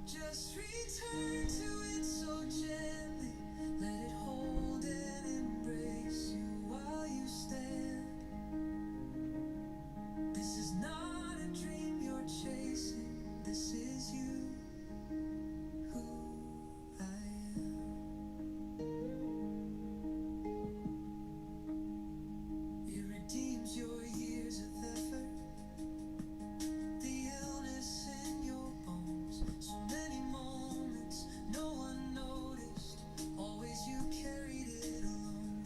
Just return to it so gently. Let it hold and embrace you while you stand. This is not a dream you're chasing. This is you, who I am. It redeems your years of effort, the illness in your bones. So many moments no one noticed. Always you carried it alone.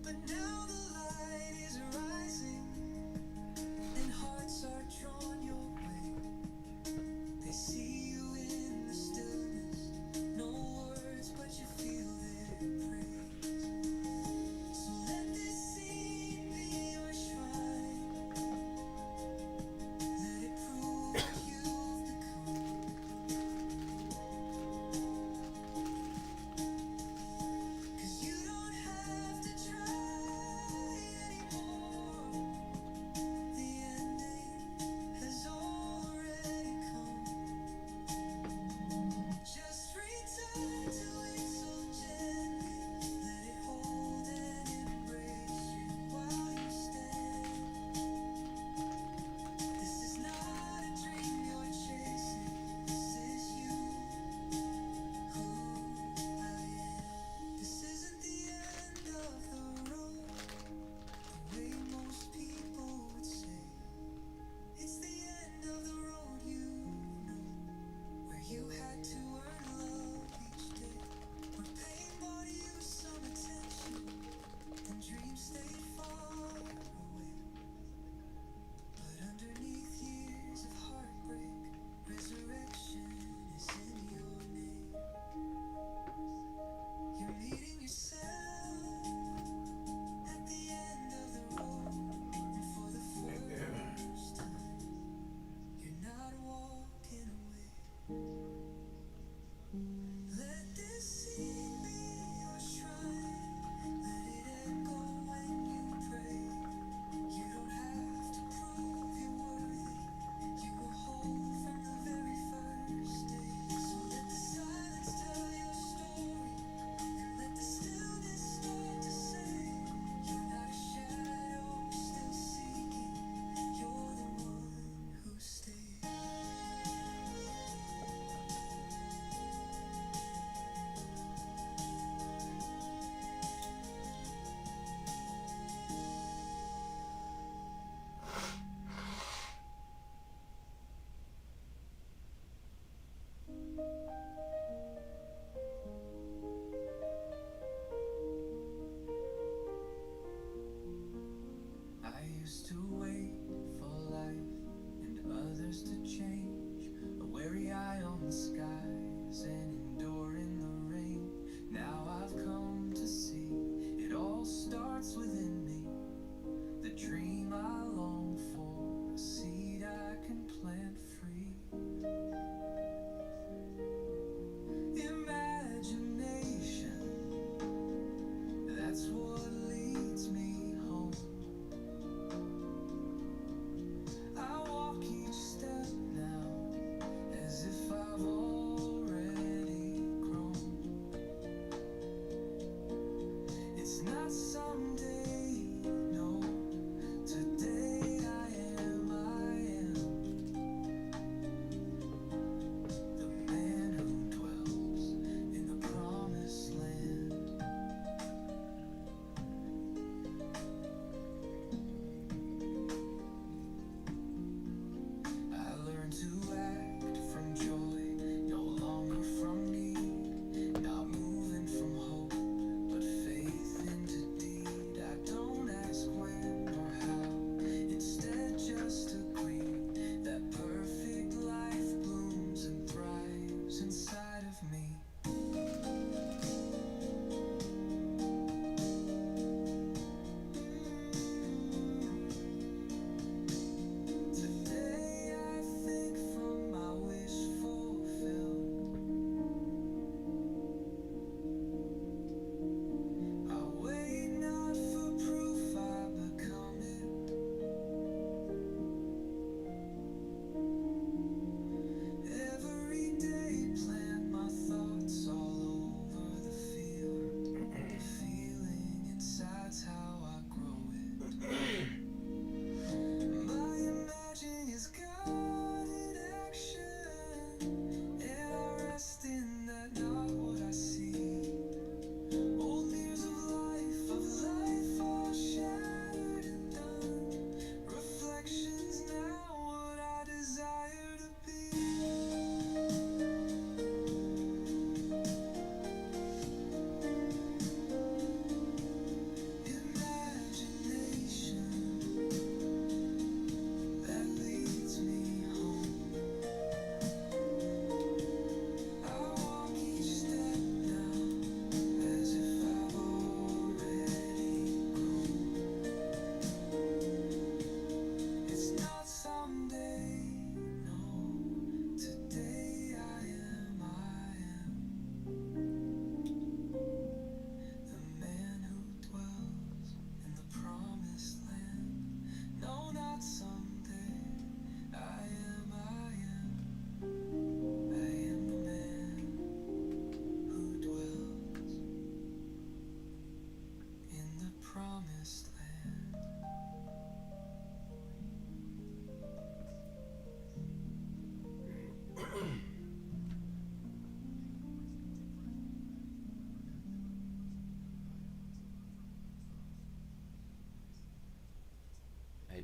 But now the light is rising and hearts are drawn your way. They see you in the stillness. No words, but you feel their praise. So let this scene be your shrine. Let it prove what you've become. 'Cause you don't have to try anymore. The ending has already come. Just return to it so gently. Let it hold and embrace you while you stand. This is not a dream you're chasing. This is you, who I am. This isn't the end of the road, the way most people would say. It's the end of the road you know, where you had to earn love each day, where pain bought you some attention and dreams stayed far away. But underneath years of heartbreak, resurrection is in your name. You're meeting yourself at the end of the road, and for the first time, you're not walking away. Let this scene be your shrine. Let it echo when you pray. You don't have to prove you're worthy. You were whole from the very first day. So let the silence tell your story, and let the stillness start to say, you're not a shadow still seeking. You're the one who stays. I used to wait for life and others to change, a wary eye on the skies and enduring the rain. Now I've come to see it all starts within me. The dream I long for, a seed I can plant free. Imagination, that's what leads me home. I walk each step now as if I've already grown. It's not someday, no. Today I am the man who dwells in the promised land. I learned to act from joy, no longer from need, not moving from hope, but faith into deed. I don't ask when or how, instead just agree that perfect life blooms and thrives inside of me. Today I think from my wish fulfilled. I wait not for proof, I become it. Every day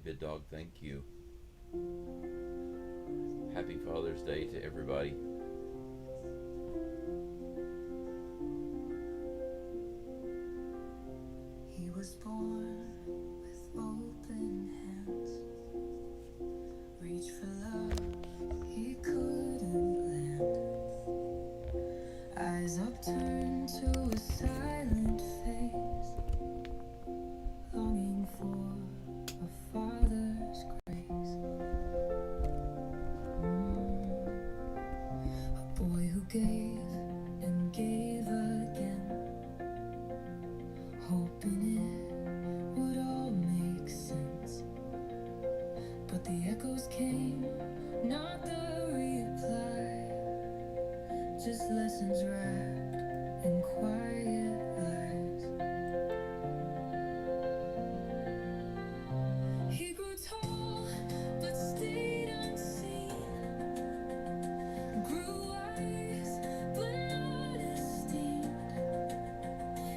Bid Dog, thank you. Happy Father's Day to everybody. He was born with open hands, reach for love he couldn't land, eyes upturned to a silent face, longing for a father's grace. A boy who gave and gave again, hoping it would all make sense. But the echoes came, not the reply, just lessons wrapped in quiet lies. He grew tall, but stayed unseen, grew wise, but not esteemed.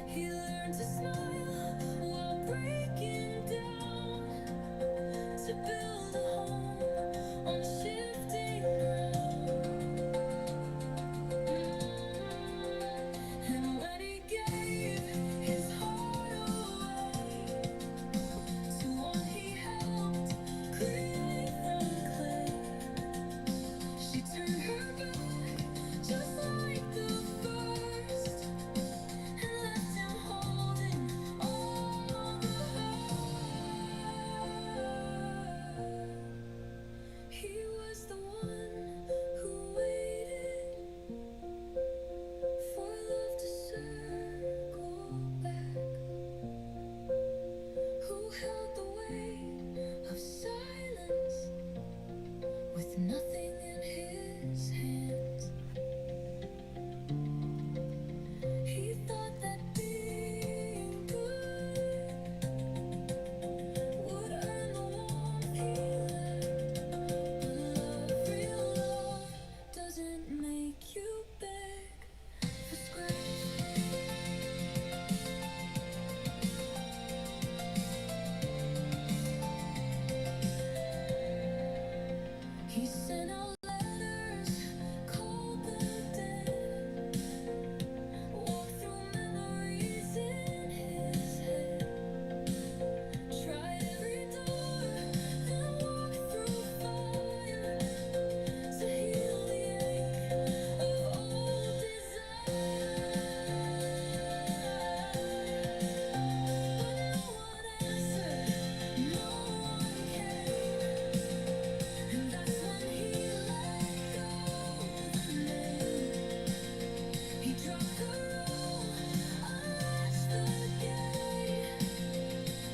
He learned to smile while breaking down, to build a home on shifting ground. And when he gave his heart away to one he helped create from clay, she turned her back just like the first, and left him holding all the hurt. He was the one who waited for love to circle back, who held the weight of silence with nothing in his hands. He thought that being good would earn the warmth he lacked. But love, real love, doesn't make you beg for scraps. He sent out letters, called the dead, walked through memories in his head, tried every door, then walked through fire to heal the ache of old desire. But no one answered, no one came, and that's when he let go the name. He dropped the roll, unlatched the gate,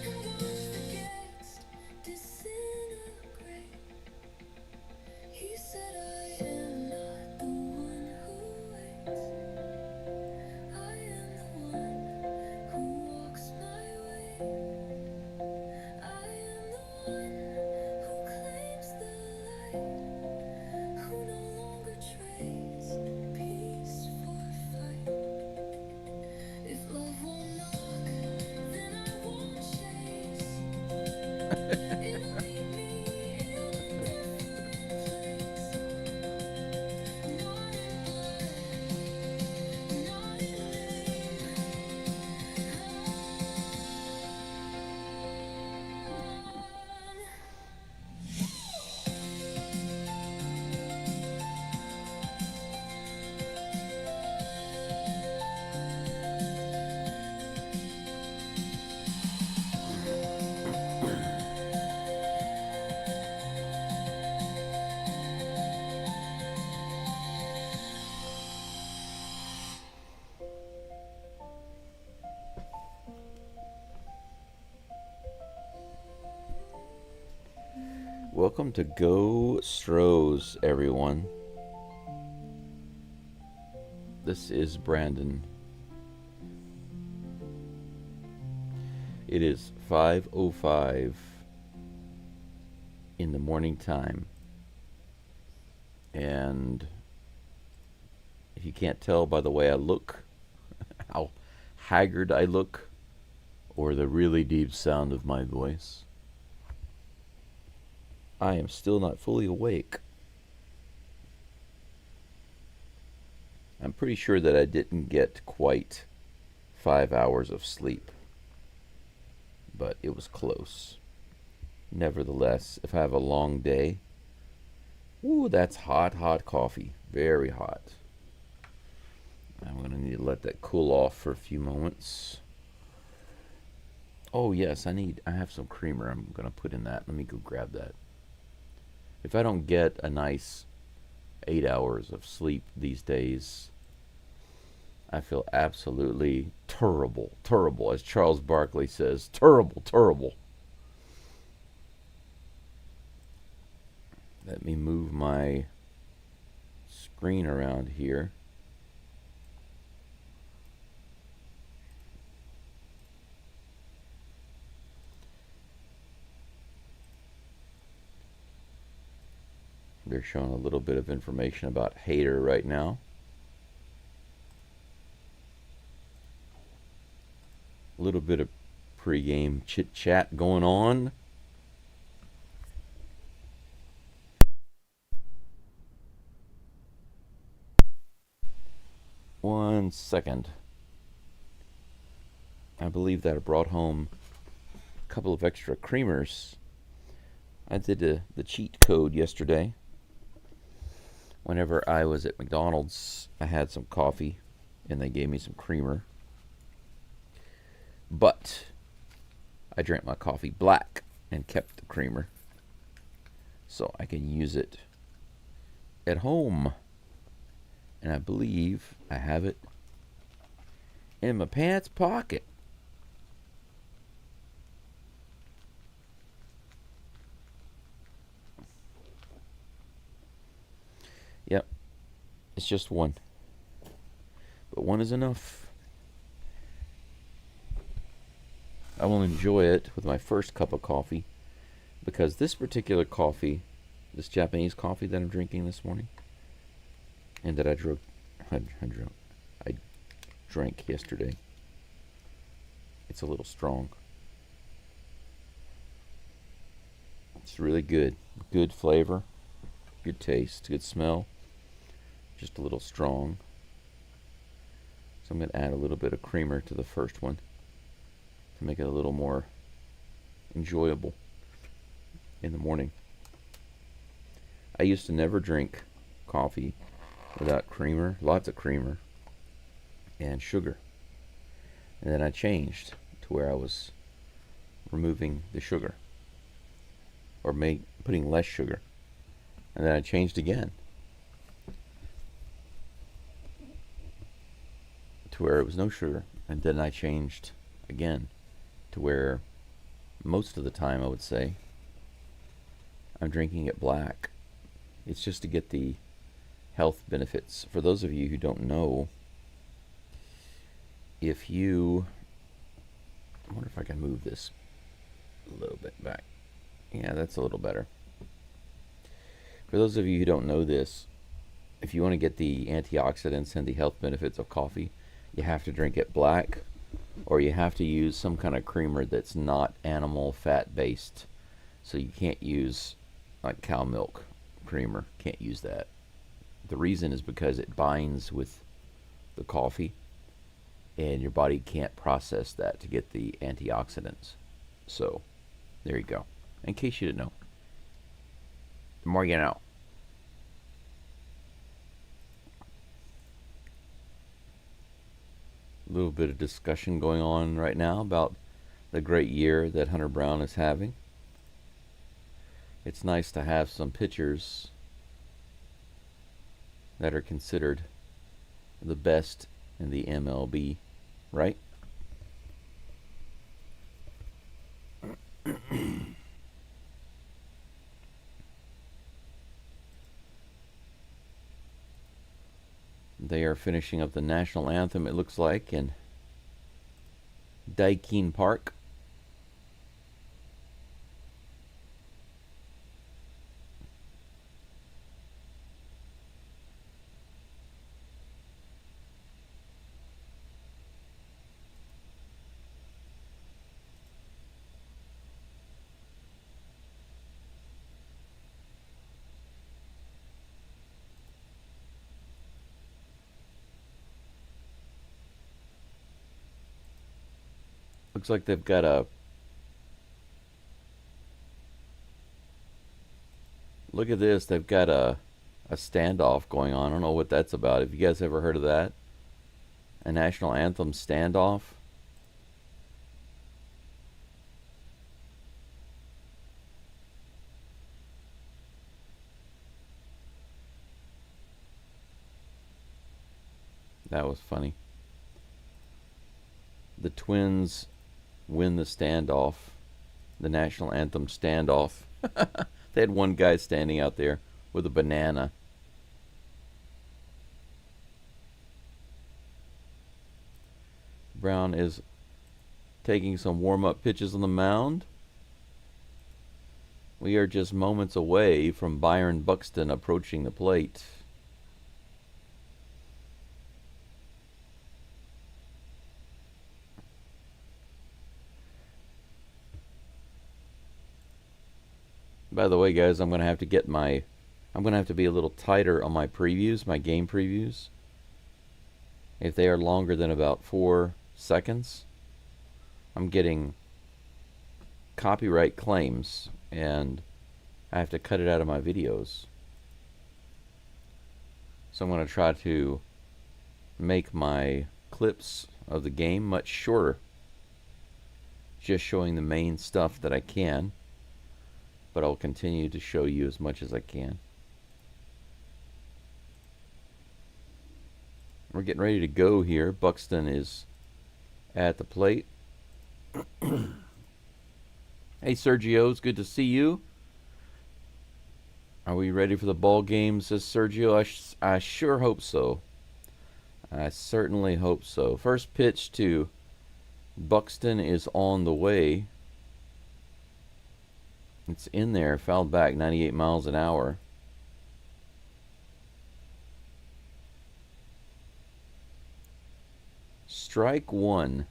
and watched the guests disintegrate. He said, I am not the one who waits, I am the one who walks my way. I am the one who claims the light, who no longer trades peace for fight. If love won't knock, then I won't chase. It'll meet me in a different place. Not in blood, not in name. Welcome to Geaux Stros, everyone. This is Brandon. It is 5:05 in the morning time, and if you can't tell by the way I look, how haggard I look, or the really deep sound of my voice, I am still not fully awake. I'm pretty sure that I didn't get quite 5 hours of sleep, but it was close. Nevertheless, if I have a long day, ooh, that's hot, hot coffee. Very hot. I'm going to need to let that cool off for a few moments. Oh, yes, I have some creamer I'm going to put in that. Let me go grab that. If I don't get a nice 8 hours of sleep these days, I feel absolutely terrible, terrible, as Charles Barkley says, terrible, terrible. Let me move my screen around here. They're showing a little bit of information about Hader right now. A little bit of pregame chit chat going on. One second. I believe that I brought home a couple of extra creamers. I did the cheat code yesterday. Whenever I was at McDonald's, I had some coffee and they gave me some creamer. But I drank my coffee black and kept the creamer so I can use it at home. And I believe I have it in my pants pocket. Yep, it's just one. But one is enough. I will enjoy it with my first cup of coffee because this particular coffee, this Japanese coffee that I'm drinking this morning, and that I drank yesterday, it's a little strong. It's really good. Good flavor, good taste, good smell. Just a little strong. So I'm going to add a little bit of creamer to the first one to make it a little more enjoyable in the morning. I used to never drink coffee without creamer, lots of creamer, and sugar. And then I changed to where I was removing the sugar or putting less sugar. And then I changed again to where it was no sugar. And then I changed again to where most of the time, I would say, I'm drinking it black. It's just to get the health benefits. For those of you who don't know, if you, I wonder if I can move this a little bit back. Yeah, that's a little better. For those of you who don't know this, if you want to get the antioxidants and the health benefits of coffee, you have to drink it black, or you have to use some kind of creamer that's not animal fat based. So you can't use like cow milk creamer. Can't use that. The reason is because it binds with the coffee, and your body can't process that to get the antioxidants. So there you go. In case you didn't know. The more you know. A little bit of discussion going on right now about the great year that Hunter Brown is having. It's nice to have some pitchers that are considered the best in the MLB, right? They are finishing up the national anthem, it looks like, in Daikin Park. Looks like they've got a... Look at this. They've got a standoff going on. I don't know what that's about. Have you guys ever heard of that? A national anthem standoff? That was funny. The Twins win the standoff. The national anthem standoff. They had one guy standing out there with a banana. Brown is taking some warm-up pitches on the mound. We are just moments away from Byron Buxton approaching the plate. By the way, guys, I'm going to have to be a little tighter on my previews, my game previews. If they are longer than about 4 seconds, I'm getting copyright claims, and I have to cut it out of my videos. So I'm going to try to make my clips of the game much shorter, just showing the main stuff that I can. But I'll continue to show you as much as I can. We're getting ready to go here. Buxton is at the plate. Hey, Sergio, it's good to see you. Are we ready for the ball game, says Sergio. I sure hope so. I certainly hope so. First pitch to Buxton is on the way. It's in there, fouled back, 98 miles an hour. Strike one.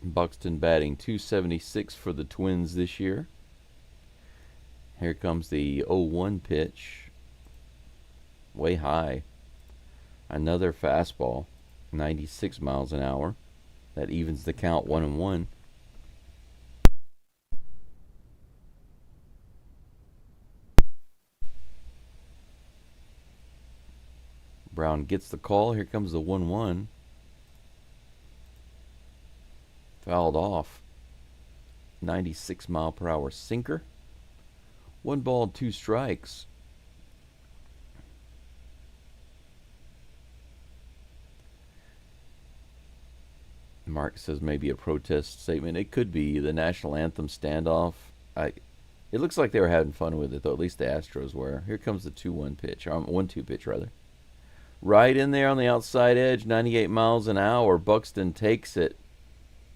Buxton batting .276 for the Twins this year. Here comes the 0-1 pitch. Way high. Another fastball, 96 miles an hour. That evens the count 1-1. Brown gets the call. Here comes the 1-1. Fouled off. 96 mile per hour sinker. 1 ball, 2 strikes. Mark says maybe a protest statement. It could be the national anthem standoff. It looks like they were having fun with it, though. At least the Astros were. Here comes the 2-1 pitch. 1-2 pitch, rather. Right in there on the outside edge, 98 miles an hour. Buxton takes it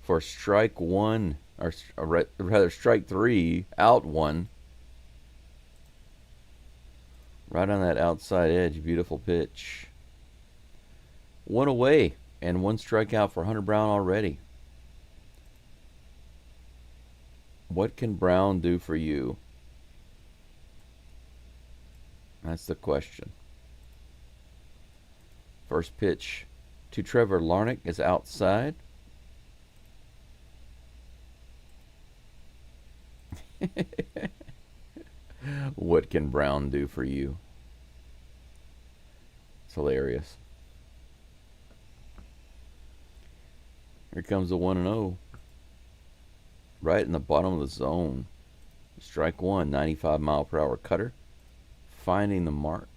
for strike one, or rather strike three, out one. Right on that outside edge. Beautiful pitch. 1 away. And 1 strikeout for Hunter Brown already. What can Brown do for you? That's the question. First pitch to Trevor Larnach is outside. What can Brown do for you? It's hilarious. Here comes the 1-0. Right in the bottom of the zone. Strike one, 95 mile per hour cutter. Finding the mark.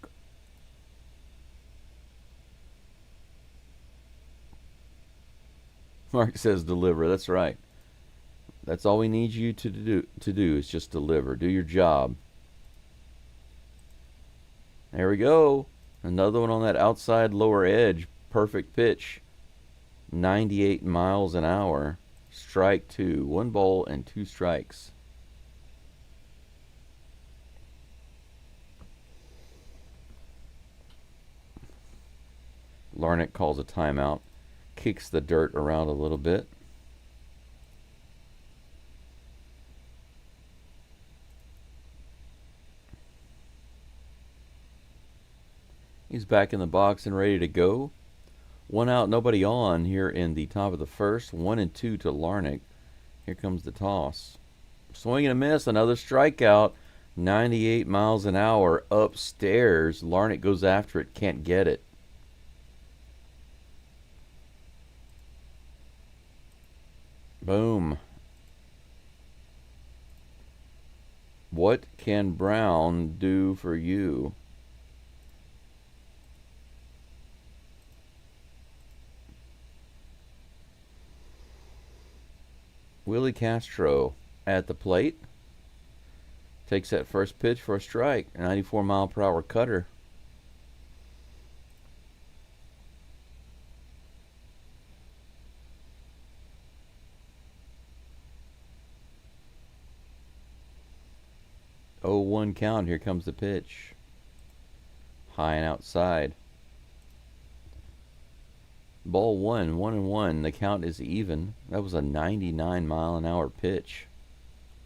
Mark says deliver. That's right. That's all we need you to do is just deliver. Do your job. There we go. Another one on that outside lower edge. Perfect pitch. 98 miles an hour. Strike two. 1 ball and 2 strikes. Larnach calls a timeout. Kicks the dirt around a little bit. He's back in the box and ready to go. One out, nobody on here in the top of the first. 1-2 to Larnick. Here comes the toss. Swing and a miss. Another strikeout. 98 miles an hour upstairs. Larnick goes after it. Can't get it. Boom. What can Brown do for you? Willie Castro at the plate. Takes that first pitch for a strike. 94-mile-per-hour cutter. Oh, 1 count. Here comes the pitch. High and outside. Ball 1, 1-1. The count is even. That was a 99-mile-an-hour pitch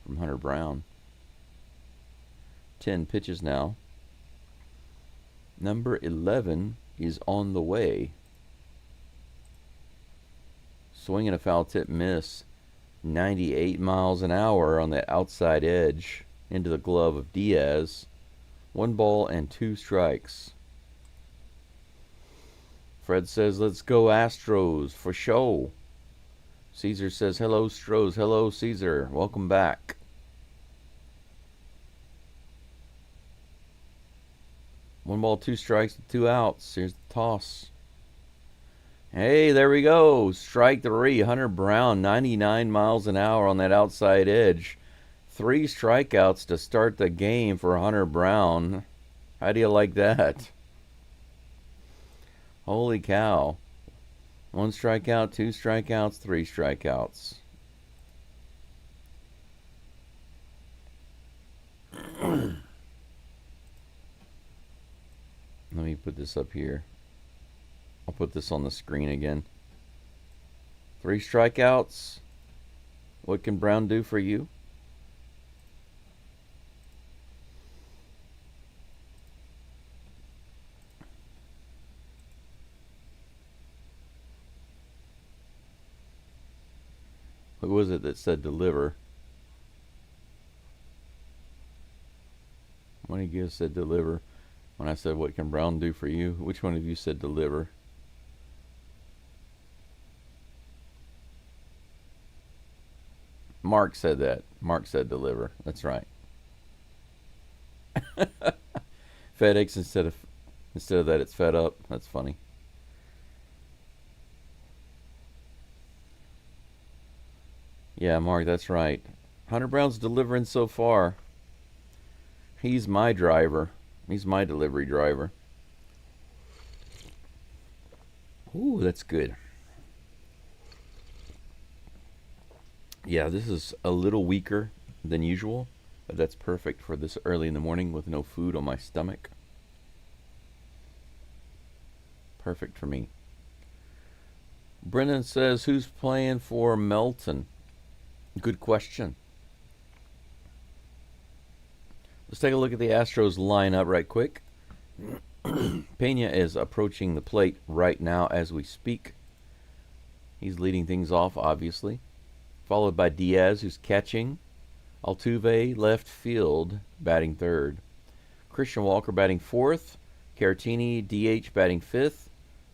from Hunter Brown. 10 pitches now. Number 11 is on the way. Swing and a foul tip miss. 98 miles an hour on the outside edge into the glove of Diaz. 1 ball and 2 strikes. Fred says, let's go Astros for show. Caesar says, hello Stros. Hello Caesar. Welcome back. One ball, 2 strikes, 2 outs. Here's the toss. Hey, there we go. Strike 3. Hunter Brown, 99 miles an hour on that outside edge. 3 strikeouts to start the game for Hunter Brown. How do you like that? Holy cow. 1 strikeout, 2 strikeouts, 3 strikeouts. Let me put this up here. I'll put this on the screen again. 3 strikeouts. What can Brown do for you? Who was it that said deliver? One of you said deliver. When I said, what can Brown do for you? Which one of you said deliver? Mark said that. Mark said deliver. That's right. FedEx instead of that, it's fed up. That's funny. Yeah, Mark, that's right. Hunter Brown's delivering so far. He's my driver. He's my delivery driver. Ooh, that's good. Yeah, this is a little weaker than usual, but that's perfect for this early in the morning with no food on my stomach. Perfect for me. Brendan says, who's playing for Melton? Good question. Let's take a look at the Astros lineup right quick. Pena is approaching the plate right now as we speak. He's leading things off, obviously. Followed by Diaz, who's catching. Altuve, left field, batting third. Christian Walker batting fourth. Caratini, DH, batting fifth.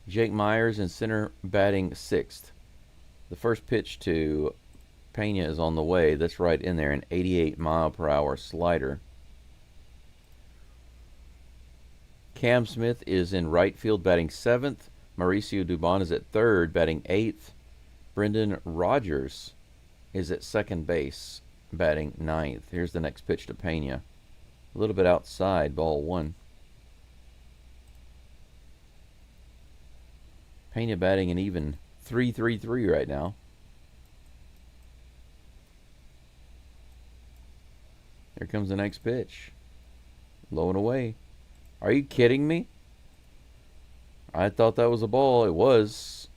Jake Myers in center, batting sixth. The first pitch to Pena is on the way. That's right in there, an 88-mile-per-hour slider. Cam Smith is in right field, batting seventh. Mauricio Dubon is at third, batting eighth. Brendan Rodgers is at second base, batting ninth. Here's the next pitch to Pena. A little bit outside, ball 1. Pena batting an even 3-3-3 right now. Here comes the next pitch. Low and away. Are you kidding me? I thought that was a ball. It was.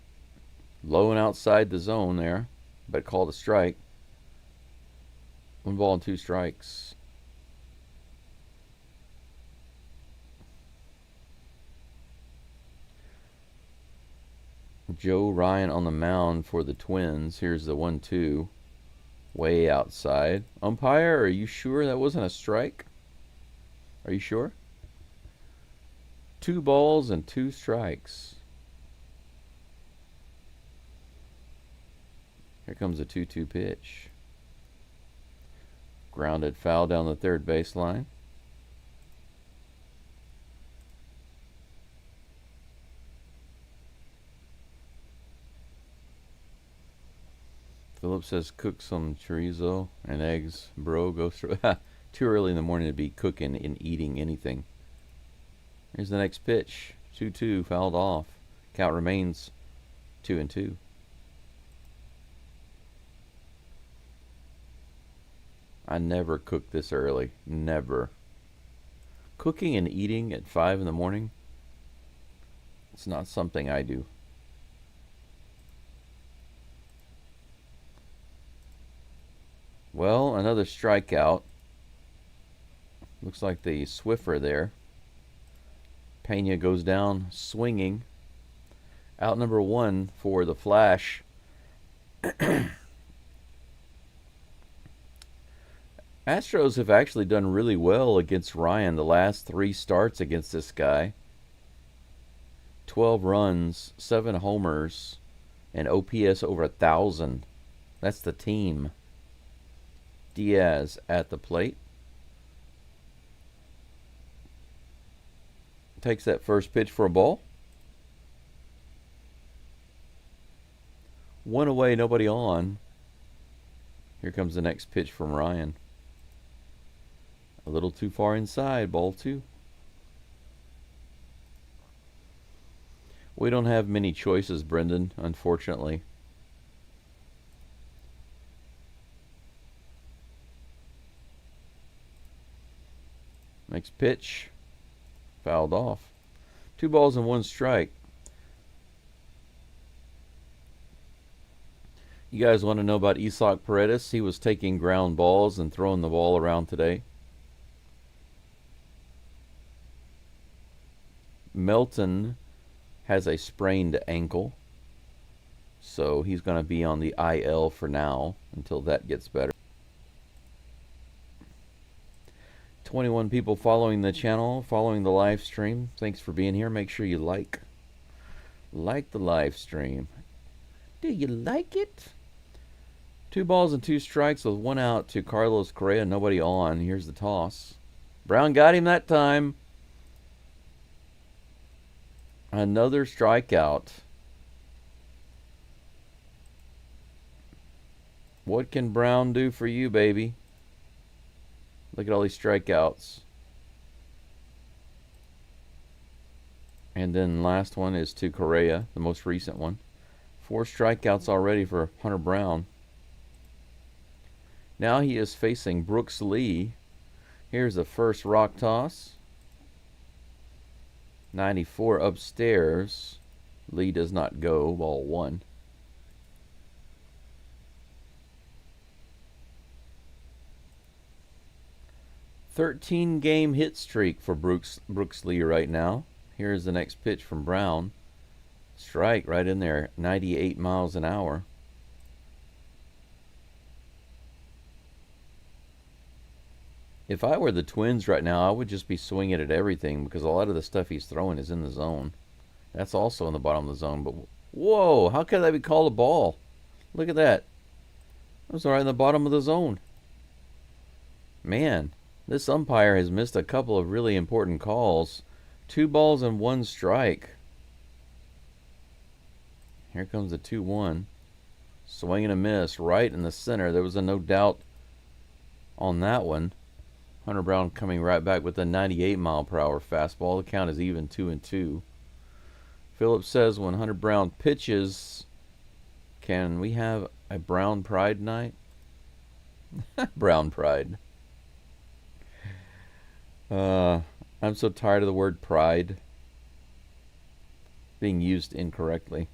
Low and outside the zone there, but called a strike. 1 ball and 2 strikes. Joe Ryan on the mound for the Twins. Here's the 1-2. Way outside. Umpire, are you sure that wasn't a strike? Are you sure? 2 balls and 2 strikes. Here comes a 2-2 pitch. Grounded foul down the third baseline. Philip says cook some chorizo and eggs, bro. Go through. Too early in the morning to be cooking and eating anything. Here's the next pitch. 2-2, fouled off. Count remains 2-2. I never cook this early. Never. Cooking and eating at 5 in the morning, it's not something I do. Well, another strikeout. Looks like the Swiffer there. Pena goes down swinging. Out number 1 for the Flash. Astros have actually done really well against Ryan the last 3 starts against this guy. 12 runs, 7 homers, and OPS over 1,000. That's the team. Diaz at the plate. Takes that first pitch for a ball. 1 away, nobody on. Here comes the next pitch from Ryan. A little too far inside, ball 2. We don't have many choices, Brendan, unfortunately. Next pitch. Fouled off. 2 balls and 1 strike. You guys want to know about Isaac Paredes? He was taking ground balls and throwing the ball around today. Melton has a sprained ankle, so he's going to be on the IL for now until that gets better. 21 people following the channel, following the live stream. Thanks for being here. Make sure you like the live stream. Do you like it? 2 balls and 2 strikes with 1 out to Carlos Correa. Nobody on. Here's the toss. Brown got him that time. Another strikeout. What can Brown do for you, baby? Look at all these strikeouts. And then last one is to Correa, the most recent one. 4 strikeouts already for Hunter Brown. Now he is facing Brooks Lee. Here's the first rock toss. 94 upstairs. Lee does not go. Ball 1. "13-game hit streak for Brooks Lee right now. Here's the next pitch from Brown. Strike right in there. 98 miles an hour. If I were the Twins right now, I would just be swinging at everything because a lot of the stuff he's throwing is in the zone. That's also in the bottom of the zone. But whoa, how could that be called a ball? Look at that. That was right in the bottom of the zone. Man, this umpire has missed a couple of really important calls. 2 balls and 1 strike. Here comes the 2-1. Swing and a miss right in the center. There was a no doubt on that one. Hunter Brown coming right back with a 98-mile-per-hour fastball. The count is even 2-2. Phillips says when Hunter Brown pitches, can we have a Brown Pride night? Brown Pride. I'm so tired of the word pride being used incorrectly.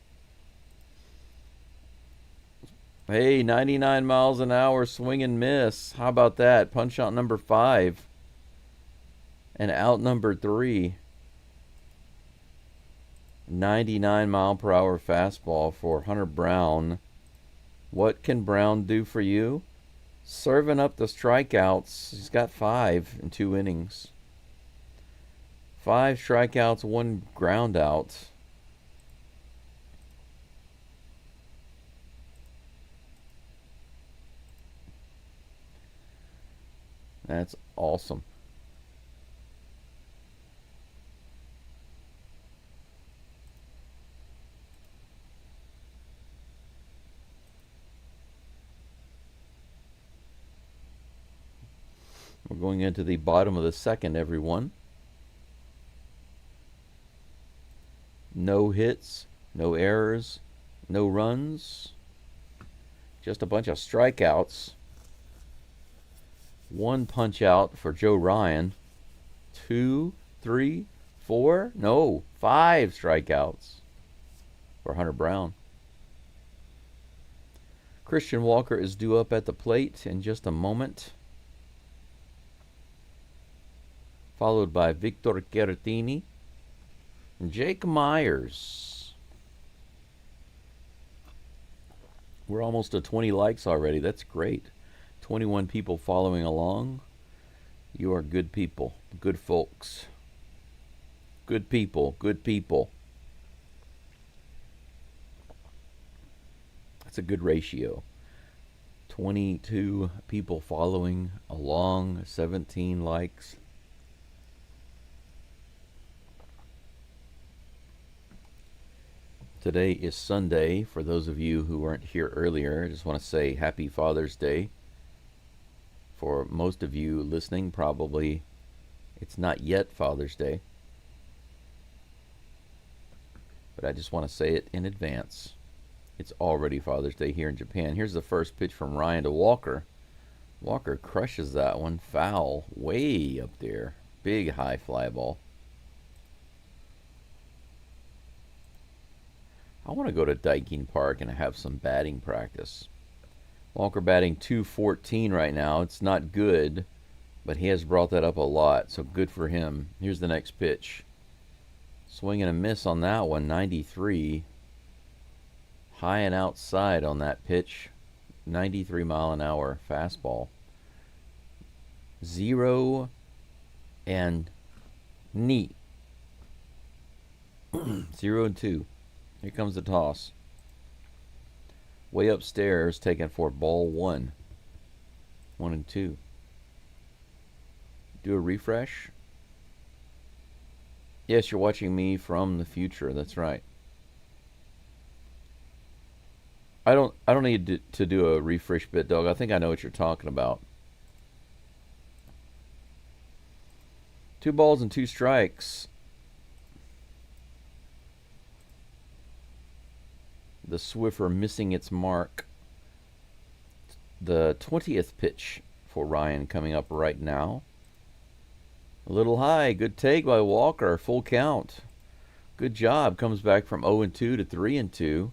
Hey, 99 miles an hour swing and miss. How about that? Punch out number 5. And out number 3. 99-mile-per-hour fastball for Hunter Brown. What can Brown do for you? Serving up the strikeouts. He's got 5 in 2 innings. 5 strikeouts, 1 ground out. That's awesome. We're going into the bottom of the second, everyone. No hits, no errors, no runs. Just a bunch of strikeouts. 1 punch out for Joe Ryan. 2, 3, 4, no, 5 strikeouts for Hunter Brown. Christian Walker is due up at the plate in just a moment, followed by Victor Caratini and Jake Myers. We're almost to 20 likes already. That's great. 21 people following along. You are good people, good folks. Good people, good people. That's a good ratio. 22 people following along, 17 likes. Today is Sunday. For those of you who weren't here earlier, I just want to say Happy Father's Day. For most of you listening, probably it's not yet Father's Day. But I just want to say it in advance. It's already Father's Day here in Japan. Here's the first pitch from Ryan to Walker. Walker crushes that one. Foul. Way up there. Big high fly ball. I want to go to Daikin Park and have some batting practice. Walker batting .214 right now. It's not good, but he has brought that up a lot, so good for him. Here's the next pitch. Swing and a miss on that one, 93. High and outside on that pitch. 93-mile-an-hour fastball. 0 and neat. 0 and 2. Here comes the toss. Way upstairs, taken for ball 1. 1 and 2. Do a refresh. Yes, you're watching me from the future. That's right. I don't need to do a refresh bit, dog. I think I know what you're talking about. 2 balls and 2 strikes. The Swiffer missing its mark. The 20th pitch for Ryan coming up right now. A little high. Good take by Walker. Full count. Good job. Comes back from 0 and 2 to 3 and 2.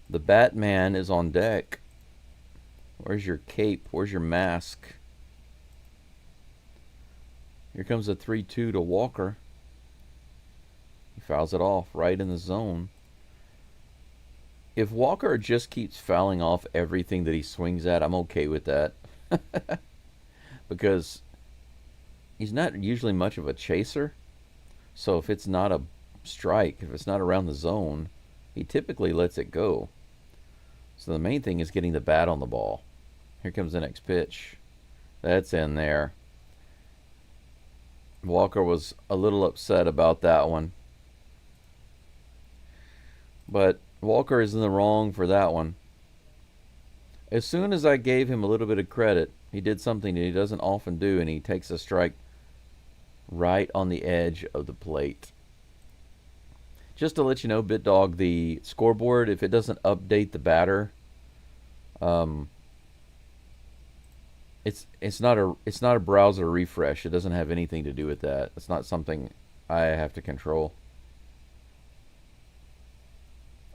The Batman is on deck. Where's your cape? Where's your mask? Here comes a 3-2 to Walker. He fouls it off right in the zone. If Walker just keeps fouling off everything that he swings at, I'm okay with that. Because he's not usually much of a chaser. So if it's not a strike, if it's not around the zone, he typically lets it go. So the main thing is getting the bat on the ball. Here comes the next pitch. That's in there. Walker was a little upset about that one. But Walker is in the wrong for that one. As soon as I gave him a little bit of credit, he did something that he doesn't often do, and he takes a strike right on the edge of the plate. Just to let you know, BitDog, the scoreboard, if it doesn't update the batter, it's not a browser refresh. It doesn't have anything to do with that. It's not something I have to control.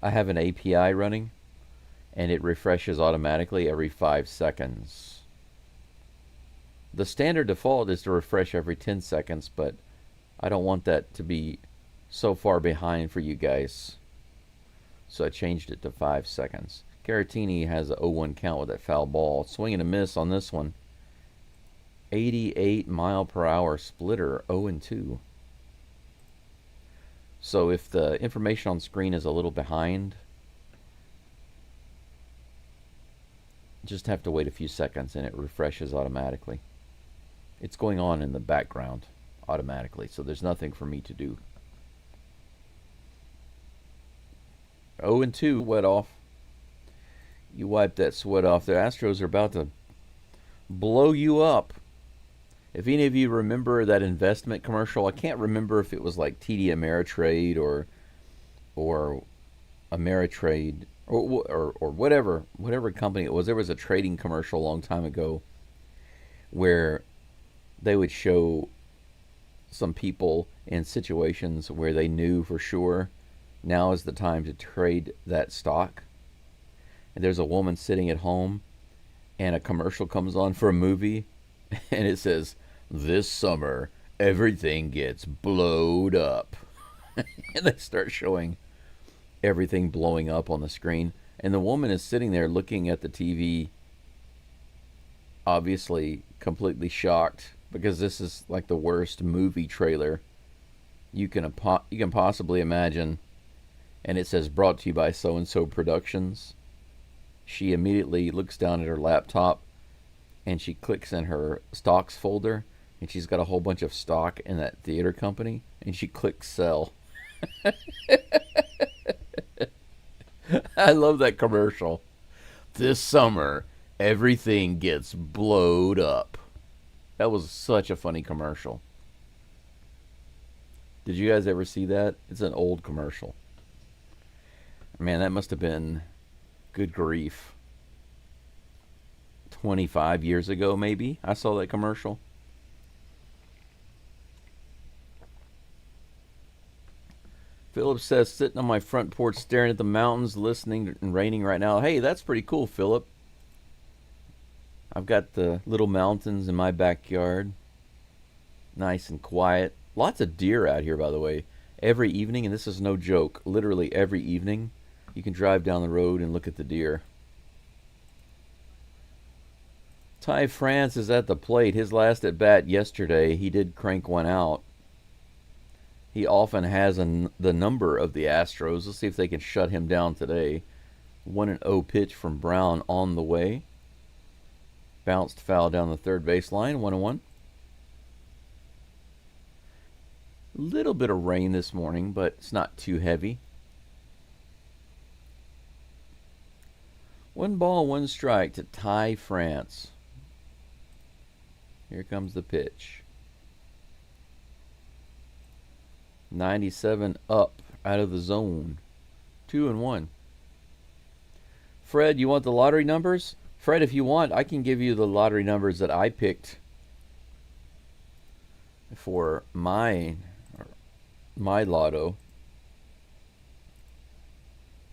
I have an API running, and it refreshes automatically every 5 seconds. The standard default is to refresh every 10 seconds, but I don't want that to be so far behind for you guys. So I changed it to 5 seconds. Caratini has a 0-1 count with that foul ball. Swing and a miss on this one. 88 mile per hour splitter, 0-2. So if the information on screen is a little behind, just have to wait a few seconds and it refreshes automatically. It's going on in the background automatically, so there's nothing for me to do. 0-2, wet off. You wipe that sweat off. The Astros are about to blow you up. If any of you remember that investment commercial, I can't remember if it was like TD Ameritrade or Ameritrade or whatever company it was. There was a trading commercial a long time ago where they would show some people in situations where they knew for sure now is the time to trade that stock. And there's a woman sitting at home and a commercial comes on for a movie and it says, "This summer everything gets blowed up." And they start showing everything blowing up on the screen, and the woman is sitting there looking at the TV, obviously completely shocked, because this is like the worst movie trailer you can possibly imagine. And it says, "Brought to you by so and so Productions." She immediately looks down at her laptop and she clicks in her stocks folder, and she's got a whole bunch of stock in that theater company, and she clicks sell. I love that commercial. "This summer, everything gets blowed up." That was such a funny commercial. Did you guys ever see that? It's an old commercial. Man, that must have been, good grief, 25 years ago maybe I saw that commercial. Philip says, "Sitting on my front porch staring at the mountains, listening, and raining right now." Hey, that's pretty cool, Philip. I've got the little mountains in my backyard. Nice and quiet. Lots of deer out here, by the way. Every evening, and this is no joke, literally every evening, you can drive down the road and look at the deer. Ty France is at the plate. His last at bat yesterday, he did crank one out. He often has the number of the Astros. Let's see if they can shut him down today. 1-0 pitch from Brown on the way. Bounced foul down the third base line. 1-1. Little bit of rain this morning, but it's not too heavy. 1-1 to Ty France. Here comes the pitch. 97 up out of the zone. 2-1. Fred, you want the lottery numbers? Fred, if you want, I can give you the lottery numbers that I picked for my lotto.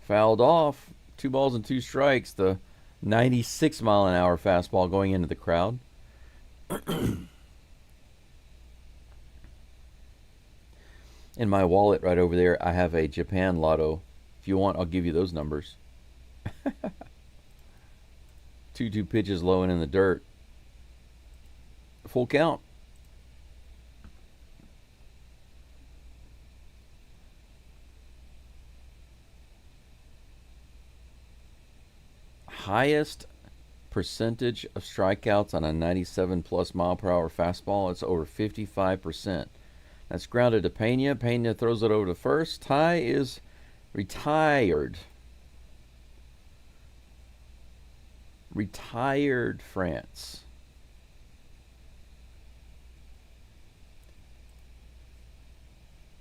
Fouled off. 2 balls and 2 strikes. The 96 mile an hour fastball going into the crowd. In my wallet right over there, I have a Japan lotto. If you want, I'll give you those numbers. 2-2 pitches low and in the dirt. Full count. Highest percentage of strikeouts on a 97 plus mile per hour fastball. It's over 55%. That's grounded to Pena. Pena throws it over to first. Ty is retired. Retired France.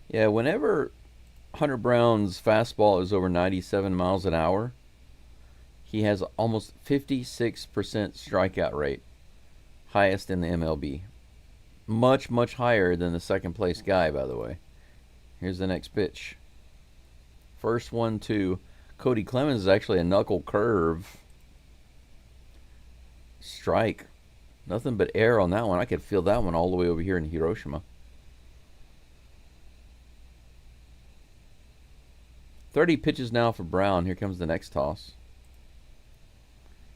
Yeah, whenever Hunter Brown's fastball is over 97 miles an hour, he has almost 56% strikeout rate. Highest in the MLB. Much, much higher than the second place guy, by the way. Here's the next pitch. First 1-2. Cody Clemens is actually a knuckle curve. Strike. Nothing but air on that one. I could feel that one all the way over here in Hiroshima. 30 pitches now for Brown. Here comes the next toss.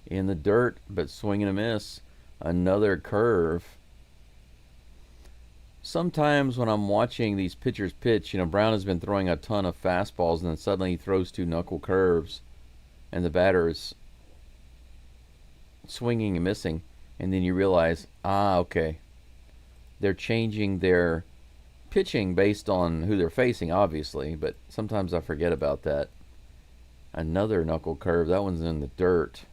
In the dirt, but swing and a miss. Another curve. Sometimes when I'm watching these pitchers pitch, Brown has been throwing a ton of fastballs, and then suddenly he throws 2 knuckle curves, and the batter is swinging and missing, and then you realize, okay, they're changing their pitching based on who they're facing, obviously, but sometimes I forget about that. Another knuckle curve. That one's in the dirt.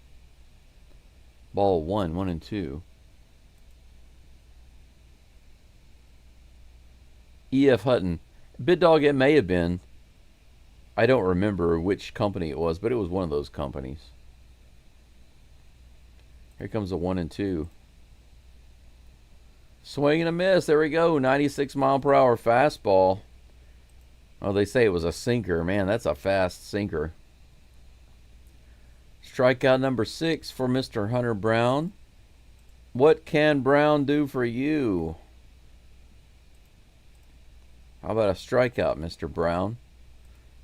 Ball 1, 1-2. E.F. Hutton. Bid Dog, it may have been. I don't remember which company it was, but it was one of those companies. Here comes a 1-2. Swing and a miss. There we go. 96-mile-per-hour fastball. Oh, they say it was a sinker. Man, that's a fast sinker. Strikeout number 6 for Mr. Hunter Brown. What can Brown do for you? How about a strikeout, Mr. Brown?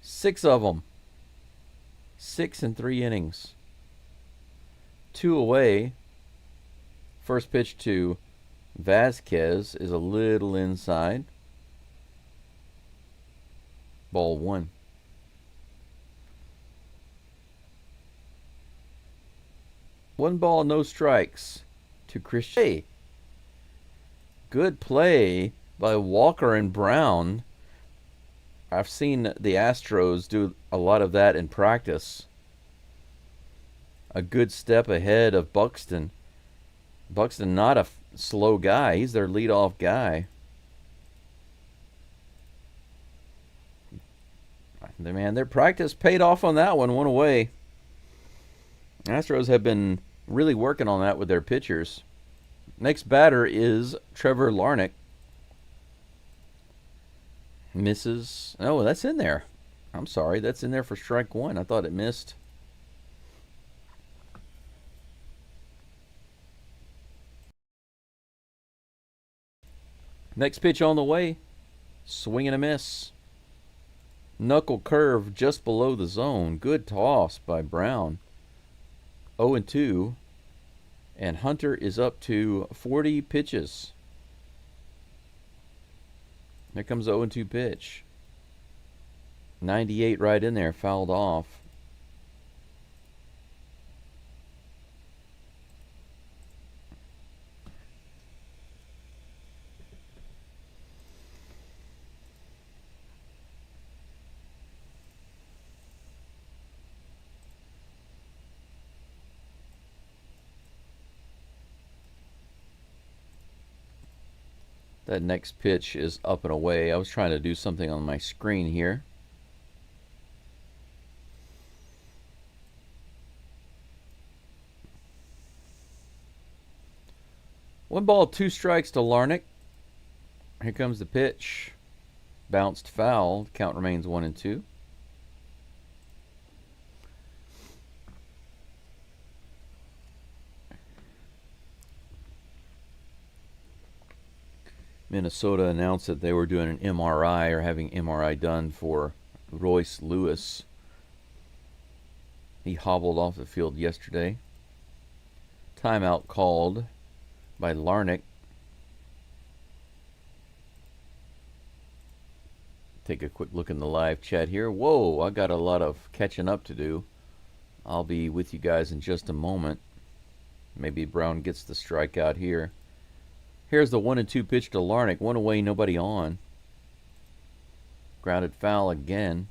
6 of them. 6 in 3 innings. 2 away. First pitch to Vasquez is a little inside. Ball 1. One ball, no strikes to Christian. Hey, good play by Walker and Brown. I've seen the Astros do a lot of that in practice. A good step ahead of Buxton. Buxton, not a slow guy. He's their leadoff guy. Man, their practice paid off on that one. 1 away. Astros have been really working on that with their pitchers. Next batter is Trevor Larnach. Misses. Oh, that's in there. I'm sorry. That's in there for strike 1. I thought it missed. Next pitch on the way. Swing and a miss. Knuckle curve just below the zone. Good toss by Brown. 0-2. And Hunter is up to 40 pitches. There comes the 0-2 pitch. 98 right in there, fouled off. That next pitch is up and away. I was trying to do something on my screen here. One ball, 2 strikes to Larnach. Here comes the pitch. Bounced foul. Count remains 1-2. Minnesota announced that they were doing an MRI or having MRI done for Royce Lewis. He hobbled off the field yesterday. Timeout called by Larnach. Take a quick look in the live chat here. Whoa, I got a lot of catching up to do. I'll be with you guys in just a moment. Maybe Brown gets the strikeout here. Here's the 1-2 pitch to Larnach. 1 away, nobody on. Grounded foul again.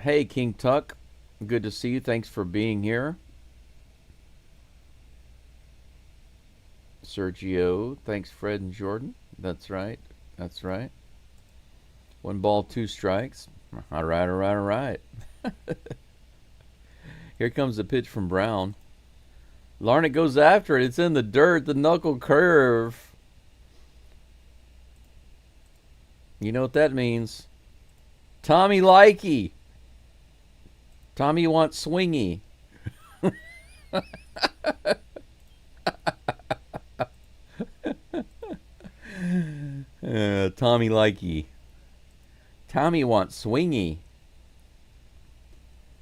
Hey, King Tuck. Good to see you. Thanks for being here. Sergio. Thanks, Fred and Jordan. That's right. That's right. 1 ball, 2 strikes. All right, all right, all right. Here comes the pitch from Brown. Larnach goes after it. It's in the dirt. The knuckle curve. You know what that means. Tommy Likey. Tommy wants swingy. Tommy Likey. Tommy wants swingy.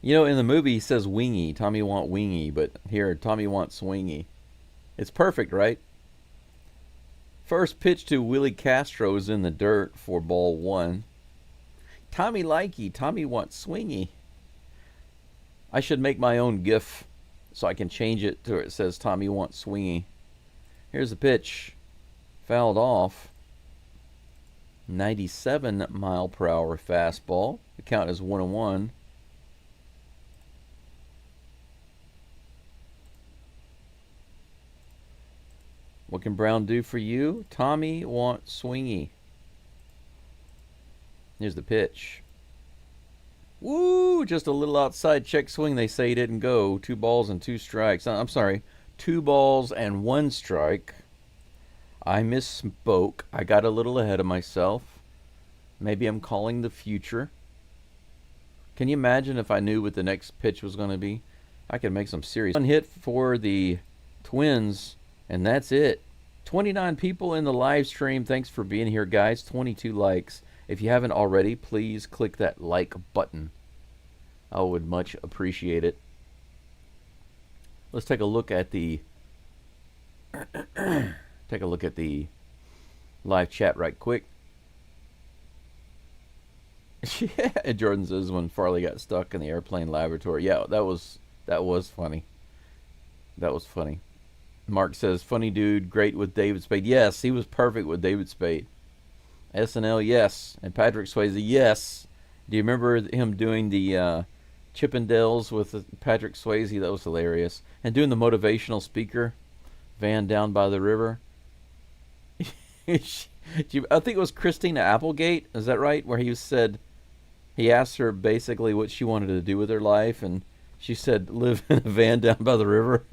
You know, in the movie he says wingy. Tommy want wingy, but here Tommy wants swingy. It's perfect, right? First pitch to Willie Castro is in the dirt for ball one. Tommy Likey. Tommy wants swingy. I should make my own GIF so I can change it to where it says Tommy wants swingy. Here's the pitch. Fouled off. 97 mile per hour fastball. The count is 1-1. What can Brown do for you? Tommy wants swingy. Here's the pitch. Woo! Just a little outside check swing. They say he didn't go. 2 balls and 2 strikes. I'm sorry. 2 balls and 1 strike. I misspoke. I got a little ahead of myself. Maybe I'm calling the future. Can you imagine if I knew what the next pitch was going to be? I could make some serious. One hit for the Twins, and that's it. 29 people in the live stream. Thanks for being here, guys. 22 likes. If you haven't already, please click that like button. I would much appreciate it. Let's take a look at the live chat right quick. Yeah, Jordan says when Farley got stuck in the airplane lavatory. Yeah, that was funny. That was funny. Mark says, funny dude, great with David Spade. Yes, he was perfect with David Spade. SNL, yes. And Patrick Swayze, yes. Do you remember him doing the Chippendales with Patrick Swayze? That was hilarious. And doing the motivational speaker, van down by the river. I think it was Christina Applegate, is that right? Where he asked her basically what she wanted to do with her life, and she said live in a van down by the river.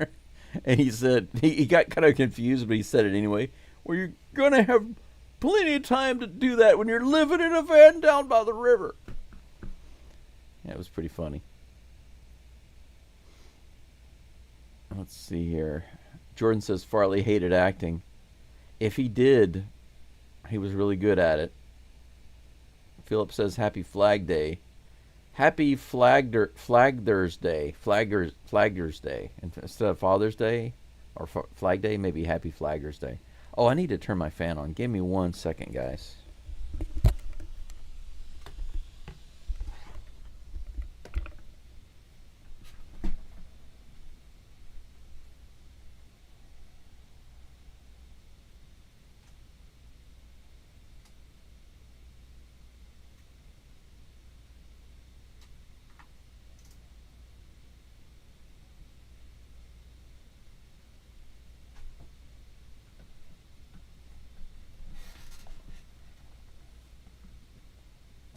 And he said, he got kind of confused, but he said it anyway. Well, you're going to have plenty of time to do that when you're living in a van down by the river. Yeah, it was pretty funny. Let's see here. Jordan says Farley hated acting. If he did, he was really good at it. Philip says Happy Flag Day. Happy Flaggers Day. Flaggers Day. Instead of Father's Day or Flag Day, maybe Happy Flaggers Day. Oh, I need to turn my fan on. Give me 1 second, guys.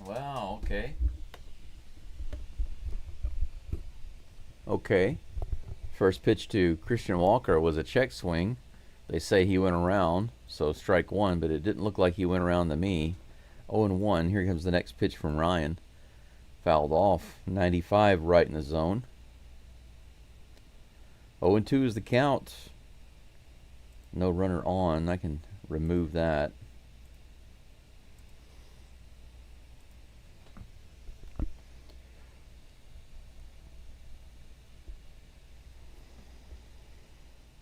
Wow, okay. Okay. First pitch to Christian Walker was a check swing. They say he went around, so strike one, but it didn't look like he went around to me. 0-1. Here comes the next pitch from Ryan. Fouled off. 95 right in the zone. 0-2 is the count. No runner on. I can remove that.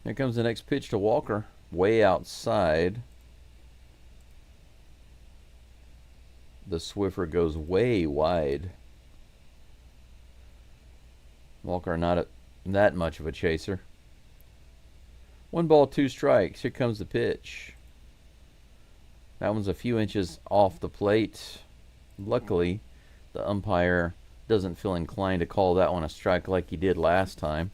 Here comes the next pitch to Walker. Way outside. The Swiffer goes way wide. Walker not that much of a chaser. 1 ball, 2 strikes. Here comes the pitch. That one's a few inches off the plate. Luckily, the umpire doesn't feel inclined to call that one a strike like he did last time.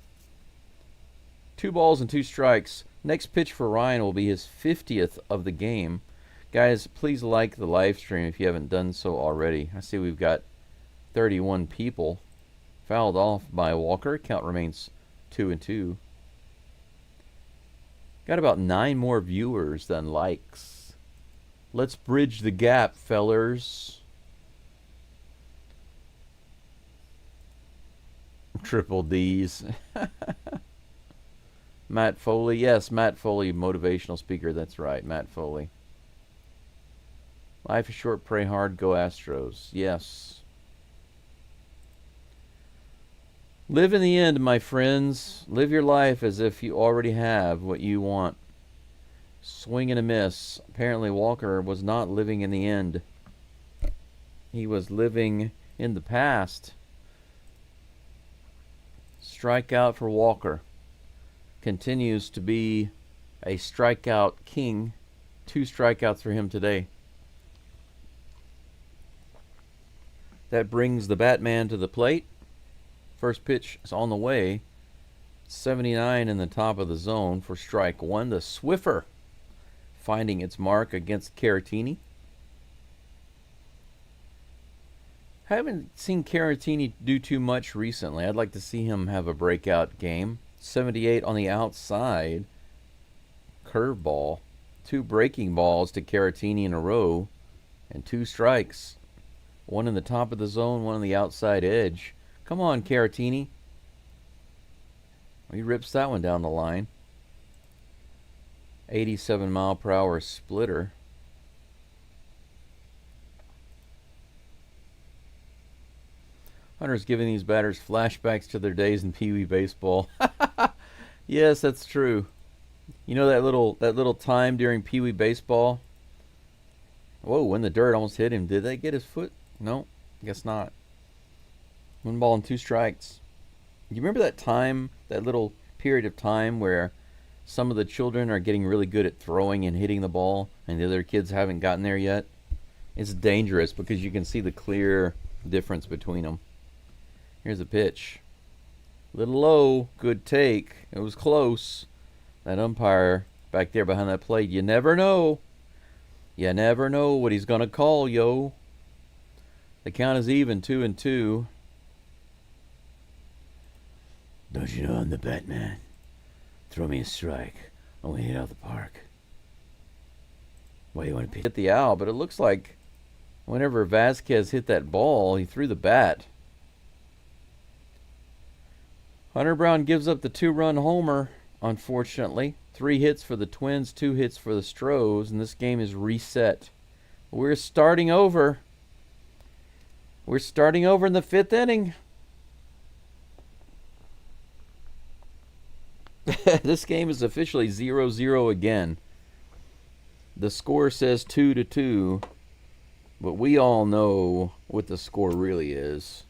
2 balls and 2 strikes. Next pitch for Ryan will be his 50th of the game. Guys, please like the live stream if you haven't done so already. I see we've got 31 people. Fouled off by Walker. Count remains 2-2. Got about 9 more viewers than likes. Let's bridge the gap, fellers. Triple D's. Matt Foley. Yes, Matt Foley, motivational speaker. That's right, Matt Foley. Life is short, pray hard, go Astros. Yes. Live in the end, my friends. Live your life as if you already have what you want. Swing and a miss. Apparently Walker was not living in the end. He was living in the past. Strikeout for Walker. Continues to be a strikeout king. 2 strikeouts for him today. That brings the Batman to the plate. First pitch is on the way. 79 in the top of the zone for strike 1. The Swiffer finding its mark against Caratini. Haven't seen Caratini do too much recently. I'd like to see him have a breakout game. 78 on the outside. Curveball. 2 breaking balls to Caratini in a row. And 2 strikes. 1 in the top of the zone, 1 on the outside edge. Come on, Caratini. He rips that one down the line. 87 mile per hour splitter. Hunter's giving these batters flashbacks to their days in Pee Wee baseball. Yes, that's true. You know that little time during Pee Wee baseball? Whoa, when the dirt almost hit him. Did they get his foot? No, guess not. 1 ball and 2 strikes. You remember that time, that little period of time where some of the children are getting really good at throwing and hitting the ball, and the other kids haven't gotten there yet? It's dangerous because you can see the clear difference between them. Here's a pitch. Little low, good take. It was close. That umpire back there behind that plate, you never know. You never know what he's going to call, yo. The count is even, 2-2. Don't you know I'm the Batman? Throw me a strike. I'm going to hit out the park. Why do you want to pitch? Hit the owl, but it looks like whenever Vasquez hit that ball, he threw the bat. Hunter Brown gives up the 2-run homer, unfortunately. 3 hits for the Twins, 2 hits for the Stros, and this game is reset. We're starting over. We're starting over in the 5th inning. This game is officially 0-0 again. The score says 2-2, but we all know what the score really is.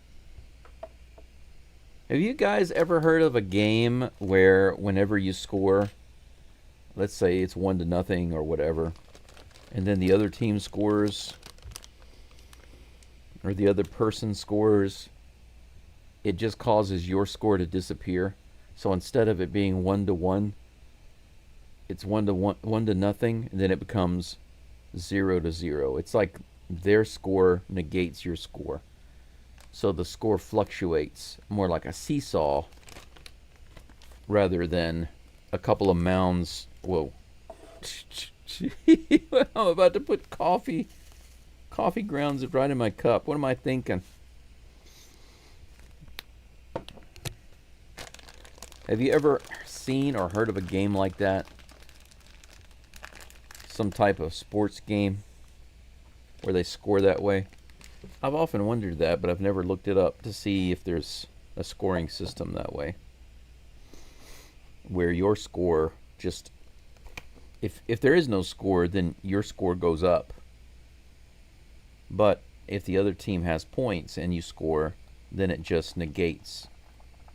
Have you guys ever heard of a game where whenever you score, let's say it's 1-0 or whatever, and then the other team scores, or the other person scores, it just causes your score to disappear? So instead of it being 1-1, it's 1-0, and then it becomes 0-0. It's like their score negates your score. So the score fluctuates more like a seesaw rather than a couple of mounds. Whoa. I'm about to put coffee grounds right in my cup. What am I thinking? Have you ever seen or heard of a game like that? Some type of sports game where they score that way? I've often wondered that, but I've never looked it up to see if there's a scoring system that way. Where your score just... If there is no score, then your score goes up. But if the other team has points and you score, then it just negates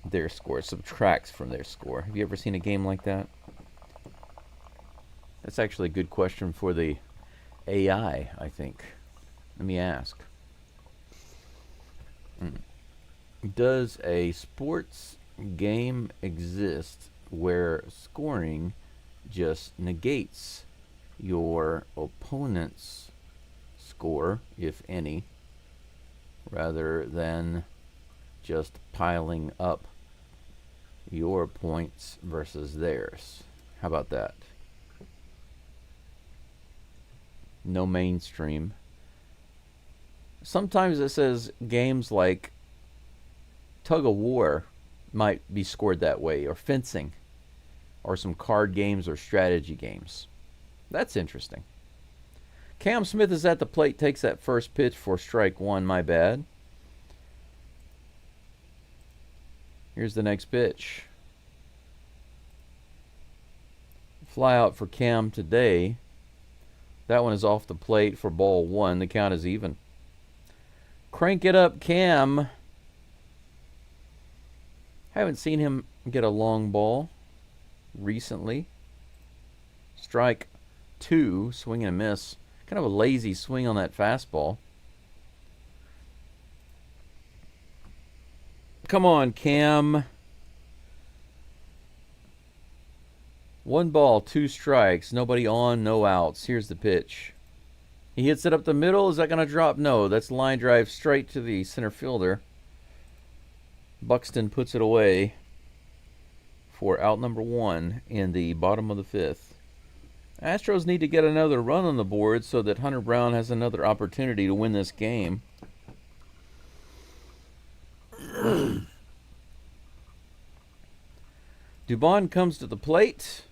their score, subtracts from their score. Have you ever seen a game like that? That's actually a good question for the AI, I think. Let me ask. Does a sports game exist where scoring just negates your opponent's score, if any, rather than just piling up your points versus theirs? How about that? No mainstream. Sometimes it says games like tug of war might be scored that way, or fencing, or some card games or strategy games. That's interesting. Cam Smith is at the plate, takes that first pitch for strike one. My bad. Here's the next pitch. Fly out for Cam today. That one is off the plate for ball one. The count is even. Crank it up, Cam. Haven't seen him get a long ball recently. Strike two, swing and a miss. Kind of a lazy swing on that fastball. Come on, Cam. 1 ball, 2 strikes. Nobody on, no outs. Here's the pitch. He hits it up the middle. Is that going to drop? No, that's line drive straight to the center fielder. Buxton puts it away for out number 1 in the bottom of the 5th. Astros need to get another run on the board so that Hunter Brown has another opportunity to win this game. Dubon comes to the plate.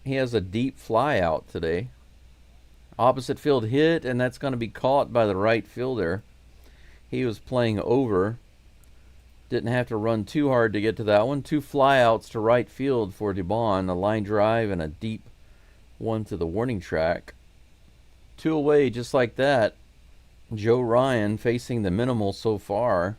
He has a deep fly out today. Opposite field hit, and that's going to be caught by the right fielder. He was playing over. Didn't have to run too hard to get to that one. 2 flyouts to right field for Dubon. A line drive and a deep one to the warning track. 2 away just like that. Joe Ryan facing the minimal so far.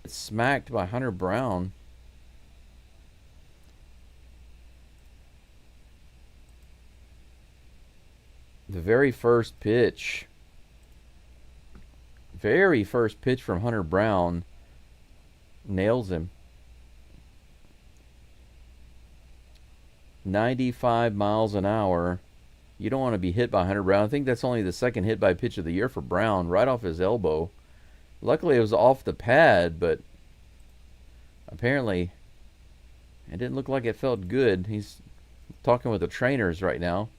It's smacked by Hunter Brown. The very first pitch from Hunter Brown nails him. 95 miles an hour. You don't want to be hit by Hunter Brown. I think that's only the second hit by pitch of the year for Brown, right off his elbow. Luckily, it was off the pad, but apparently it didn't look like it felt good. He's talking with the trainers right now.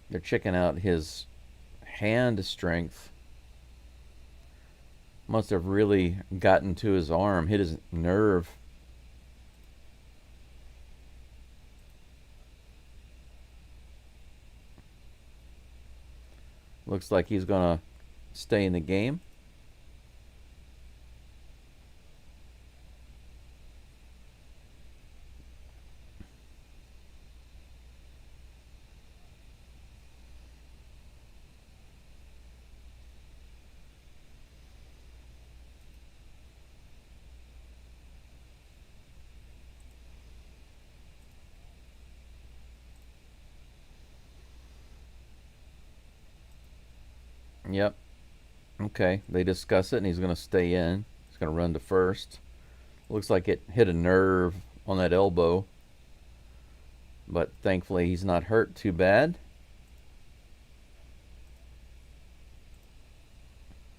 They're checking out his hand strength. Must have really gotten to his arm, hit his nerve. Looks like he's going to stay in the game. Yep. Okay, they discuss it, and he's going to stay in. He's going to run to first. Looks like it hit a nerve on that elbow. But thankfully, he's not hurt too bad.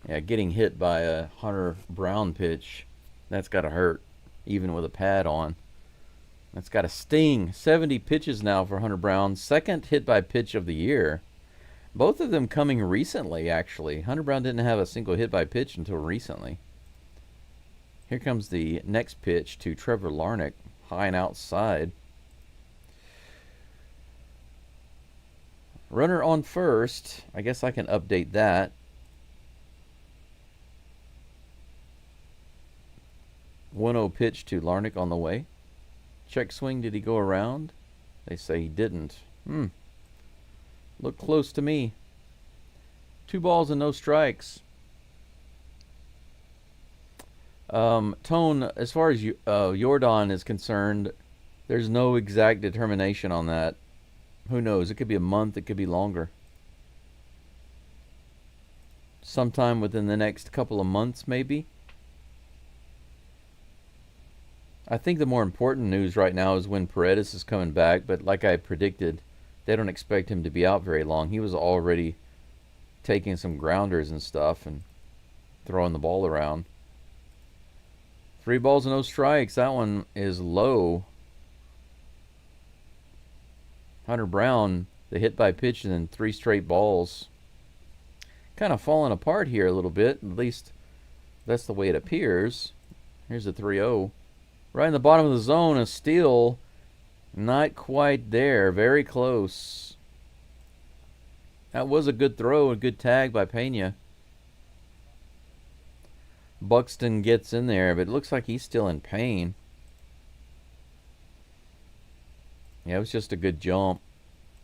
Yeah, getting hit by a Hunter Brown pitch, that's got to hurt, even with a pad on. That's got to sting. 70 pitches now for Hunter Brown. Second hit by pitch of the year. Both of them coming recently, actually. Hunter Brown didn't have a single hit by pitch until recently. Here comes the next pitch to Trevor Larnach, high and outside. Runner on first. I guess I can update that. One-0 pitch to Larnach on the way. Check swing. Did he go around? They say he didn't. Looked close to me. 2 balls and no strikes. Tone, as far as Jordan is concerned, there's no exact determination on that. Who knows? It could be a month. It could be longer. Sometime within the next couple of months, maybe. I think the more important news right now is when Paredes is coming back, but like I predicted, they don't expect him to be out very long. He was already taking some grounders and stuff and throwing the ball around. 3 balls and no strikes. That one is low. Hunter Brown, the hit by pitch and then 3 straight balls. Kind of falling apart here a little bit. At least that's the way it appears. Here's a 3-0. Right in the bottom of the zone, a steal. Not quite there. Very close. That was a good throw, a good tag by Pena. Buxton gets in there, but it looks like he's still in pain. Yeah, it was just a good jump.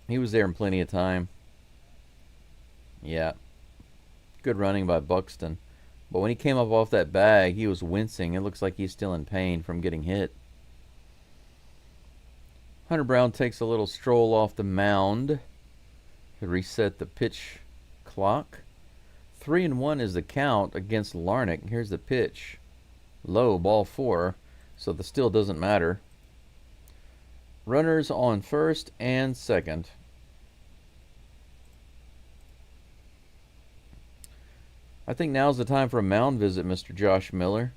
He was there in plenty of time. Yeah. Good running by Buxton. But when he came up off that bag, he was wincing. It looks like he's still in pain from getting hit. Hunter Brown takes a little stroll off the mound to reset the pitch clock. 3-1 is the count against Larnach. Here's the pitch. Low, ball 4. So the still doesn't matter. Runners on first and second. I think now's the time for a mound visit, Mr. Josh Miller.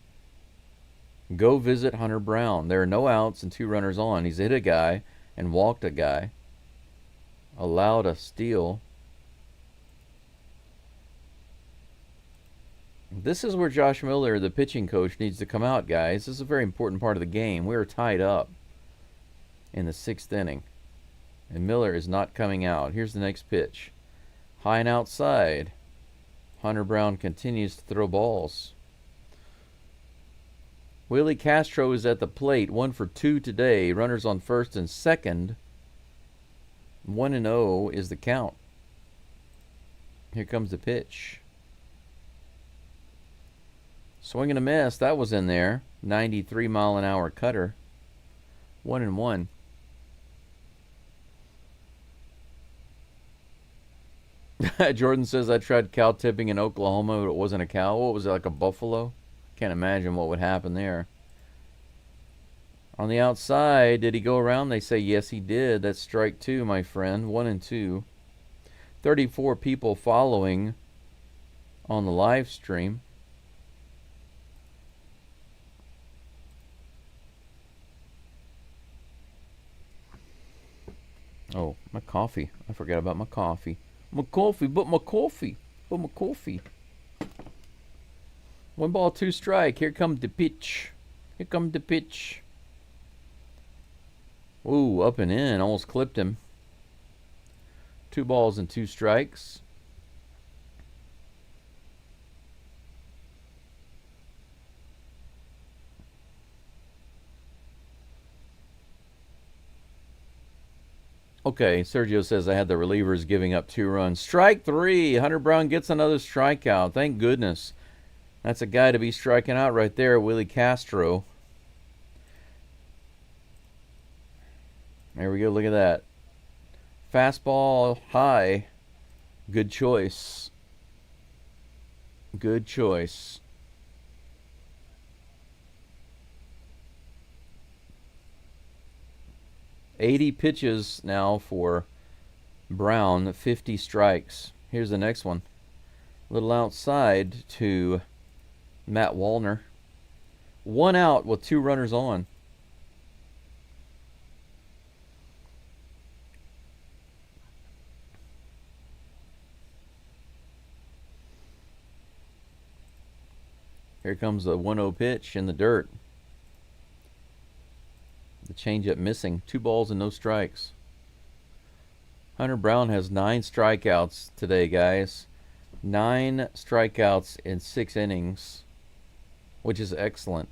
Go visit Hunter Brown. There are no outs and 2 runners on. He's hit a guy and walked a guy. Allowed a steal. This is where Josh Miller, the pitching coach, needs to come out, guys. This is a very important part of the game. We are tied up in the 6th inning. And Miller is not coming out. Here's the next pitch. High and outside. Hunter Brown continues to throw balls. Willie Castro is at the plate. 1 for 2 today. Runners on first and second. 1-0 is the count. Here comes the pitch. Swing and a miss. That was in there. 93-mile-an-hour cutter. 1-1. Jordan says, I tried cow tipping in Oklahoma, but it wasn't a cow. What was it, like a buffalo? Can't imagine what would happen there. On the outside, did he go around? They say, yes, he did. That's strike 2, my friend. 1-2. 34 people following on the live stream. Oh, my coffee. I forgot about my coffee. My coffee. 1 ball, 2 strike. Here comes the pitch. Ooh, up and in. Almost clipped him. 2 balls and 2 strikes. Okay, Sergio says I had the relievers giving up 2 runs. Strike 3. Hunter Brown gets another strikeout. Thank goodness. That's a guy to be striking out right there, Willie Castro. There we go. Look at that. Fastball high. Good choice. Good choice. $80 pitches now for Brown, 50 strikes. Here's the next one. A little outside to Matt Wallner. 1 out with 2 runners on. Here comes the 1-0 pitch in the dirt. The changeup missing. 2 balls and no strikes. Hunter Brown has 9 strikeouts today, guys. 9 strikeouts in 6 innings, which is excellent.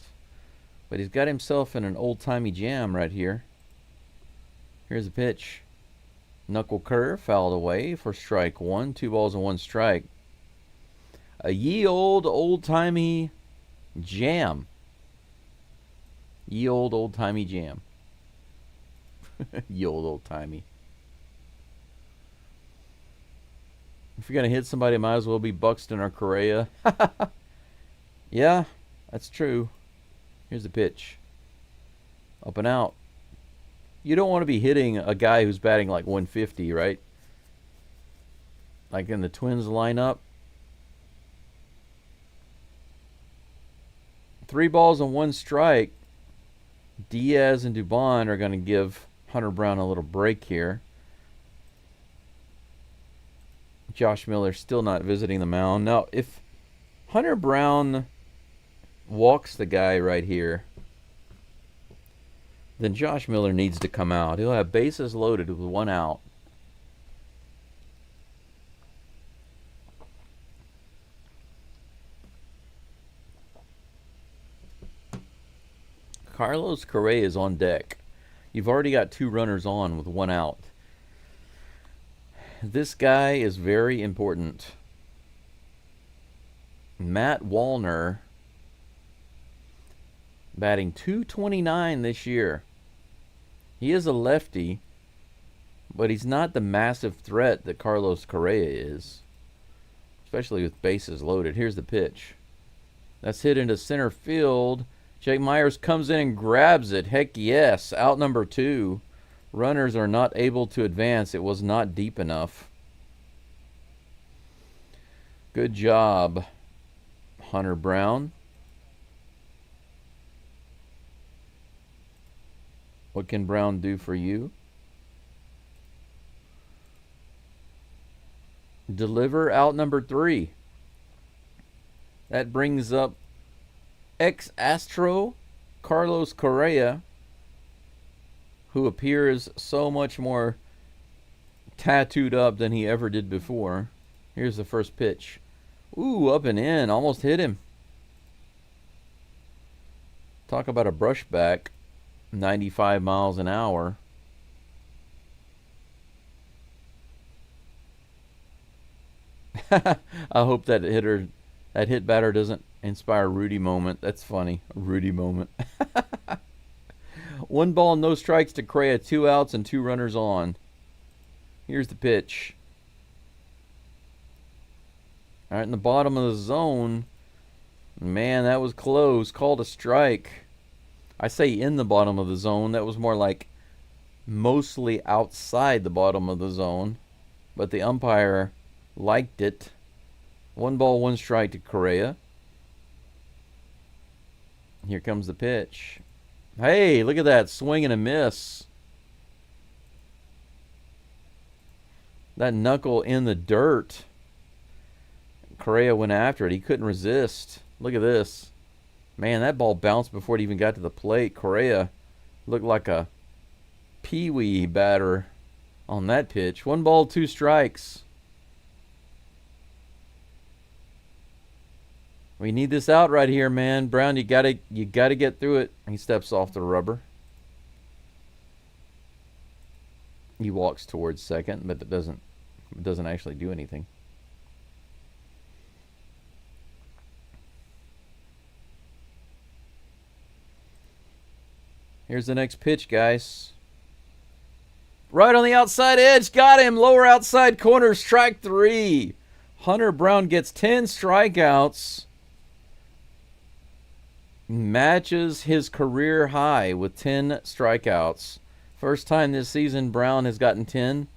But he's got himself in an old-timey jam right here. Here's the pitch. Knuckle curve fouled away for strike 1. 2 balls and 1 strike. A ye old old-timey jam. Ye old old-timey jam. Ye old old-timey. If you're going to hit somebody, it might as well be Buxton or Correa. Yeah, that's true. Here's the pitch. Up and out. You don't want to be hitting a guy who's batting like 150, right? Like in the Twins lineup. 3 balls and 1 strike. Diaz and Dubon are going to give Hunter Brown a little break here. Josh Miller still not visiting the mound. Now, if Hunter Brown walks the guy right here, then Josh Miller needs to come out. He'll have bases loaded with 1 out. Carlos Correa is on deck. You've already got 2 runners on with 1 out. This guy is very important. Matt Wallner, batting .229 this year. He is a lefty, but he's not the massive threat that Carlos Correa is, especially with bases loaded. Here's the pitch. That's hit into center field. Jake Myers comes in and grabs it. Heck yes. Out number 2. Runners are not able to advance. It was not deep enough. Good job, Hunter Brown. What can Brown do for you? Deliver out number 3. That brings up ex-Astro Carlos Correa, who appears so much more tattooed up than he ever did before. Here's the first pitch. Ooh, up and in. Almost hit him. Talk about a brushback. 95 miles an hour. I hope that hit batter doesn't inspire Rudy moment. That's funny. A Rudy moment. 1 ball, no strikes to Correa. 2 outs and 2 runners on. Here's the pitch. All right, in the bottom of the zone. Man, that was close. Called a strike. I say in the bottom of the zone. That was more like mostly outside the bottom of the zone. But the umpire liked it. 1 ball, 1 strike to Correa. Here comes the pitch. Hey, look at that. Swing and a miss. That knuckle in the dirt. Correa went after it. He couldn't resist. Look at this. Man, that ball bounced before it even got to the plate. Correa looked like a peewee batter on that pitch. 1 ball, 2 strikes. We need this out right here, man. Brown, you gotta get through it. He steps off the rubber. He walks towards second, but it doesn't actually do anything. Here's the next pitch, guys. Right on the outside edge. Got him. Lower outside corner. Strike 3. Hunter Brown gets 10 strikeouts. Matches his career high with 10 strikeouts. First time this season Brown has gotten 10.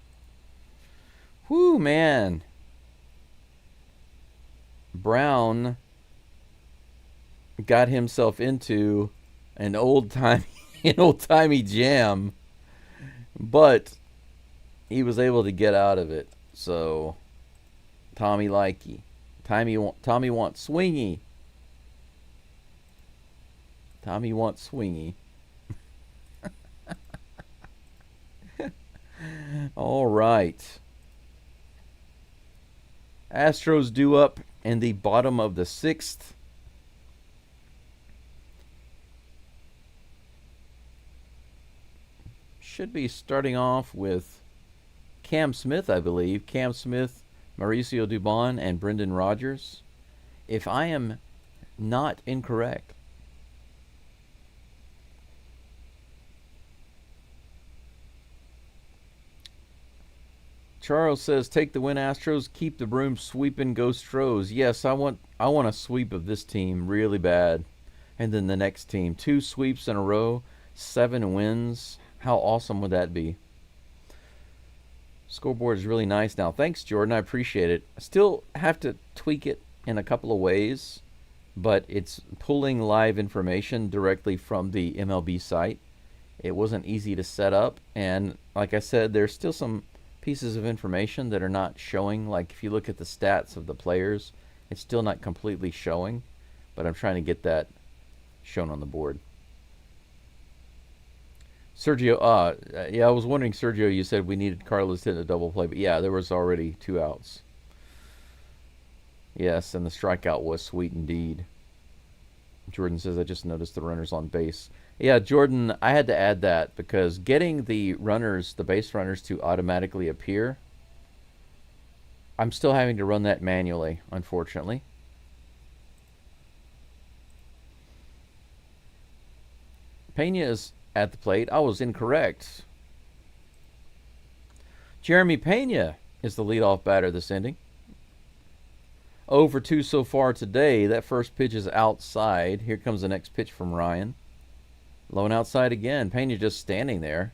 Whew, man. Brown got himself into an old-timey jam, but he was able to get out of it. So, Tommy likey. Tommy wants swingy. Tommy wants swingy. All right. Astros due up in the bottom of the 6th. Should be starting off with Cam Smith, I believe. Cam Smith, Mauricio Dubon, and Brendan Rodgers. If I am not incorrect. Charles says, take the win, Astros. Keep the broom sweeping, Geaux Stros. Yes, I want a sweep of this team really bad. And then the next team. 2 sweeps in a row, 7 wins. How awesome would that be? Scoreboard is really nice now. Thanks, Jordan. I appreciate it. I still have to tweak it in a couple of ways. but it's pulling live information directly from the MLB site. It wasn't easy to set up, and like I said, there's still some pieces of information that are not showing. Like if you look at the stats of the players, it's still not completely showing, but I'm trying to get that shown on the board. Sergio, yeah, I was wondering, Sergio, you said we needed Carlos to hit a double play, but yeah, there was already 2 outs. Yes, and the strikeout was sweet indeed. Jordan says, I just noticed the runners on base. Yeah, Jordan, I had to add that because getting the runners, the base runners, to automatically appear, I'm still having to run that manually, unfortunately. Pena is at the plate. I was incorrect. Jeremy Pena is the leadoff batter this inning. 0 for 2 so far today. That first pitch is outside. Here comes the next pitch from Ryan. Low and outside again. Pena just standing there.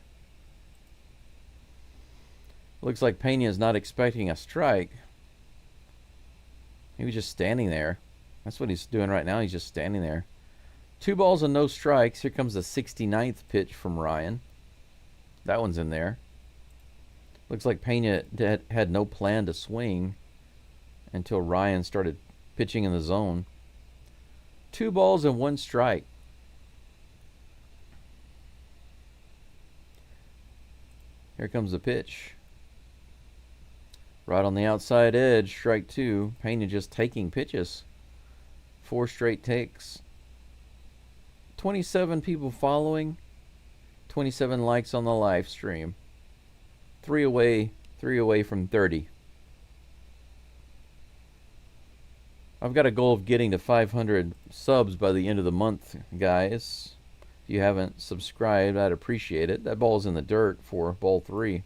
Looks like Pena is not expecting a strike. He was just standing there. That's what he's doing right now. He's just standing there. 2 balls and no strikes. Here comes the 69th pitch from Ryan. That one's in there. Looks like Pena had no plan to swing until Ryan started pitching in the zone. 2 balls and 1 strike. Here comes the pitch. Right on the outside edge, strike 2. Pena just taking pitches. 4 straight takes. 27 people following. 27 likes on the live stream. 3 away from 30. I've got a goal of getting to 500 subs by the end of the month, guys. If you haven't subscribed, I'd appreciate it. That ball's in the dirt for ball 3.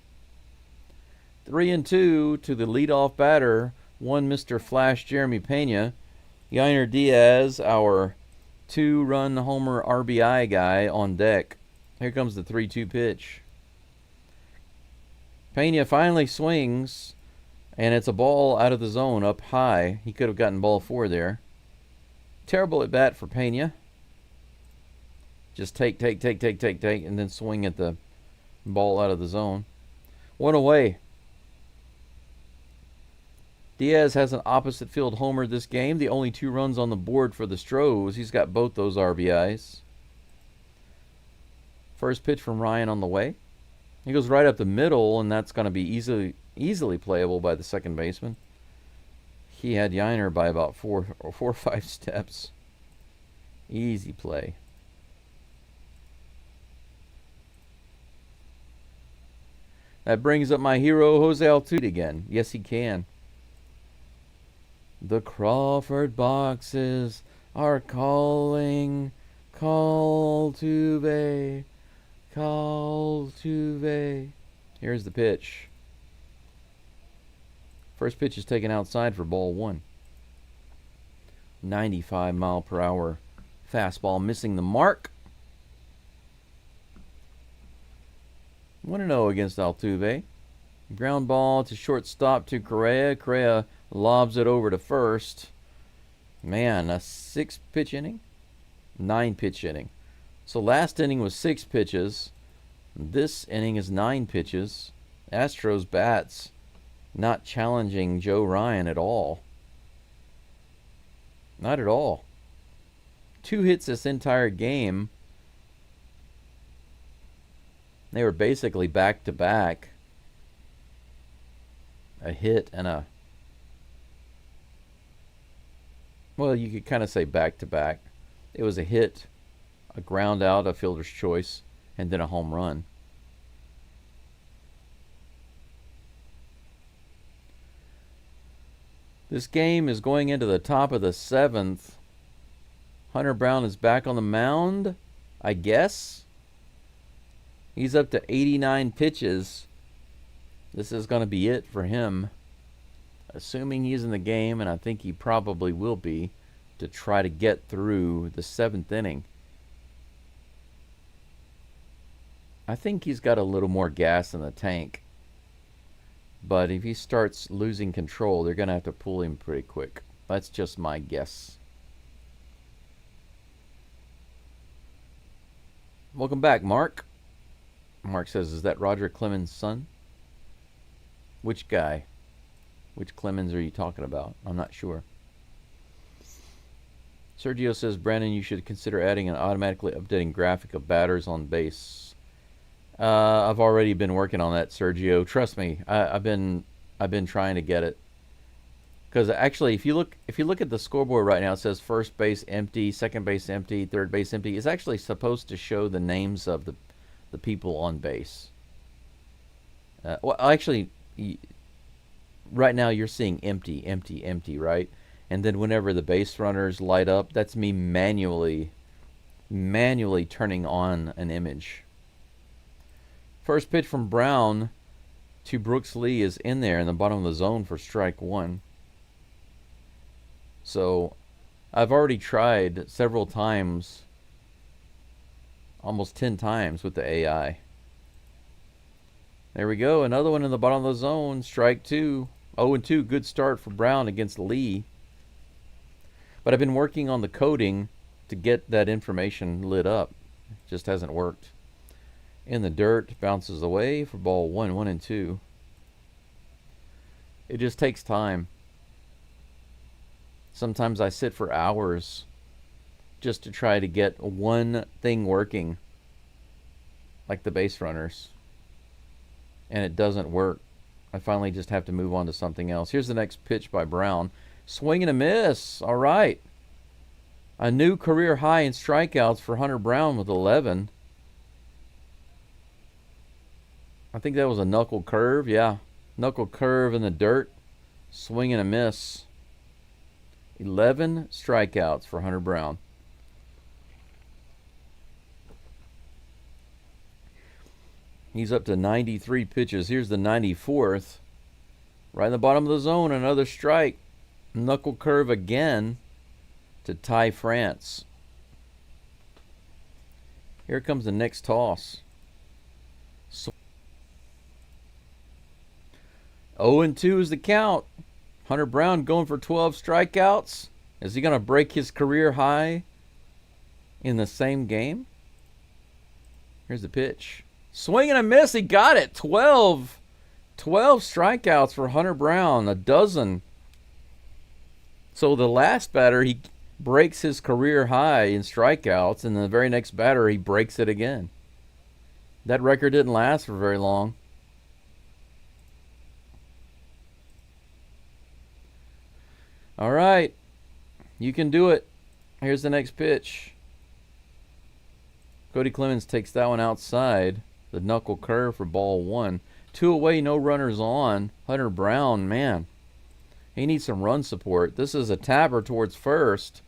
3-2 to the leadoff batter, one Mr. Flash Jeremy Pena. Yainer Diaz, our 2-run homer RBI guy, on deck. Here comes the 3-2 pitch. Pena finally swings, and it's a ball out of the zone up high. He could have gotten ball 4 there. Terrible at bat for Pena. Just take, and then swing at the ball out of the zone. 1 away. Diaz has an opposite field homer this game. The only 2 runs on the board for the Stros. He's got both those RBIs. First pitch from Ryan on the way. He goes right up the middle, and that's going to be easily playable by the second baseman. He had Yainer by about 4 or 5 steps. Easy play. That brings up my hero, Jose Altuve again. Yes, he can. The Crawford boxes are calling. Call Tuve. Call Tuve. Here's the pitch. First pitch is taken outside for ball 1. 95-mile-per-hour fastball missing the mark. 1-0 against Altuve. Ground ball to shortstop to Correa. Correa lobs it over to first. Man, a 6-pitch inning? 9-pitch inning. So last inning was 6 pitches. This inning is 9 pitches. Astros bats not challenging Joe Ryan at all. Not at all. 2 hits this entire game. They were basically back-to-back. A hit and a... Well, you could kind of say back-to-back. It was a hit, a ground out, a fielder's choice, and then a home run. This game is going into the top of the 7th. Hunter Brown is back on the mound, I guess. He's up to 89 pitches. This is going to be it for him. Assuming he's in the game, and I think he probably will be, to try to get through the 7th inning. I think he's got a little more gas in the tank. But if he starts losing control, they're going to have to pull him pretty quick. That's just my guess. Welcome back, Mark. Mark says, is that Roger Clemens' son? Which guy? Which Clemens are you talking about? I'm not sure. Sergio says, Brandon, you should consider adding an automatically updating graphic of batters on base. I've already been working on that, Sergio. Trust me, I've been trying to get it. Because actually, if you look at the scoreboard right now, it says first base empty, second base empty, third base empty. It's actually supposed to show the names of the people on base. Well, actually, right now you're seeing empty, empty, empty, right? And then whenever the base runners light up, that's me manually turning on an image. First pitch from Brown to Brooks Lee is in there in the bottom of the zone for strike one. So I've already tried several times, almost 10 times with the AI. There we go, another one in the bottom of the zone, strike two. 0-2, good start for Brown against Lee. But I've been working on the coding to get that information lit up. It just hasn't worked. In the dirt, bounces away for ball 1-1-2. It just takes time. Sometimes I sit for hours just to try to get one thing working, like the base runners. And it doesn't work. I finally just have to move on to something else. Here's the next pitch by Brown. Swing and a miss. All right. A new career high in strikeouts for Hunter Brown with 11. I think that was a knuckle curve. Yeah. Knuckle curve in the dirt. Swing and a miss. 11 strikeouts for Hunter Brown. He's up to 93 pitches. Here's the 94th. Right in the bottom of the zone, another strike. Knuckle curve again to Ty France. Here comes the next toss. 0-2 is the count. Hunter Brown going for 12 strikeouts. Is he going to break his career high in the same game? Here's the pitch. Swing and a miss. He got it. 12 strikeouts for Hunter Brown. A dozen. So the last batter, he breaks his career high in strikeouts, and the very next batter, he breaks it again. That record didn't last for very long. All right. You can do it. Here's the next pitch. Cody Clemens takes that one outside. The knuckle curve for ball one. 2 away, no runners on. Hunter Brown, man, he needs some run support. This is a tapper towards first.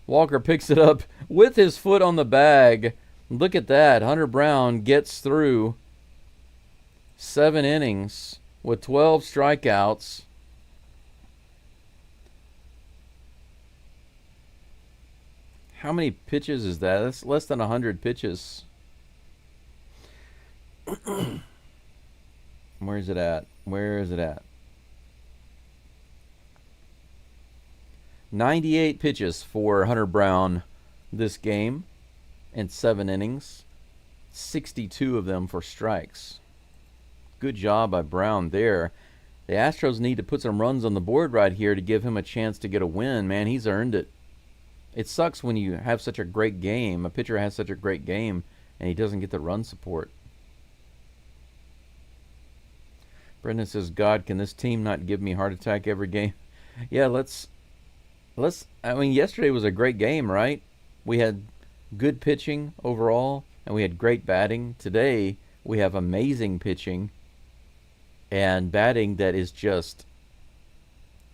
Walker picks it up with his foot on the bag. Look at that. Hunter Brown gets through 7 innings with 12 strikeouts. How many pitches is that? That's less than 100 pitches. Where is it at? Where is it at? 98 pitches for Hunter Brown this game in 7 innings. 62 of them for strikes. Good job by Brown there. The Astros need to put some runs on the board right here to give him a chance to get a win. Man, he's earned it. It sucks when you have such a great game, a pitcher has such a great game, and he doesn't get the run support. Brendan says, God, can this team not give me a heart attack every game? Yeah, I mean, yesterday was a great game, right? We had good pitching overall, and we had great batting. Today, we have amazing pitching and batting that is just...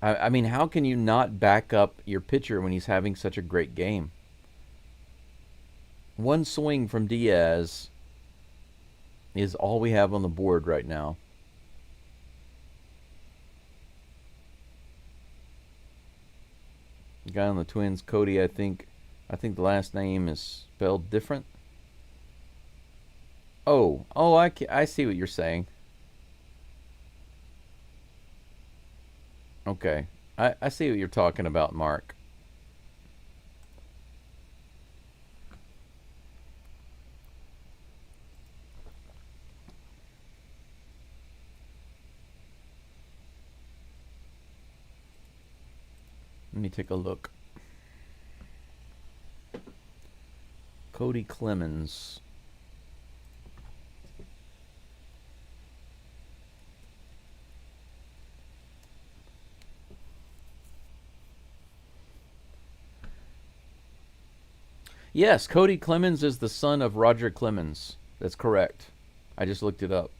I mean, how can you not back up your pitcher when he's having such a great game? One swing from Diaz is all we have on the board right now. The guy on the Twins, Cody, I think the last name is spelled different. Oh, I see what you're saying. Okay, I see what you're talking about, Mark. Let me take a look. Cody Clemens. Yes, Cody Clemens is the son of Roger Clemens. That's correct. I just looked it up.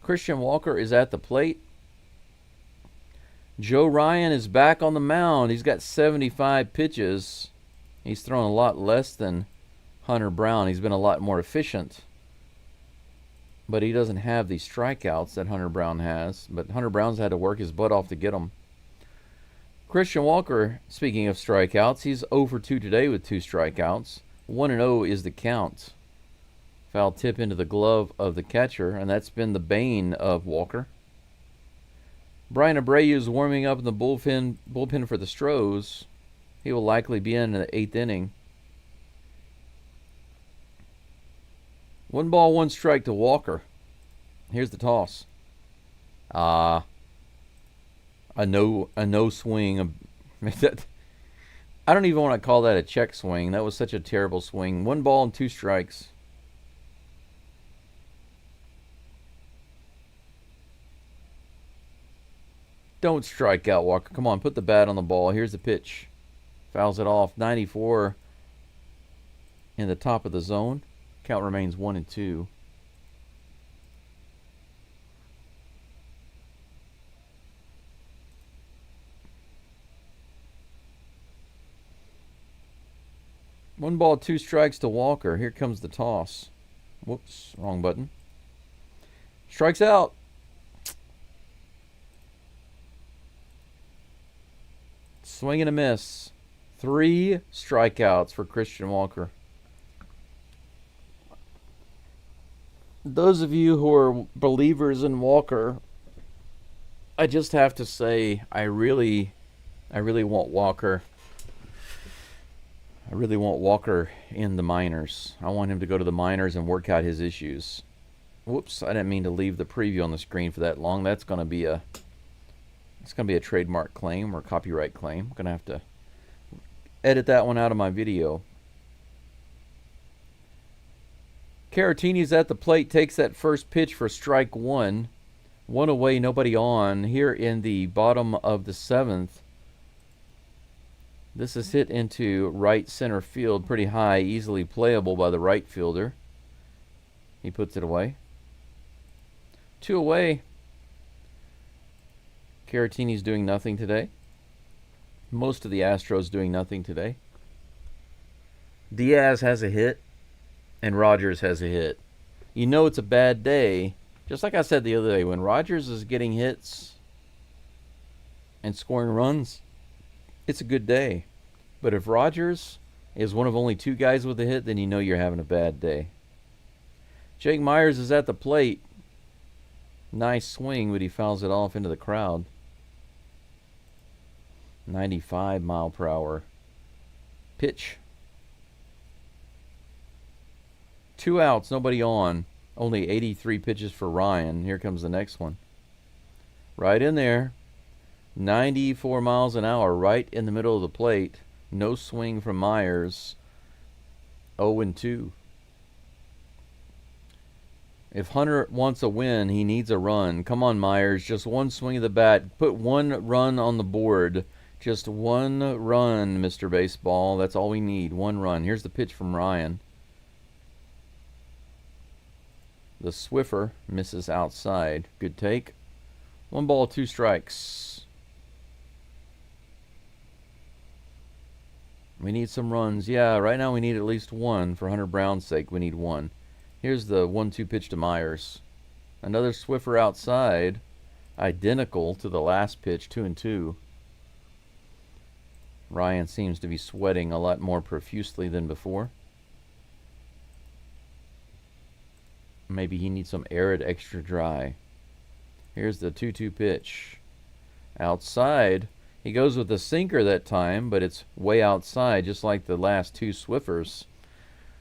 Christian Walker is at the plate. Joe Ryan is back on the mound. He's got 75 pitches. He's thrown a lot less than Hunter Brown. He's been a lot more efficient. But he doesn't have the strikeouts that Hunter Brown has. But Hunter Brown's had to work his butt off to get them. Christian Walker, speaking of strikeouts, he's 0 for 2 today with 2 strikeouts. 1-0 is the count. Foul tip into the glove of the catcher, and that's been the bane of Walker. Brian Abreu is warming up in the bullpen for the Stros. He will likely be in the 8th inning. 1 ball, 1 strike to Walker. Here's the toss. A no swing. I don't even want to call that a check swing. That was such a terrible swing. 1 ball and 2 strikes. Don't strike out, Walker. Come on, put the bat on the ball. Here's the pitch. Fouls it off. 94 in the top of the zone. Count remains 1-2. One ball, 2 strikes to Walker. Here comes the toss. Whoops, wrong button. Strikes out. Swing and a miss. 3 strikeouts for Christian Walker. Those of you who are believers in Walker, I just have to say, I really want Walker. I really want Walker in the minors. I want him to go to the minors and work out his issues. Whoops, I didn't mean to leave the preview on the screen for that long. That's going to be a trademark claim or copyright claim. I'm going to have to edit that one out of my video. Caratini's at the plate, takes that first pitch for strike 1. 1 away, nobody on. Here in the bottom of the 7th. This is hit into right center field, pretty high, easily playable by the right fielder. He puts it away. 2 away. Caratini's doing nothing today. Most of the Astros doing nothing today. Diaz has a hit, and Rogers has a hit. You know it's a bad day. Just like I said the other day, when Rogers is getting hits and scoring runs, it's a good day. But if Rogers is one of only 2 guys with a hit, then you know you're having a bad day. Jake Myers is at the plate. Nice swing, but he fouls it off into the crowd. 95 mile per hour. Pitch. 2 outs, nobody on. Only 83 pitches for Ryan. Here comes the next one. Right in there. 94 miles an hour, right in the middle of the plate. No swing from Myers. 0-2. If Hunter wants a win, he needs a run. Come on, Myers. Just 1 swing of the bat. Put 1 run on the board. Just 1 run, Mr. Baseball. That's all we need. 1 run. Here's the pitch from Ryan. The Swiffer misses outside. Good take. 1 ball, 2 strikes. We need some runs. Yeah, right now we need at least 1. For Hunter Brown's sake, we need 1. Here's the 1-2 pitch to Myers. Another Swiffer outside. Identical to the last pitch, 2-2. Ryan seems to be sweating a lot more profusely than before. Maybe he needs some arid extra dry. Here's the 2-2 pitch. Outside. He goes with the sinker that time, but it's way outside, just like the last 2 Swiffers.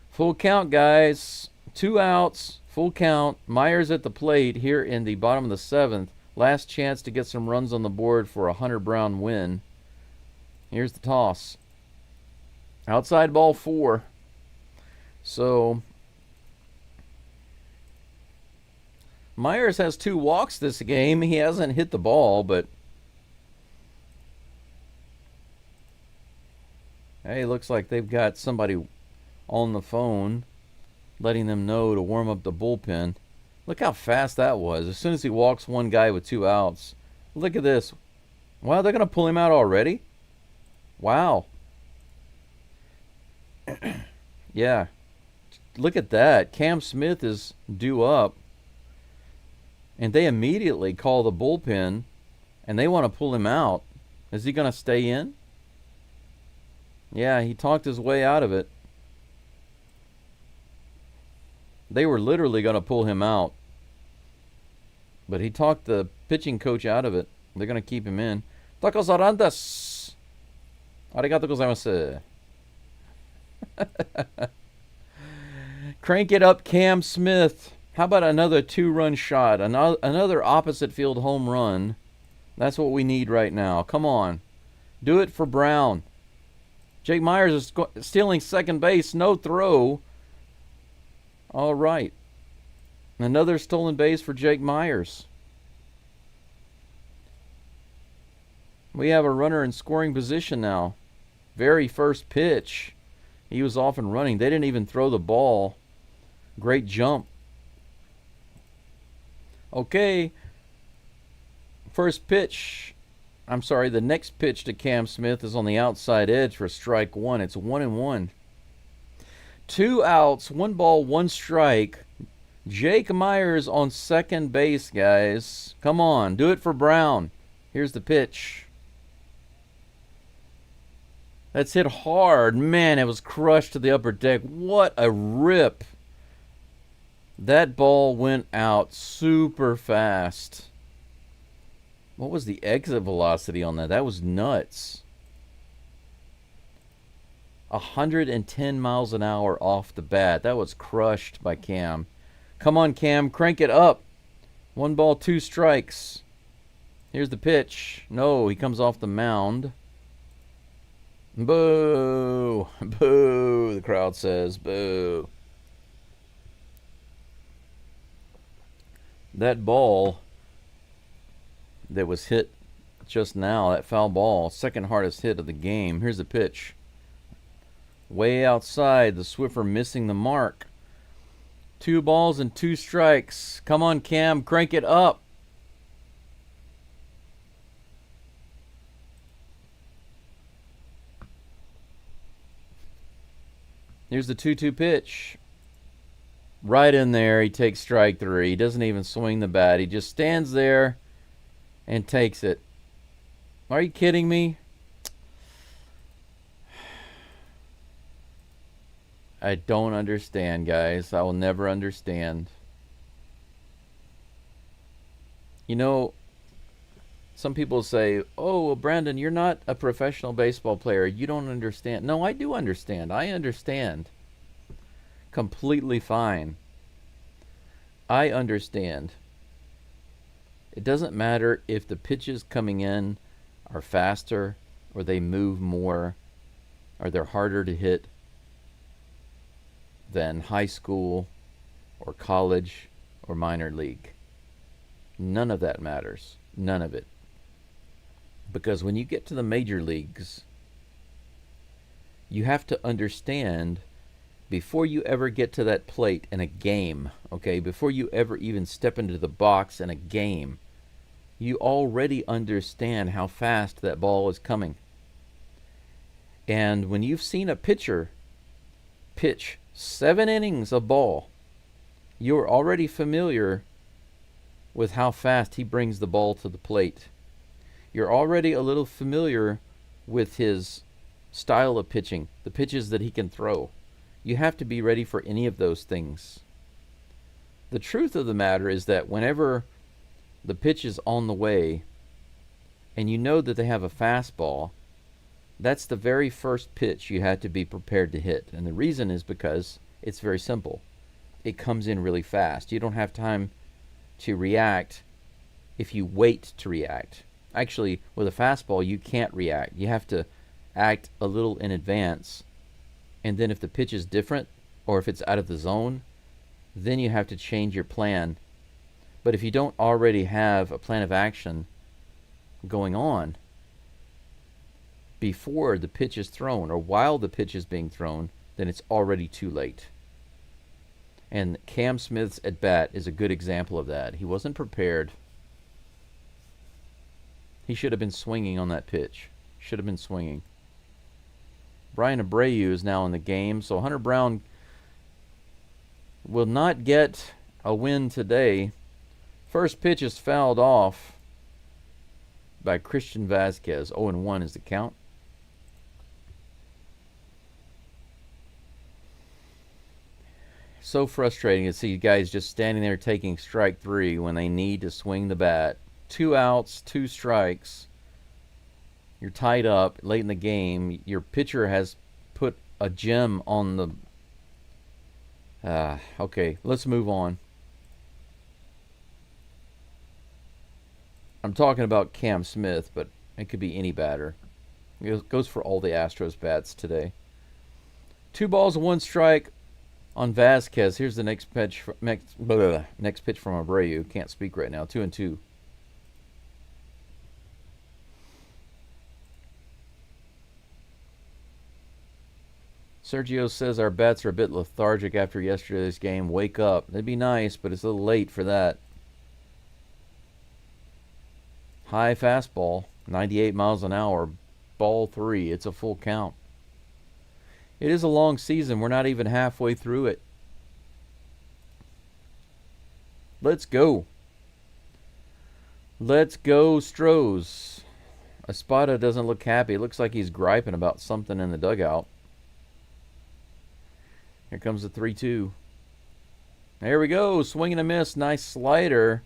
Full count, guys. 2 outs. Full count. Myers at the plate here in the bottom of the 7th. Last chance to get some runs on the board for a Hunter Brown win. Here's the toss. Outside ball 4. So Myers has 2 walks this game. He hasn't hit the ball, but hey, looks like they've got somebody on the phone letting them know to warm up the bullpen. Look how fast that was. As soon as he walks one guy with 2 outs. Look at this. Wow, they're going to pull him out already? Wow. Yeah. Look at that. Cam Smith is due up. And they immediately call the bullpen, and they want to pull him out. Is he going to stay in? Yeah, he talked his way out of it. They were literally going to pull him out. But he talked the pitching coach out of it. They're going to keep him in. Tacos arandas. Arigato gozaimasu. Crank it up, Cam Smith. How about another 2-run shot? Another opposite field home run. That's what we need right now. Come on. Do it for Brown. Jake Myers is stealing second base. No throw. All right. Another stolen base for Jake Myers. We have a runner in scoring position now. Very first pitch. He was off and running. They didn't even throw the ball. Great jump. Okay. First pitch. I'm sorry, the next pitch to Cam Smith is on the outside edge for strike 1. It's 1-1. 2 outs, 1 ball, 1 strike. Jake Myers on second base, guys. Come on, do it for Brown. Here's the pitch. That's hit hard. Man, it was crushed to the upper deck. What a rip. That ball went out super fast. What was the exit velocity on that? That was nuts. 110 miles an hour off the bat. That was crushed by Cam. Come on, Cam. Crank it up. 1 ball, 2 strikes. Here's the pitch. No, he comes off the mound. Boo. Boo, the crowd says. Boo. That ball that was hit just now, that foul ball, second hardest hit of the game. Here's the pitch. Way outside, the Swiffer missing the mark. 2 balls and 2 strikes. Come on, Cam, crank it up. Here's the 2-2 pitch. Right in there, he takes strike 3. He doesn't even swing the bat. He just stands there and takes it. Are you kidding me? I don't understand, guys. I will never understand. You know, some people say, oh, well, Brandon, you're not a professional baseball player. You don't understand. No, I do understand. I understand. Completely fine. I understand. It doesn't matter if the pitches coming in are faster or they move more or they're harder to hit than high school or college or minor league. None of that matters. None of it. Because when you get to the major leagues, you have to understand before you ever get to that plate in a game, okay, before you ever even step into the box in a game, you already understand how fast that ball is coming. And when you've seen a pitcher pitch 7 innings of ball, you're already familiar with how fast he brings the ball to the plate. You're already a little familiar with his style of pitching, the pitches that he can throw. You have to be ready for any of those things. The truth of the matter is that whenever the pitch is on the way and you know that they have a fastball, that's the very first pitch you have to be prepared to hit. And the reason is because it's very simple. It comes in really fast. You don't have time to react if you wait to react. Actually, with a fastball, you can't react. You have to act a little in advance. And then if the pitch is different or if it's out of the zone, then you have to change your plan. But if you don't already have a plan of action going on before the pitch is thrown or while the pitch is being thrown, then it's already too late. And Cam Smith's at-bat is a good example of that. He wasn't prepared. He should have been swinging on that pitch. Should have been swinging. Brian Abreu is now in the game, so Hunter Brown will not get a win today. First pitch is fouled off by Christian Vasquez. 0-1 is the count. So frustrating to see guys just standing there taking strike 3 when they need to swing the bat. 2 outs, 2 strikes. You're tied up late in the game. Your pitcher has put a gem on the... okay, let's move on. I'm talking about Cam Smith, but it could be any batter. It goes for all the Astros bats today. 2 balls and 1 strike on Vasquez. Here's the next pitch from Abreu. Can't speak right now. 2-2. Sergio says our bats are a bit lethargic after yesterday's game. Wake up. That'd be nice, but it's a little late for that. High fastball, 98 miles an hour, ball 3. It's a full count. It is a long season. We're not even halfway through it. Let's go. Let's go, Stros. Espada doesn't look happy. It looks like he's griping about something in the dugout. Here comes the 3-2. There we go. Swing and a miss. Nice slider.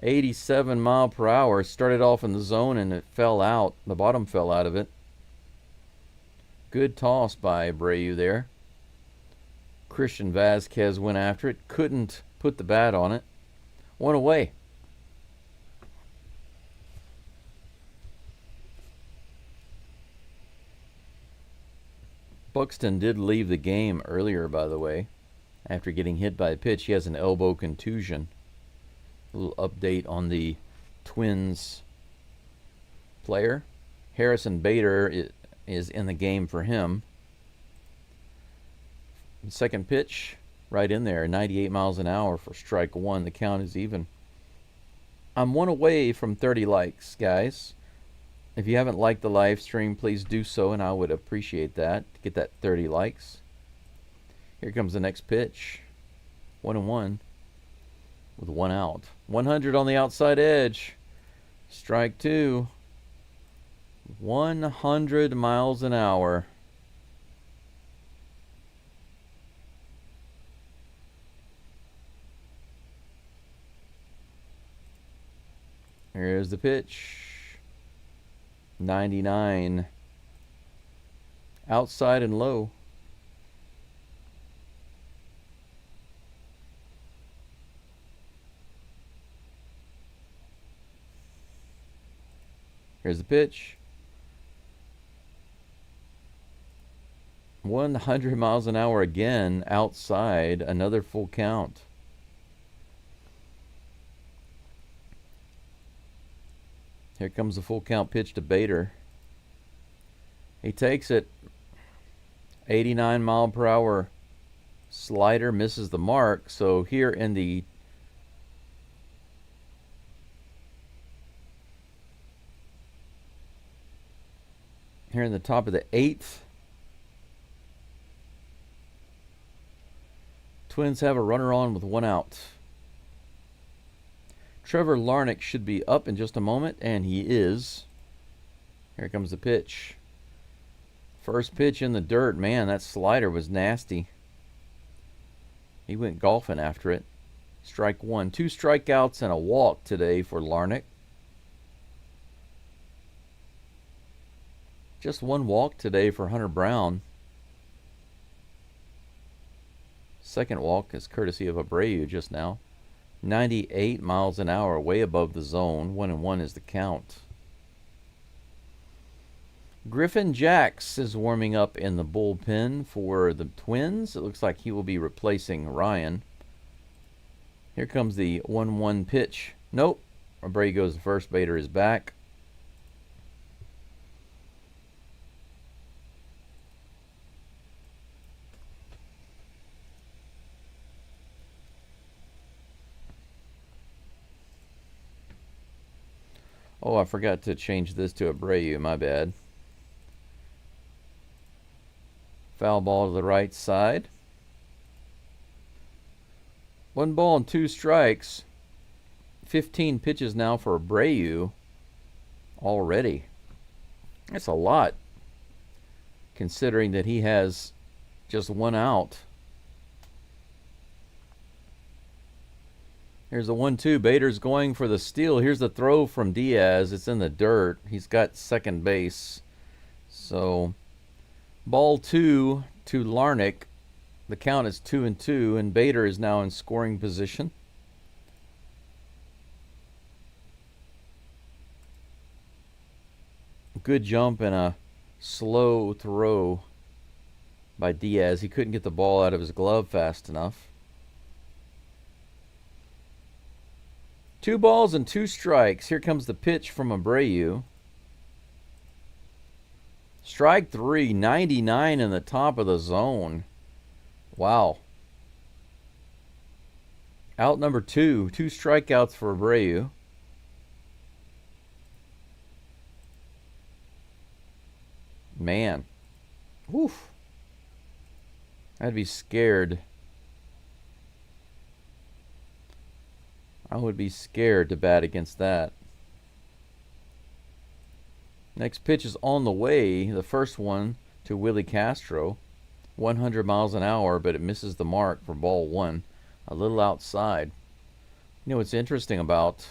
87 mile per hour. Started off in the zone and it fell out. The bottom fell out of it. Good toss by Abreu there. Christian Vasquez went after it. Couldn't put the bat on it. 1 away. Buxton did leave the game earlier, by the way. After getting hit by a pitch, he has an elbow contusion. A little update on the Twins player. Harrison Bader is in the game for him. Second pitch, right in there, 98 miles an hour for strike 1. The count is even. I'm 1 away from 30 likes, guys. If you haven't liked the live stream, please do so, and I would appreciate that. To get that 30 likes. Here comes the next pitch. 1-1 with 1 out. 100 on the outside edge. Strike 2. 100 miles an hour. Here's the pitch. 99. Outside and low. Here's the pitch. 100 miles an hour again, outside, another full count. Here comes the full count pitch to Bader. He takes it. 89 mile per hour slider, misses the mark. So here in the top of the 8th, Twins have a runner on with 1 out. Trevor Larnach should be up in just a moment, and he is. Here comes the pitch. First pitch in the dirt. Man, that slider was nasty. He went golfing after it. Strike 1. 2 strikeouts and a walk today for Larnach. Just 1 walk today for Hunter Brown. Second walk is courtesy of Abreu just now. 98 miles an hour, way above the zone. 1-1 is the count. Griffin Jax is warming up in the bullpen for the Twins. It looks like he will be replacing Ryan. Here comes the 1-1 pitch. Nope. Abreu goes to first. Bader is back. Oh, I forgot to change this to Abreu. My bad. Foul ball to the right side. 1 ball and 2 strikes. 15 pitches now for Abreu already. That's a lot, considering that he has just 1 out. Here's the 1-2. Bader's going for the steal. Here's the throw from Diaz. It's in the dirt. He's got second base. So, ball 2 to Larnick. The count is 2-2, and Bader is now in scoring position. Good jump and a slow throw by Diaz. He couldn't get the ball out of his glove fast enough. 2 balls and 2 strikes. Here comes the pitch from Abreu. Strike 3, 99 in the top of the zone. Wow. Out number 2. 2 strikeouts for Abreu. Man. Woof. I'd be scared. I would be scared to bat against that. Next pitch is on the way. The first one to Willie Castro. 100 miles an hour, but it misses the mark for ball 1. A little outside. You know what's interesting about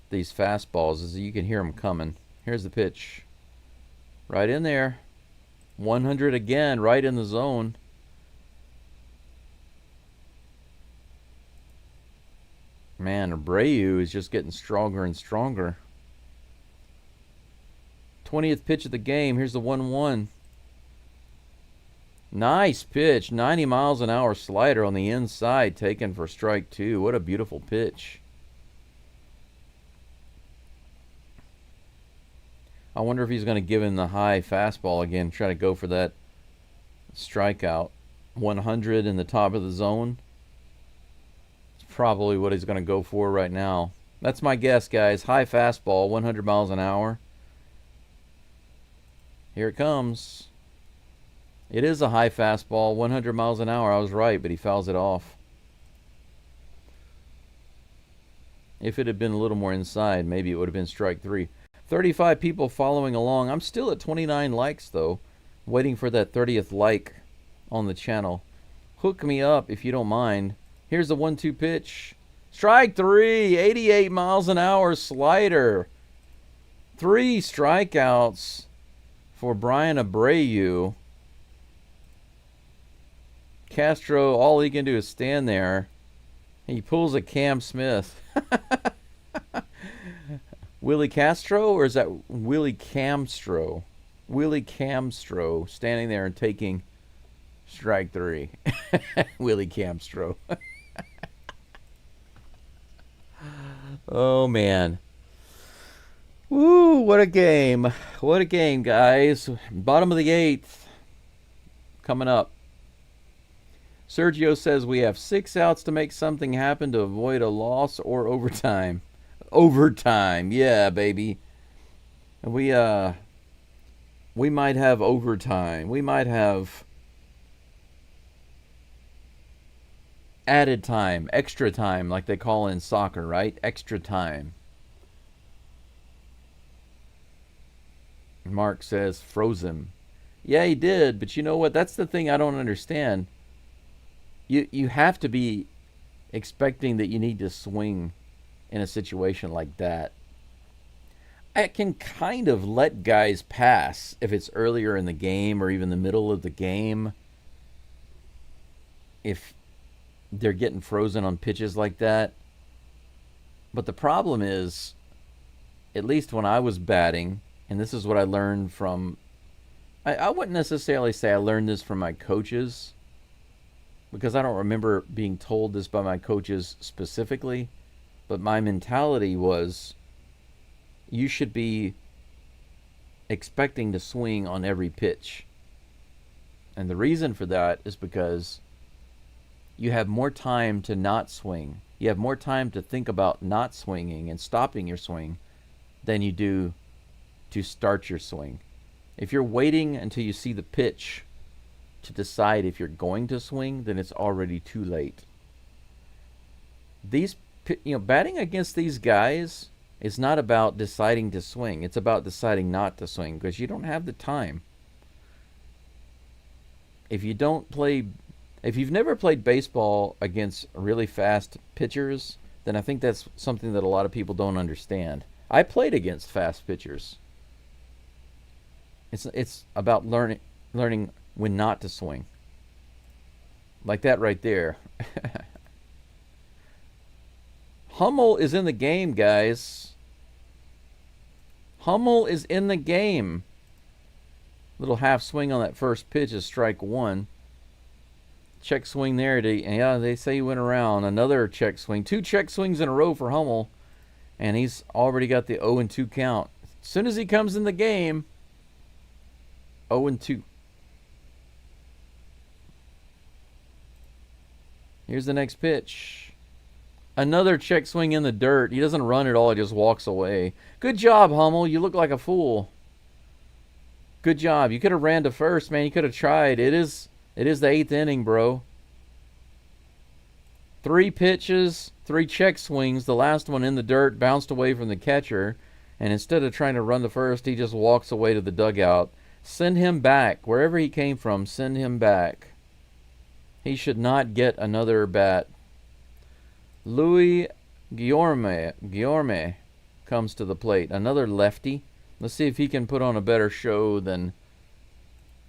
these fastballs is you can hear them coming. Here's the pitch. Right in there. 100 again, right in the zone. Man, Abreu is just getting stronger and stronger. 20th pitch of the game. Here's the 1-1. Nice pitch. 90 miles an hour slider on the inside, taken for strike 2. What a beautiful pitch. I wonder if he's going to give him the high fastball again, try to go for that strikeout. 100 in the top of the zone. Probably what he's going to go for right now. That's my guess, guys. High fastball, 100 miles an hour. Here it comes. It is a high fastball, 100 miles an hour. I was right, but he fouls it off. If it had been a little more inside, maybe it would have been strike 3. 35 people following along. I'm still at 29 likes, though. Waiting for that 30th like on the channel. Hook me up if you don't mind. Here's the 1-2 pitch. Strike 3. 88 miles an hour slider. 3 strikeouts for Brian Abreu. Castro, all he can do is stand there. He pulls a Cam Smith. Willie Castro, or is that Willie Camstro? Willie Camstro standing there and taking strike 3. Willie Camstro. Oh, man. Woo, what a game. What a game, guys. Bottom of the 8th. Coming up. Sergio says we have 6 outs to make something happen to avoid a loss or overtime. Overtime. Yeah, baby. We might have overtime. We might have added time, extra time, like they call in soccer, right? Extra time. Mark says, froze him. Yeah, he did, but you know what? That's the thing I don't understand. You have to be expecting that you need to swing in a situation like that. I can kind of let guys pass if it's earlier in the game or even the middle of the game. If they're getting frozen on pitches like that. But the problem is at least when I was batting, and this is what I learned from, I wouldn't necessarily say I learned this from my coaches, because I don't remember being told this by my coaches specifically, but my mentality was you should be expecting to swing on every pitch. And the reason for that is because you have more time to not swing. You have more time to think about not swinging and stopping your swing than you do to start your swing. If you're waiting until you see the pitch to decide if you're going to swing, then it's already too late. Batting against these guys is not about deciding to swing. It's about deciding not to swing because you don't have the time. If you've never played baseball against really fast pitchers, then I think that's something that a lot of people don't understand. I played against fast pitchers. It's about learning when not to swing. Like that right there. Hummel is in the game, guys. Hummel is in the game. Little half swing on that first pitch is strike one. Check swing there. They say he went around. Another check swing. 2 check swings in a row for Hummel. And he's already got the 0-2 count. As soon as he comes in the game, 0-2. Here's the next pitch. Another check swing in the dirt. He doesn't run at all. He just walks away. Good job, Hummel. You look like a fool. Good job. You could have ran to first, man. You could have tried. It is the 8th inning, bro. 3 pitches, 3 check swings. The last one in the dirt, bounced away from the catcher. And instead of trying to run to first, he just walks away to the dugout. Send him back. Wherever he came from, send him back. He should not get another bat. Louis Guillorme comes to the plate. Another lefty. Let's see if he can put on a better show than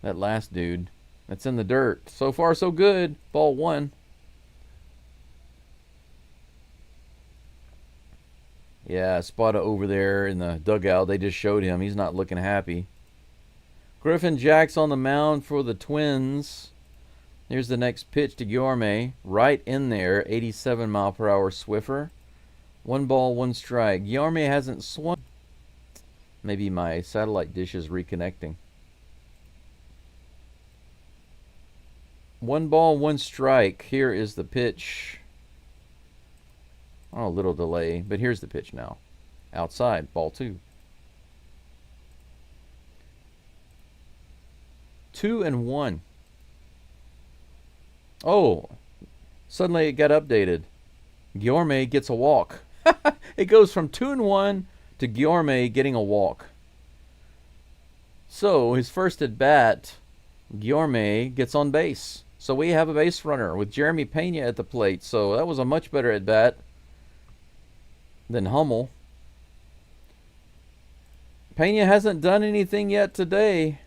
that last dude. That's in the dirt. So far, so good. Ball 1. Yeah, Spada over there in the dugout. They just showed him. He's not looking happy. Griffin Jack's on the mound for the Twins. Here's the next pitch to Guillorme. Right in there. 87 mile per hour Swiffer. 1 ball, 1 strike. Guillorme hasn't swung. Maybe my satellite dish is reconnecting. 1 ball, 1 strike. Here is the pitch. Oh, a little delay, but here's the pitch now. Outside, ball 2. 2-1. Oh, suddenly it got updated. Guillorme gets a walk. It goes from 2-1 to Guillorme getting a walk. So his first at bat, Guillorme gets on base. So we have a base runner with Jeremy Pena at the plate. So that was a much better at bat than Hummel. Pena hasn't done anything yet today.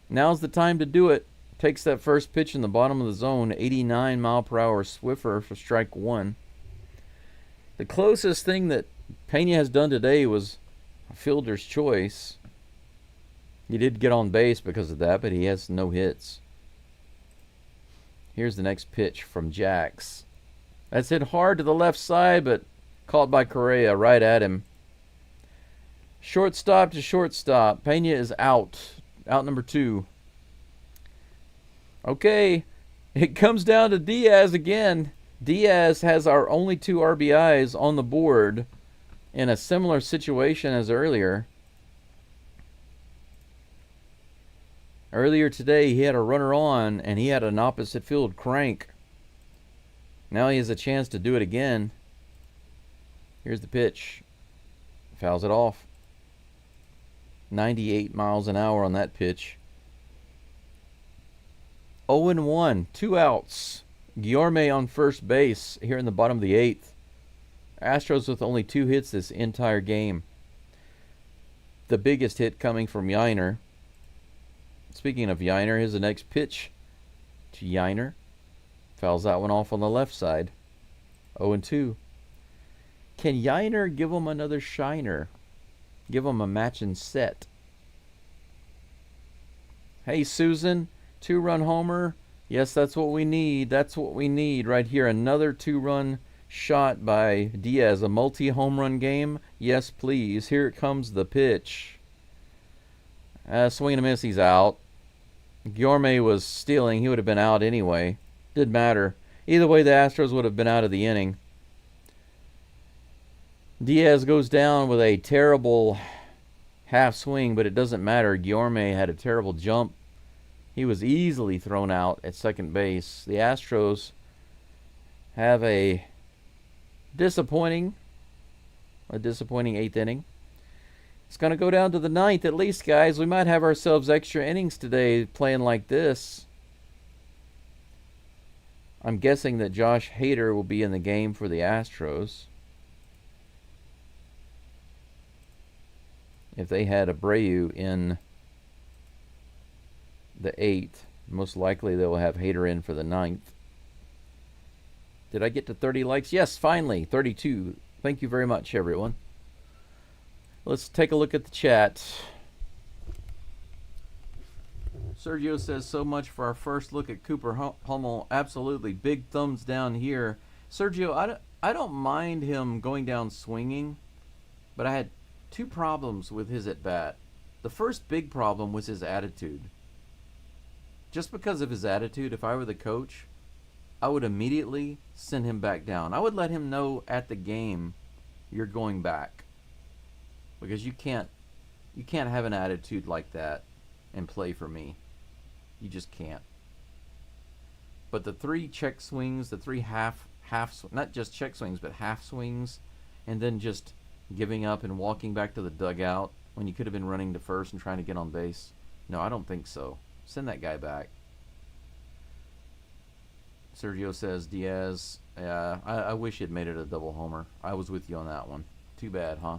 Now's the time to do it. Takes that first pitch in the bottom of the zone. 89 mile per hour Swiffer for strike 1. The closest thing that Pena has done today was a fielder's choice. He did get on base because of that, but he has no hits. Here's the next pitch from Jax. That's hit hard to the left side, but caught by Correa right at him. Shortstop to shortstop. Pena is out. Out number 2. Okay, it comes down to Diaz again. Diaz has our only 2 RBIs on the board in a similar situation as earlier. Earlier today, he had a runner on, and he had an opposite field crank. Now he has a chance to do it again. Here's the pitch. Fouls it off. 98 miles an hour on that pitch. 0-1, 2 outs. Guillorme on first base here in the bottom of the 8th. Astros with only 2 hits this entire game. The biggest hit coming from Yiner. Speaking of Yiner, here's the next pitch to Yiner. Fouls that one off on the left side. 0-2. Can Yiner give him another shiner? Give them a matching set. Hey, Susan, 2-run homer. Yes, that's what we need. That's what we need right here. Another 2-run shot by Diaz. A multi-home run game. Yes, please. Here it comes the pitch. Swing and a miss. He's out. Guillorme was stealing. He would have been out anyway. Didn't matter. Either way, the Astros would have been out of the inning. Diaz goes down with a terrible half swing, but it doesn't matter. Guillorme had a terrible jump. He was easily thrown out at second base. The Astros have a disappointing 8th inning. It's going to go down to the 9th at least, guys. We might have ourselves extra innings today playing like this. I'm guessing that Josh Hader will be in the game for the Astros. If they had Abreu in the 8th, most likely they will have Hader in for the 9th. Did I get to 30 likes? Yes, finally, 32. Thank you very much, everyone. Let's take a look at the chat. Sergio says, so much for our first look at Cooper Hummel. Absolutely. Big thumbs down here. Sergio, I don't mind him going down swinging, but I had 2 problems with his at-bat. The first big problem was his attitude. Just because of his attitude, if I were the coach, I would immediately send him back down. I would let him know at the game, you're going back. Because you can't have an attitude like that and play for me. You just can't. But the 3 check swings, the 3 half, not just check swings, but half swings, and then just giving up and walking back to the dugout when you could have been running to first and trying to get on base. No, I don't think so. Send that guy back. Sergio says, Diaz, I wish he had made it a double homer. I was with you on that one. Too bad, huh?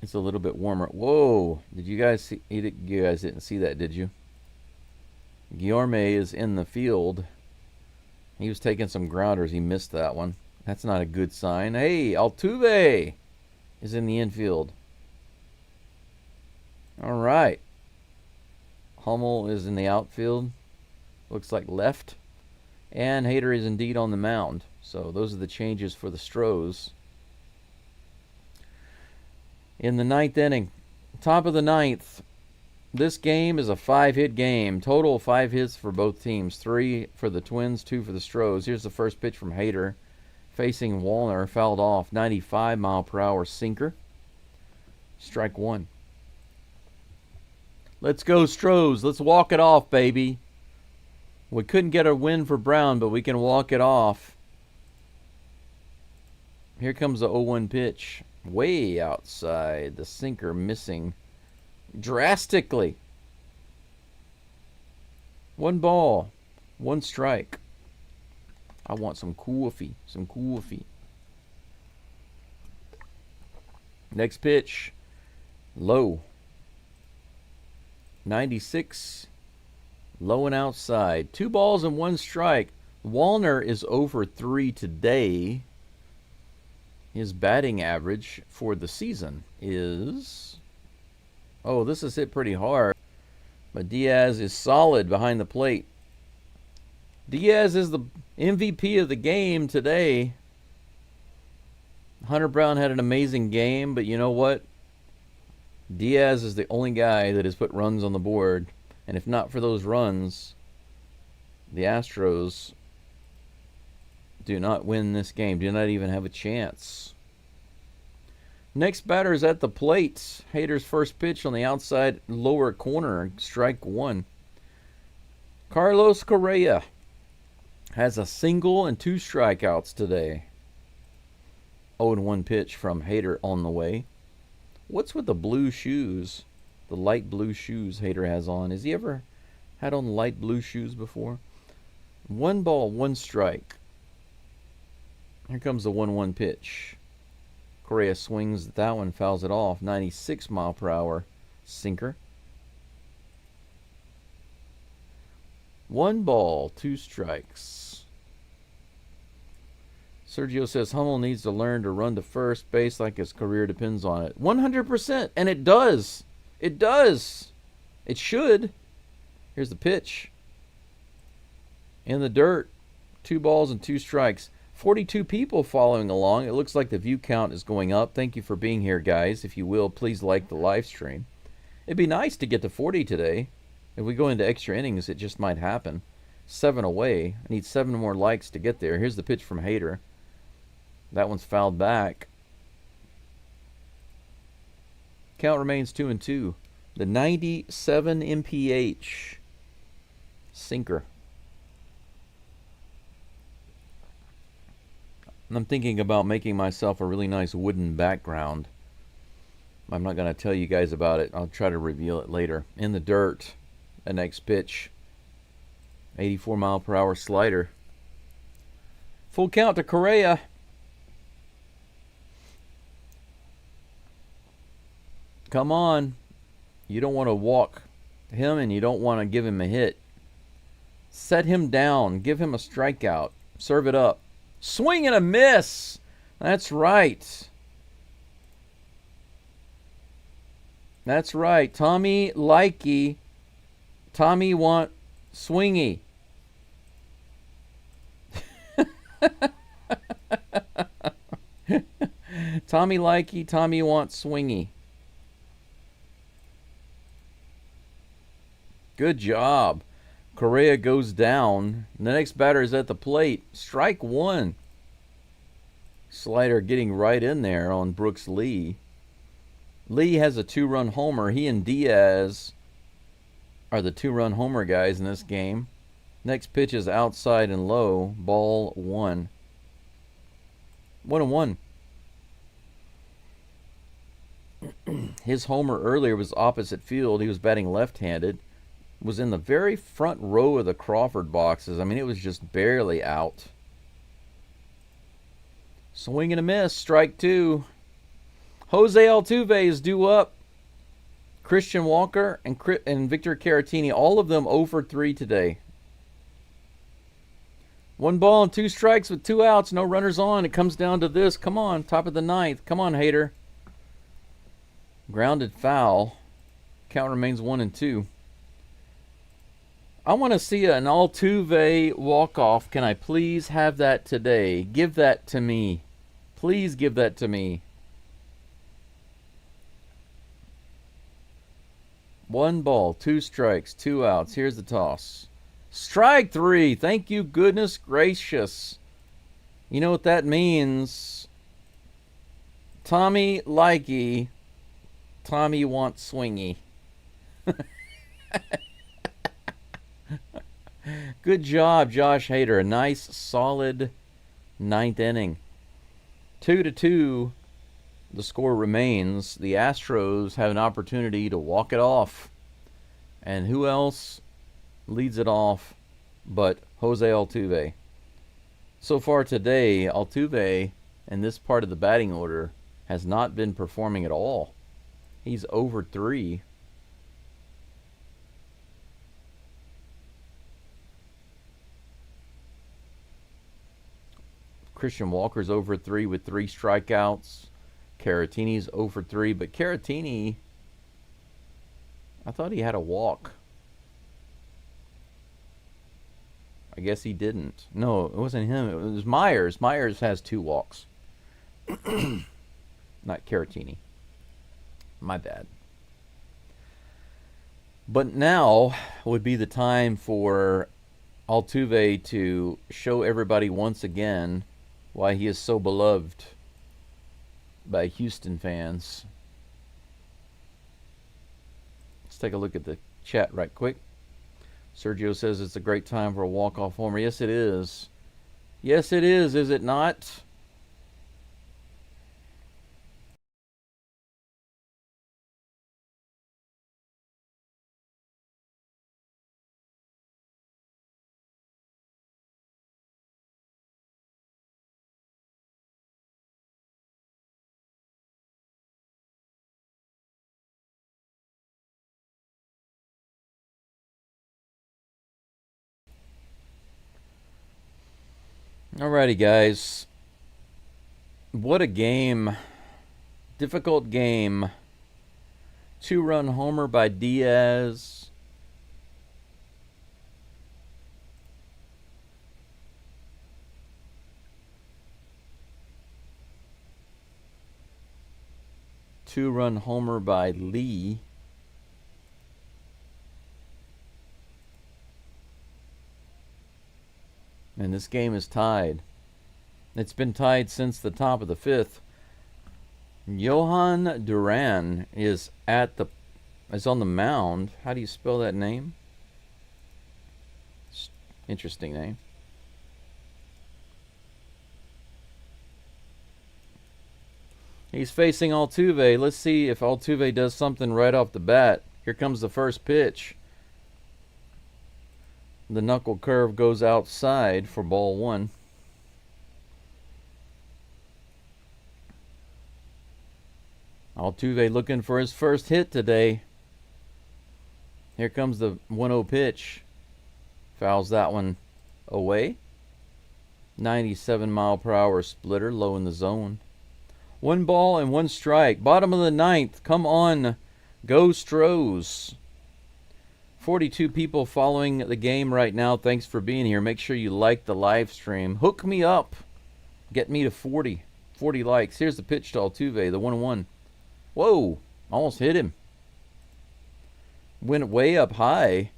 It's a little bit warmer. Whoa! Did you guys see? You guys didn't see that, did you? Guillorme is in the field. He was taking some grounders. He missed that one. That's not a good sign. Hey, Altuve is in the infield. All right. Hummel is in the outfield. Looks like left. And Hader is indeed on the mound. So those are the changes for the Stros. In the 9th inning, top of the 9th, this game is a 5-hit game. Total 5 hits for both teams. 3 for the Twins, 2 for the Stros. Here's the first pitch from Hader. Facing Wallner, fouled off. 95-mile-per-hour sinker. Strike 1. Let's go, Stros. Let's walk it off, baby. We couldn't get a win for Brown, but we can walk it off. Here comes the 0-1 pitch. Way outside. The sinker missing drastically. 1 ball, 1 strike. I want some coffee. Some coffee. Next pitch. Low. 96. Low and outside. 2 balls and 1 strike. Wallner is over 3 today. His batting average for the season is... Oh, this is hit pretty hard. But Diaz is solid behind the plate. Diaz is the MVP of the game today. Hunter Brown had an amazing game, but you know what? Diaz is the only guy that has put runs on the board. And if not for those runs, the Astros do not win this game. Do not even have a chance. Next batter is at the plate. Hader's first pitch on the outside lower corner. Strike 1. Carlos Correa has a single and 2 strikeouts today. 0-1 pitch from Hader on the way. What's with the blue shoes? The light blue shoes Hader has on. Has he ever had on light blue shoes before? 1 ball, 1 strike. Here comes the 1-1 pitch. Correa swings that one, fouls it off. 96-mile-per-hour sinker. 1 ball, 2 strikes. Sergio says Hummel needs to learn to run to first base like his career depends on it. 100%. And it does. It does. It should. Here's the pitch. In the dirt. 2 balls and 2 strikes. 42 people following along. It looks like the view count is going up. Thank you for being here, guys. If you will, please like the live stream. It'd be nice to get to 40 today. If we go into extra innings, it just might happen. 7 away. I need 7 more likes to get there. Here's the pitch from Hader. That one's fouled back. Count remains 2-2. The 97 mph sinker. And I'm thinking about making myself a really nice wooden background. I'm not going to tell you guys about it. I'll try to reveal it later. In the dirt. The next pitch. 84 mile per hour slider. Full count to Correa. Come on. You don't want to walk him and you don't want to give him a hit. Set him down. Give him a strikeout. Serve it up. Swing and a miss. That's right. That's right. Tommy Likey. Tommy want swingy. Tommy Likey. Tommy want swingy. Good job. Correa goes down. The next batter is at the plate. Strike 1. Slider getting right in there on Brooks Lee. Lee has a 2-run homer. He and Diaz are the 2-run homer guys in this game. Next pitch is outside and low. Ball 1. 1-1. His homer earlier was opposite field. He was batting left-handed. Was in the very front row of the Crawford boxes. I mean, it was just barely out. Swing and a miss. Strike 2. Jose Altuve is due up. Christian Walker and Victor Caratini, all of them 0 for 3 today. 1 ball and 2 strikes with 2 outs. No runners on. It comes down to this. Come on. Top of the 9th. Come on, Hader. Grounded foul. Count remains 1-2. I want to see an Altuve walk-off. Can I please have that today? Give that to me. Please give that to me. 1 ball, 2 strikes, 2 outs. Here's the toss. Strike 3. Thank you, goodness gracious. You know what that means. Tommy Likey. Tommy wants swingy. Good job, Josh Hader. A nice, solid 9th inning. 2-2. The score remains. The Astros have an opportunity to walk it off. And who else leads it off but Jose Altuve? So far today, Altuve in this part of the batting order has not been performing at all. He's over 3. Christian Walker's over 3 with 3 strikeouts. Caratini's over 3, but Caratini, I thought he had a walk. I guess he didn't. No, it wasn't him. It was Myers. Myers has 2 walks. Not Caratini. My bad. But now would be the time for Altuve to show everybody once again why he is so beloved by Houston fans. Let's take a look at the chat right quick. Sergio says it's a great time for a walk-off homer. Yes, it is. Yes, it is it not? Alrighty, guys. What a game. Difficult game. 2-run homer by Diaz. Two-run homer by Lee. And this game is tied. It's been tied since the top of the 5th. Johan Duran is on the mound. How do you spell that name? Interesting name. He's facing Altuve. Let's see if Altuve does something right off the bat. Here comes the first pitch. The knuckle curve goes outside for ball 1. Altuve looking for his first hit today. Here comes the 1-0 pitch. Fouls that one away. 97-mile-per-hour splitter, low in the zone. 1 ball and 1 strike. Bottom of the 9th. Come on, Geaux Stros. 42 people following the game right now. Thanks for being here. Make sure you like the live stream. Hook me up. Get me to 40 likes. Here's the pitch to Altuve, the 1-1. Whoa, almost hit him. Went way up high.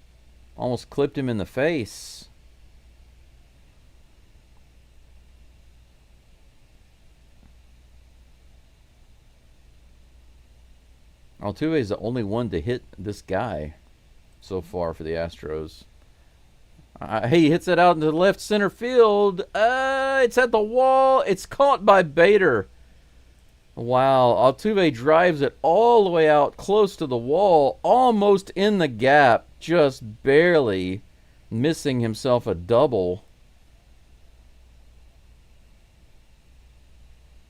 Almost clipped him in the face. Altuve is the only one to hit this guy so far for the Astros. He hits it out into the left center field. It's at the wall. It's caught by Bader. Wow, Altuve drives it all the way out close to the wall, almost in the gap, just barely missing himself a double.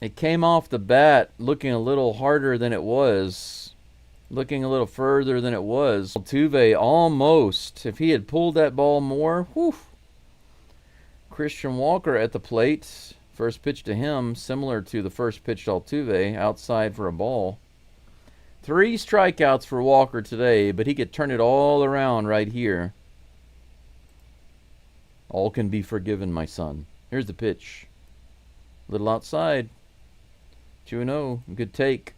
It came off the bat looking a little harder than it was, looking a little further than it was. Altuve almost, if he had pulled that ball more, whew. Christian Walker at the plate. First pitch to him, similar to the first pitch to Altuve, outside for a ball. 3 strikeouts for Walker today, but he could turn it all around right here. All can be forgiven, my son. Here's the pitch. Little outside. 2-0. Good take.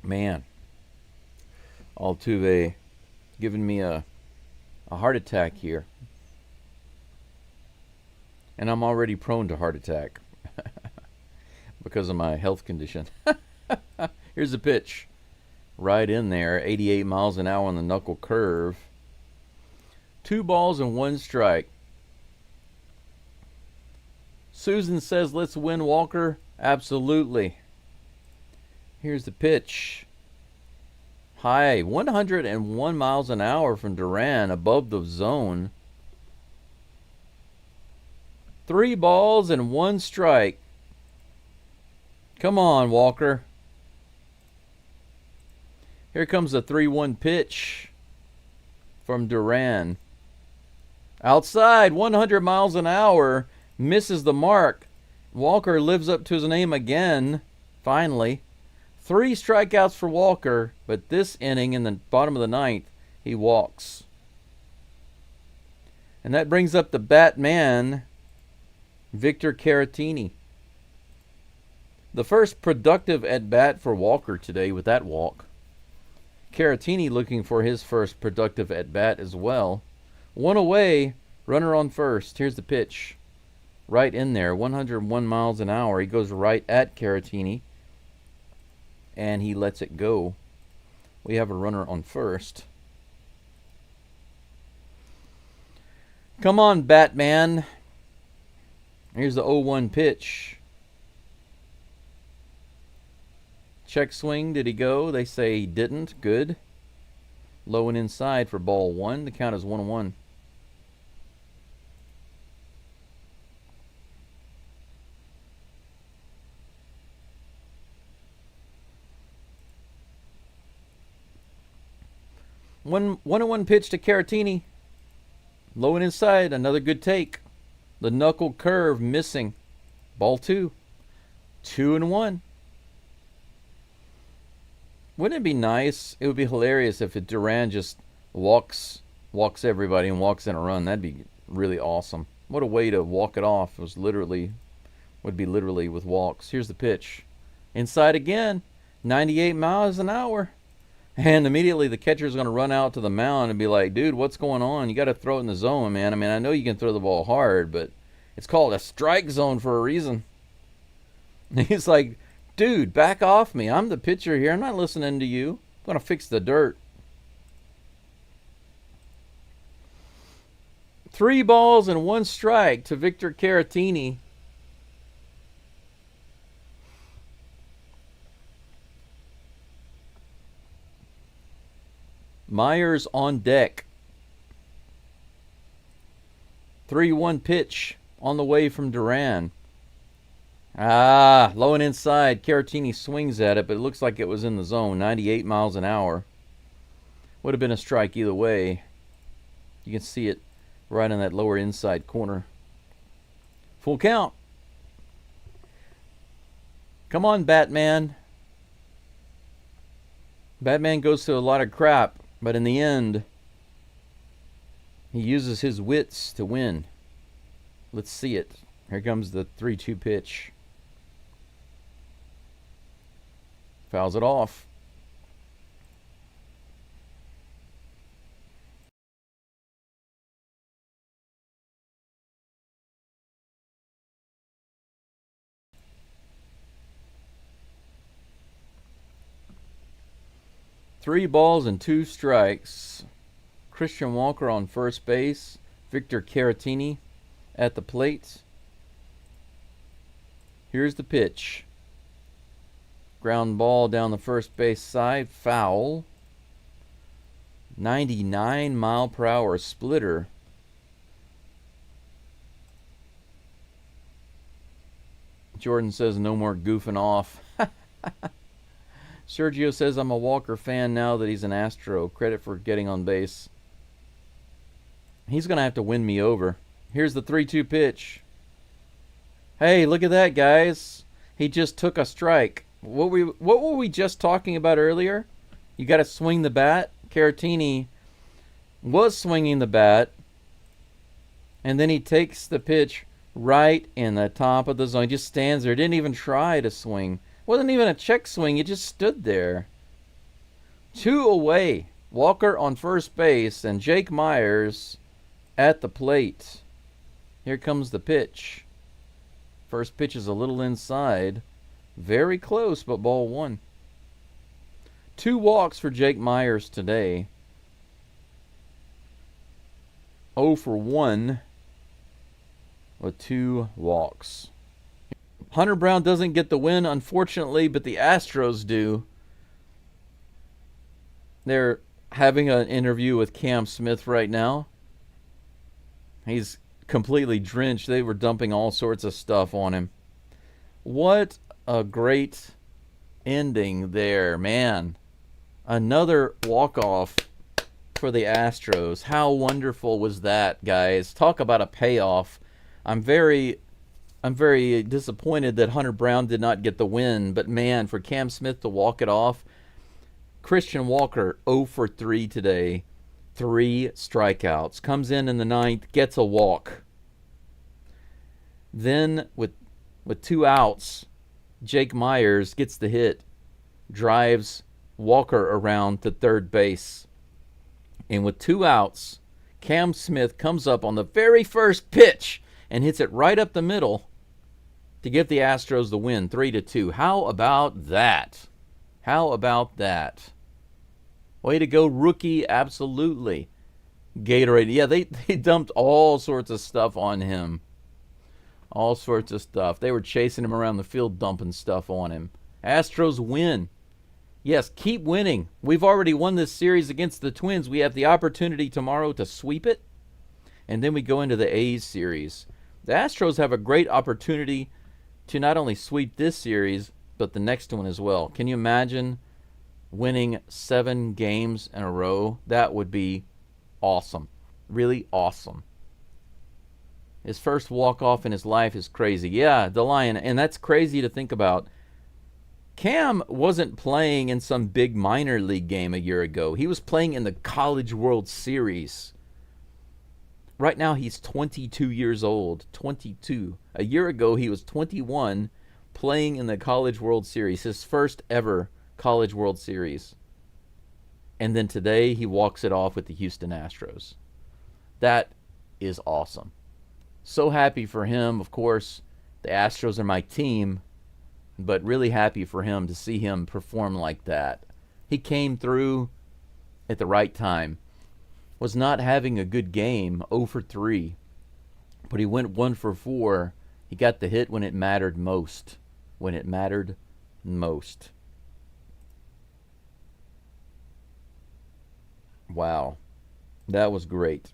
Man. Altuve giving me a heart attack here. And I'm already prone to heart attack because of my health condition. Here's the pitch. Right in there. 88 miles an hour on the knuckle curve. 2 balls and 1 strike. Susan says, let's win, Walker. Absolutely. Here's the pitch. High. 101 miles an hour from Duran, above the zone. 3 balls and 1 strike. Come on, Walker. Here comes the 3-1 pitch from Duran. Outside, 100 miles an hour. Misses the mark. Walker lives up to his name again, finally. 3 strikeouts for Walker, but this inning in the bottom of the 9th, he walks. And that brings up the Batman, Victor Caratini. The first productive at-bat for Walker today with that walk. Caratini looking for his first productive at-bat as well. 1 away, runner on first. Here's the pitch. Right in there, 101 miles an hour. He goes right at Caratini, and he lets it go. We have a runner on first. Come on, Batman. Here's the 0-1 pitch. Check swing. Did he go? They say he didn't. Good. Low and inside for ball 1. The count is 1-1. One 1-1 pitch to Caratini. Low and inside, another good take. The knuckle curve missing. Ball 2. 2-1. Wouldn't it be nice? It would be hilarious if Duran just walks everybody and walks in a run. That'd be really awesome. What a way to walk it off. Would be literally with walks. Here's the pitch. Inside again. 98 miles an hour. And immediately the catcher's going to run out to the mound and be like, dude, what's going on? You got to throw it in the zone, man. I mean, I know you can throw the ball hard, but it's called a strike zone for a reason. And he's like, dude, back off me. I'm the pitcher here. I'm not listening to you. I'm going to fix the dirt. 3 balls and 1 strike to Victor Caratini. Myers on deck. 3-1 pitch on the way from Duran. Low and inside. Caratini swings at it, but it looks like it was in the zone. 98 miles an hour. Would have been a strike either way. You can see it right in that lower inside corner. Full count. Come on, Batman. Batman goes through a lot of crap, but in the end, he uses his wits to win. Let's see it. Here comes the 3-2 pitch. Fouls it off. Three balls and 2 strikes. Christian Walker on first base. Victor Caratini at the plate. Here's the pitch. Ground ball down the first base side. Foul. 99 mile per hour splitter. Jordan says no more goofing off. Sergio says I'm a Walker fan now that he's an Astro. Credit for getting on base. He's going to have to win me over. Here's the 3-2 pitch. Hey, look at that, guys. He just took a strike. What were we just talking about earlier? You got to swing the bat. Caratini was swinging the bat, and then he takes the pitch right in the top of the zone. He just stands there. Didn't even try to swing. Wasn't even a check swing. He just stood there. 2 away. Walker on first base and Jake Myers at the plate. Here comes the pitch. First pitch is a little inside. Very close, but ball 1. 2 walks for Jake Myers today. 0 for 1 with 2 walks. Hunter Brown doesn't get the win, unfortunately, but the Astros do. They're having an interview with Cam Smith right now. He's completely drenched. They were dumping all sorts of stuff on him. What a great ending there, man. Another walk-off for the Astros. How wonderful was that, guys? Talk about a payoff. I'm very disappointed that Hunter Brown did not get the win, but man, for Cam Smith to walk it off. Christian Walker 0 for 3 today. 3 strikeouts. Comes in the 9th, gets a walk. Then with 2 outs, Jake Myers gets the hit, drives Walker around to third base. And with 2 outs, Cam Smith comes up on the very first pitch and hits it right up the middle to give the Astros the win, 3-2. How about that? How about that? Way to go, rookie, absolutely. Gatorade. Yeah, they dumped all sorts of stuff on him. All sorts of stuff. They were chasing him around the field, dumping stuff on him. Astros win. Yes, keep winning. We've already won this series against the Twins. We have the opportunity tomorrow to sweep it. And then we go into the A's series. The Astros have a great opportunity to not only sweep this series, but the next one as well. Can you imagine winning 7 games in a row? That would be awesome. Really awesome. His first walk-off in his life is crazy. Yeah, the Lion. And that's crazy to think about. Cam wasn't playing in some big minor league game a year ago. He was playing in the College World Series. Right now, he's 22 years old. 22. A year ago, he was 21 playing in the College World Series. His first ever College World Series. And then today, he walks it off with the Houston Astros. That is awesome. So happy for him. Of course, the Astros are my team, but really happy for him to see him perform like that. He came through at the right time. Was not having a good game, 0 for 3, but he went 1 for 4. He got the hit when it mattered most. When it mattered most. Wow. That was great.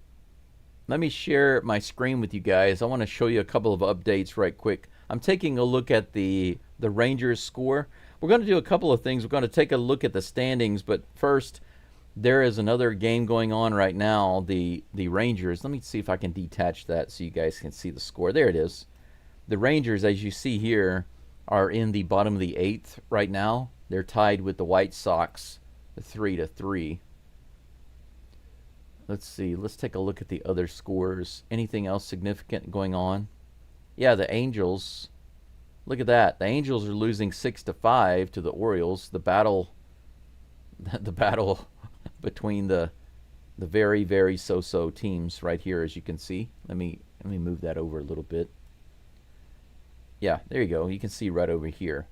Let me share my screen with you guys. I want to show you a couple of updates right quick. I'm taking a look at the Rangers score. We're going to do a couple of things. We're going to take a look at the standings, but first, there is another game going on right now, the Rangers. Let me see if I can detach that so you guys can see the score. There it is. The Rangers, as you see here, are in the bottom of the 8th right now. They're tied with the White Sox, 3-3. Let's see. Let's take a look at the other scores. Anything else significant going on? Yeah, the Angels. Look at that. The Angels are losing 6-5 to the Orioles. The battle between the very, very so-so teams right here, as you can see. Let me move that over a little bit. Yeah, there you go. You can see right over here.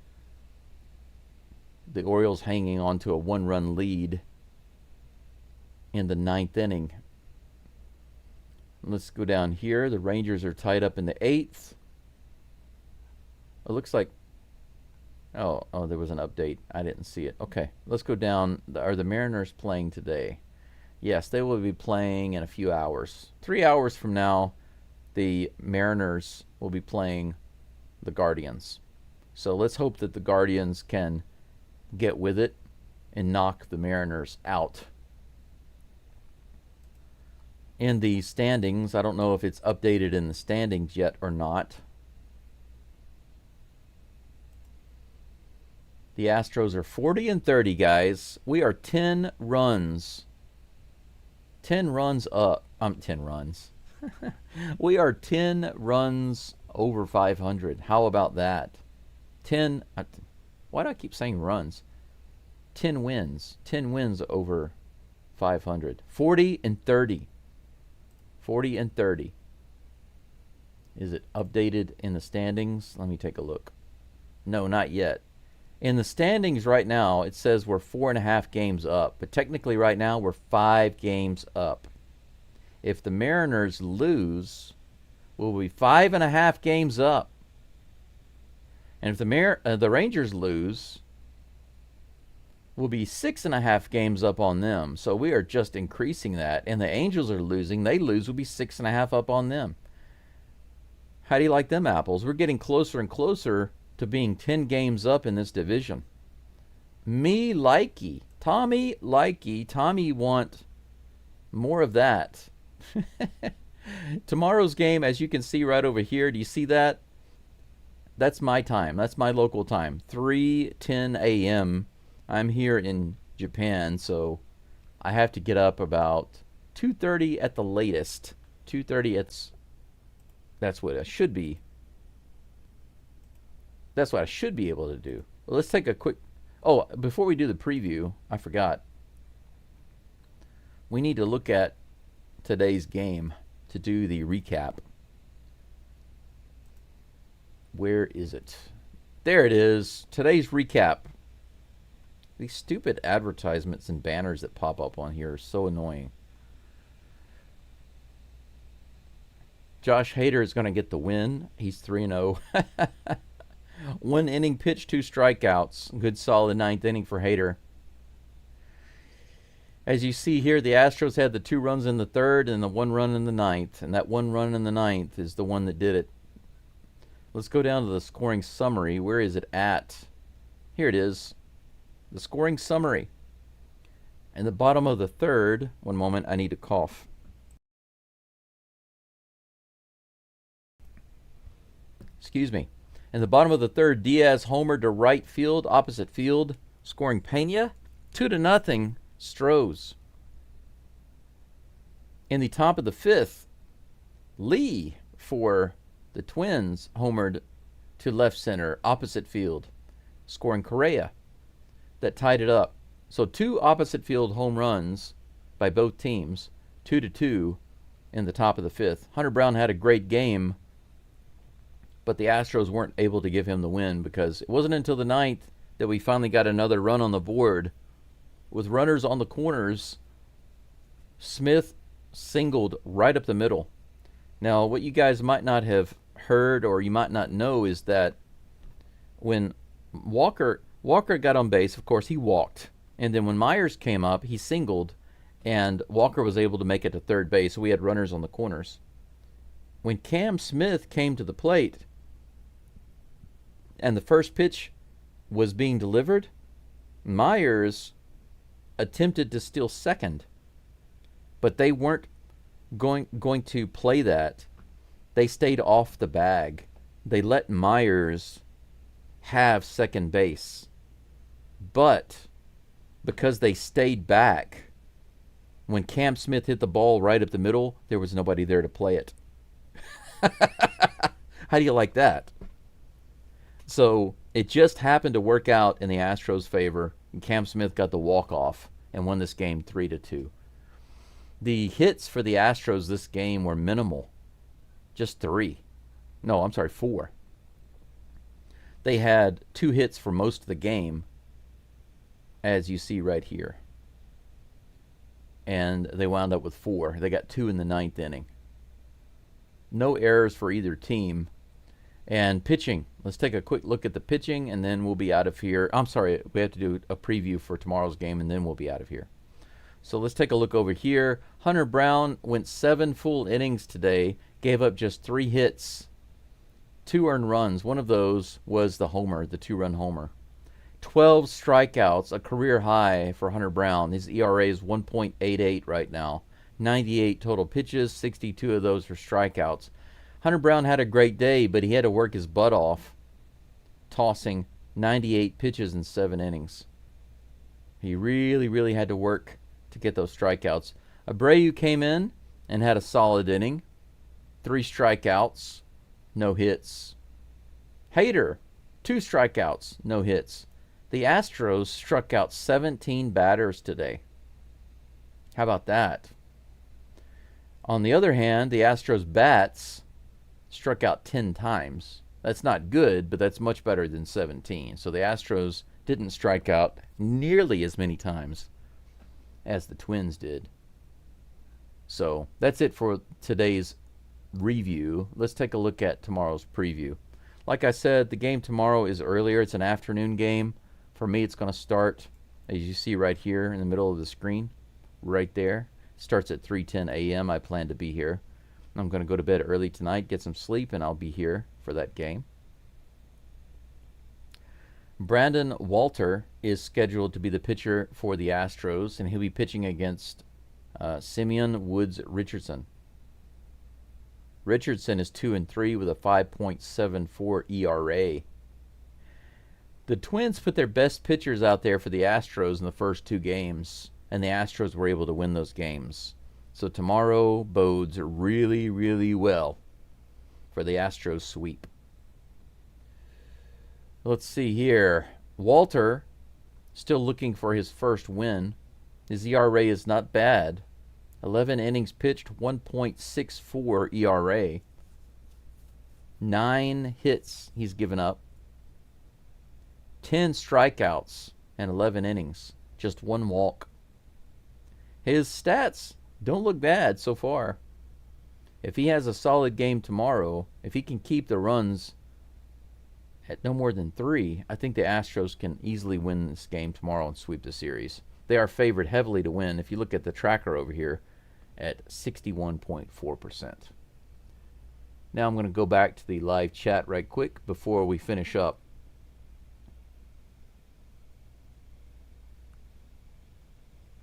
The Orioles hanging on to a 1-run lead in the 9th inning. Let's go down here. The Rangers are tied up in the 8th. It looks like... Oh, there was an update. I didn't see it. Okay, let's go down. Are the Mariners playing today? Yes, they will be playing in a few hours. 3 hours from now, the Mariners will be playing the Guardians. So let's hope that the Guardians can get with it and knock the Mariners out. In the standings, I don't know if it's updated in the standings yet or not. The Astros are 40-30, guys. We are 10 runs. 10 runs up. 10 runs. We are 10 runs over 500. How about that? 10. Why do I keep saying runs? 10 wins. 10 wins over 500. 40-30. 40-30. Is it updated in the standings? Let me take a look. No, not yet. In the standings right now, it says we're 4.5 games up. But technically right now, we're 5 games up. If the Mariners lose, we'll be 5.5 games up. And if the Rangers lose, we'll be 6.5 games up on them. So we are just increasing that. And the Angels are losing. They lose, we'll be 6.5 up on them. How do you like them apples? We're getting closer and closer to being 10 games up in this division. Me likey. Tommy likey. Tommy want more of that. Tomorrow's game, as you can see right over here, do you see that? That's my time. That's my local time. 3:10 a.m. I'm here in Japan, so I have to get up about 2:30 at the latest. 2:30, that's what I should be. That's what I should be able to do. Well, let's take a quick... Oh, before we do the preview, I forgot. We need to look at today's game to do the recap. Where is it? There it is. Today's recap. These stupid advertisements and banners that pop up on here are so annoying. Josh Hader is going to get the win. He's 3-0. 1 inning pitch, 2 strikeouts. Good solid 9th inning for Hader. As you see here, the Astros had the 2 runs in the 3rd and the 1 run in the 9th. And that 1 run in the 9th is the one that did it. Let's go down to the scoring summary. Where is it at? Here it is. The scoring summary. In the bottom of the 3rd, one moment, I need to cough. Excuse me. In the bottom of the third, Diaz homered to right field, opposite field, scoring Pena. 2-0, Stros. In the top of the fifth, Lee for the Twins homered to left center, opposite field, scoring Correa. That tied it up. So 2 opposite field home runs by both teams, 2-2 in the top of the fifth. Hunter Brown had a great game, but the Astros weren't able to give him the win because it wasn't until the ninth that we finally got another run on the board. With runners on the corners, Smith singled right up the middle. Now, what you guys might not have heard or you might not know is that when Walker got on base, of course, he walked. And then when Myers came up, he singled, and Walker was able to make it to third base, so we had runners on the corners. When Cam Smith came to the plate and the first pitch was being delivered, Myers attempted to steal second, but they weren't going to play that. They stayed off the bag. They let Myers have second base, but because they stayed back, when Cam Smith hit the ball right up the middle, there was nobody there to play it. How do you like that? So it just happened to work out in the Astros' favor, and Cam Smith got the walk-off and won this game 3-2. The hits for the Astros this game were minimal. Just 3. No, I'm sorry, 4. They had 2 hits for most of the game, as you see right here. And they wound up with 4. They got 2 in the ninth inning. No errors for either team. And pitching. Let's take a quick look at the pitching, and then we'll be out of here. I'm sorry, we have to do a preview for tomorrow's game, and then we'll be out of here. So let's take a look over here. Hunter Brown went 7 full innings today, gave up just 3 hits, 2 earned runs. One of those was the homer, the 2-run homer. 12 strikeouts, a career high for Hunter Brown. His ERA is 1.88 right now. 98 total pitches, 62 of those were strikeouts. Hunter Brown had a great day, but he had to work his butt off, tossing 98 pitches in 7 innings. He really, really had to work to get those strikeouts. Abreu came in and had a solid inning. 3 strikeouts, no hits. Hader, 2 strikeouts, no hits. The Astros struck out 17 batters today. How about that? On the other hand, the Astros bats struck out 10 times. That's not good, but that's much better than 17. So the Astros didn't strike out nearly as many times as the Twins did. So that's it for today's review. Let's take a look at tomorrow's preview. Like I said, the game tomorrow is earlier. It's an afternoon game. For me, it's going to start, as you see right here in the middle of the screen, right there. It starts at 3:10 a.m. I plan to be here. I'm going to go to bed early tonight, get some sleep, and I'll be here for that game. Brandon Walter is scheduled to be the pitcher for the Astros, and he'll be pitching against Simeon Woods Richardson. Richardson is 2-3 with a 5.74 ERA. The Twins put their best pitchers out there for the Astros in the first 2 games, and the Astros were able to win those games. So tomorrow bodes really, really well for the Astros sweep. Let's see here. Walter, still looking for his first win. His ERA is not bad. 11 innings pitched, 1.64 ERA. 9 hits he's given up. 10 strikeouts and 11 innings. Just 1 walk. His stats don't look bad so far. If he has a solid game tomorrow, if he can keep the runs at no more than 3, I think the Astros can easily win this game tomorrow and sweep the series. They are favored heavily to win. If you look at the tracker over here at 61.4%. Now I'm going to go back to the live chat right quick before we finish up.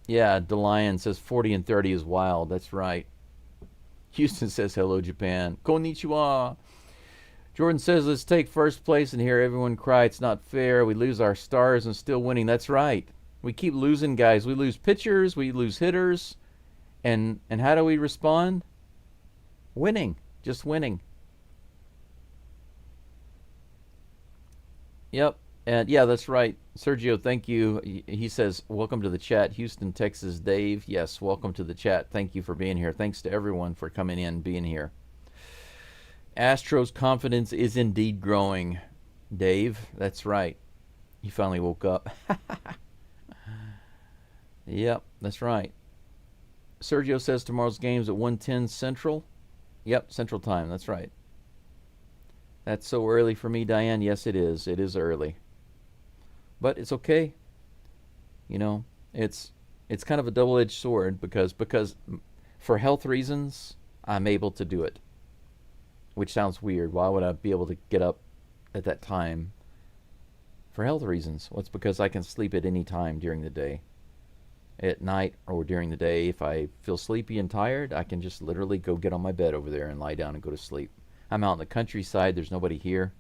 Yeah, DeLion says 40-30 is wild. That's right. Houston says hello, Japan. Konnichiwa. Jordan says, let's take first place and hear everyone cry. It's not fair. We lose our stars and still winning. That's right. We keep losing guys. We lose pitchers. We lose hitters. And how do we respond? Winning. Just winning. Yep. And yeah, that's right. Sergio, thank you. He says, welcome to the chat. Houston, Texas, Dave. Yes, welcome to the chat. Thank you for being here. Thanks to everyone for coming in, being here. Astros confidence is indeed growing. Dave, that's right. He finally woke up. Yep, that's right. Sergio says tomorrow's game's at 1:10 Central. Yep, Central Time. That's right. That's so early for me, Diane. Yes, it is. It is early. But it's okay. You know, it's kind of a double-edged sword because for health reasons, I'm able to do it. Which sounds weird. Why would I be able to get up at that time? For health reasons. Well, it's because I can sleep at any time during the day. At night or during the day, if I feel sleepy and tired, I can just literally go get on my bed over there and lie down and go to sleep. I'm out in the countryside. There's nobody here.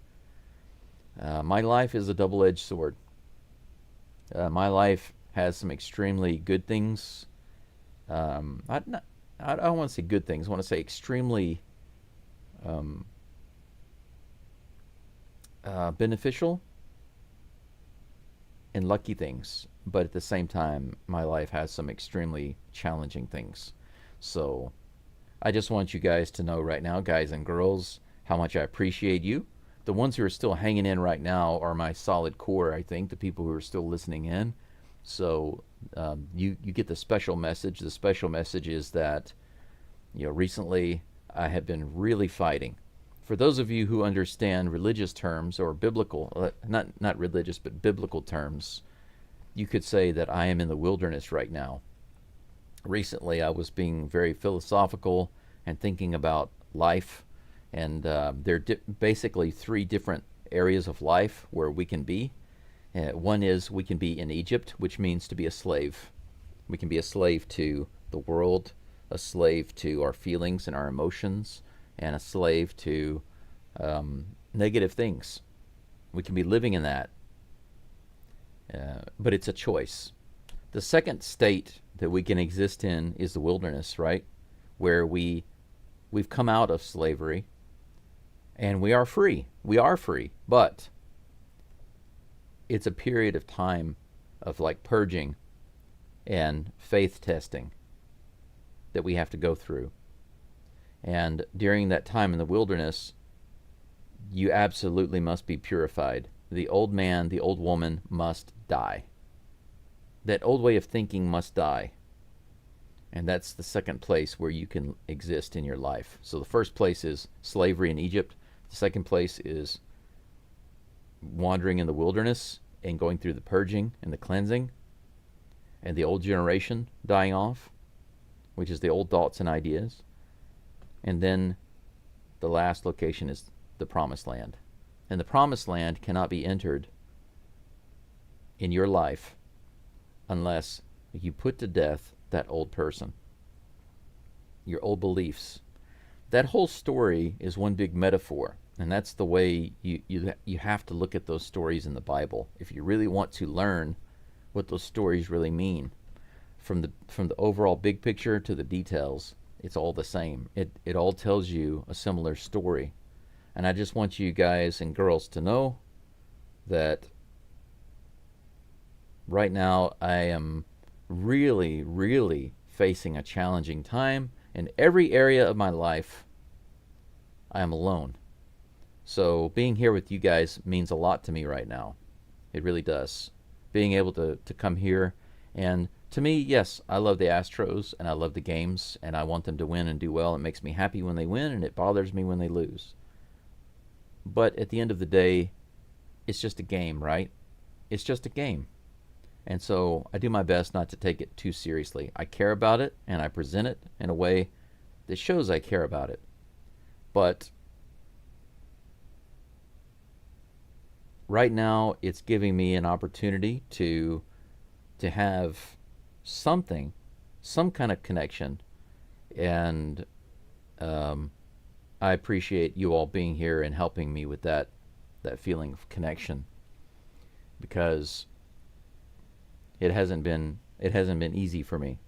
My life is a double-edged sword. My life has some extremely good things. I don't want to say good things. I want to say extremely beneficial and lucky things. But at the same time, my life has some extremely challenging things. So I just want you guys to know right now, guys and girls, how much I appreciate you. The ones who are still hanging in right now are my solid core, I think, the people who are still listening in. So you get the special message. The special message is that, recently I have been really fighting. For those of you who understand religious terms or biblical, not religious, but biblical terms, you could say that I am in the wilderness right now. Recently, I was being very philosophical and thinking about life, and there are basically three different areas of life where we can be. One is we can be in Egypt, which means to be a slave. We can be a slave to the world, a slave to our feelings and our emotions, and a slave to negative things. We can be living in that. But it's a choice. The second state that we can exist in is the wilderness, right? Where we've come out of slavery and we are free. We are free, but it's a period of time of like purging and faith testing that we have to go through. And during that time in the wilderness, you absolutely must be purified. The old man, the old woman must die. That old way of thinking must die. And that's the second place where you can exist in your life. So the first place is slavery in Egypt. The second place is wandering in the wilderness and going through the purging and the cleansing and the old generation dying off, which is the old thoughts and ideas. And then the last location is the promised land. And the promised land cannot be entered in your life unless you put to death that old person, your old beliefs. That whole story is one big metaphor, and that's the way you have to look at those stories in the Bible if you really want to learn what those stories really mean. From the overall big picture to the details, it's all the same. It all tells you a similar story. And I just want you guys and girls to know that right now I am really, really facing a challenging time. In every area of my life, I am alone. So being here with you guys means a lot to me right now. It really does. Being able to come here, and to me, yes, I love the Astros and I love the games and I want them to win and do well. It makes me happy when they win and it bothers me when they lose. But at the end of the day, it's just a game, right? It's just a game. And so I do my best not to take it too seriously. I care about it and I present it in a way that shows I care about it. But right now, it's giving me an opportunity to have something, some kind of connection, and I appreciate you all being here and helping me with that feeling of connection, because it hasn't been easy for me.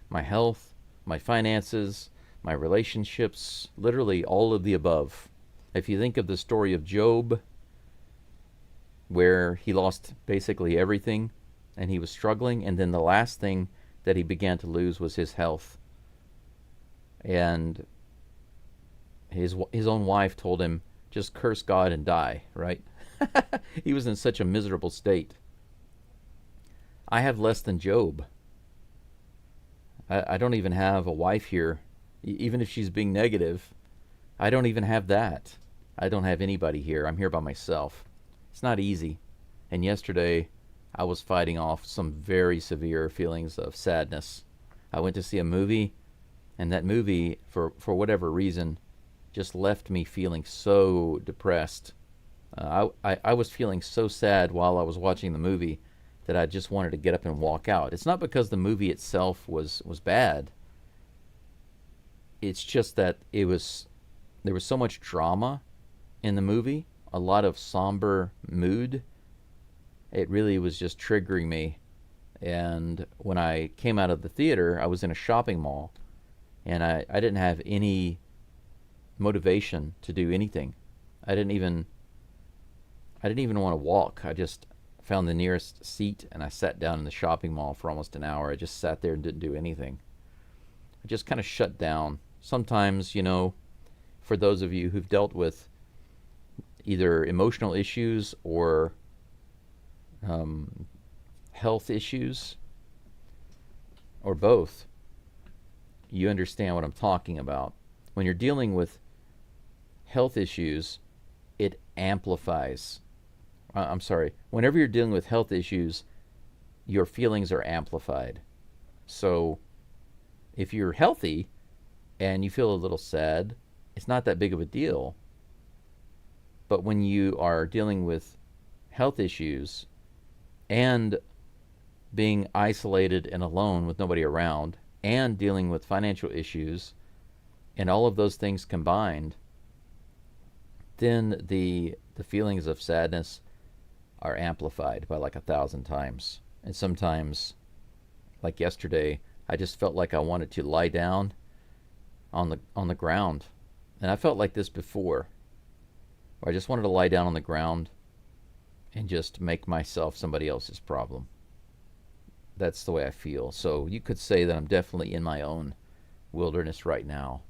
My health, my finances, my relationships, literally all of the above. If you think of the story of Job, where he lost basically everything and he was struggling, and then the last thing that he began to lose was his health. And his own wife told him, just curse God and die, right? He was in such a miserable state. I have less than Job. I don't even have a wife here, even if she's being negative. I don't even have that. I don't have anybody here. I'm here by myself. It's not easy. And yesterday, I was fighting off some very severe feelings of sadness. I went to see a movie, and that movie, for whatever reason, just left me feeling so depressed. I was feeling so sad while I was watching the movie that I just wanted to get up and walk out. It's not because the movie itself was bad. It's just that there was so much drama in the movie, a lot of somber mood. It really was just triggering me. And when I came out of the theater, I was in a shopping mall, and I didn't have any motivation to do anything. I didn't even want to walk. I just found the nearest seat and I sat down in the shopping mall for almost an hour. I just sat there and didn't do anything. I just kind of shut down. Sometimes, for those of you who've dealt with either emotional issues or health issues, or both, you understand what I'm talking about. When you're dealing with health issues, it amplifies. I'm sorry. Whenever you're dealing with health issues, your feelings are amplified. So if you're healthy and you feel a little sad, it's not that big of a deal. But when you are dealing with health issues and being isolated and alone with nobody around, and dealing with financial issues, and all of those things combined, then the feelings of sadness are amplified by like 1,000 times. And sometimes, like yesterday, I just felt like I wanted to lie down on the ground. And I felt like this before, where I just wanted to lie down on the ground and just make myself somebody else's problem. That's the way I feel. So you could say that I'm definitely in my own wilderness right now,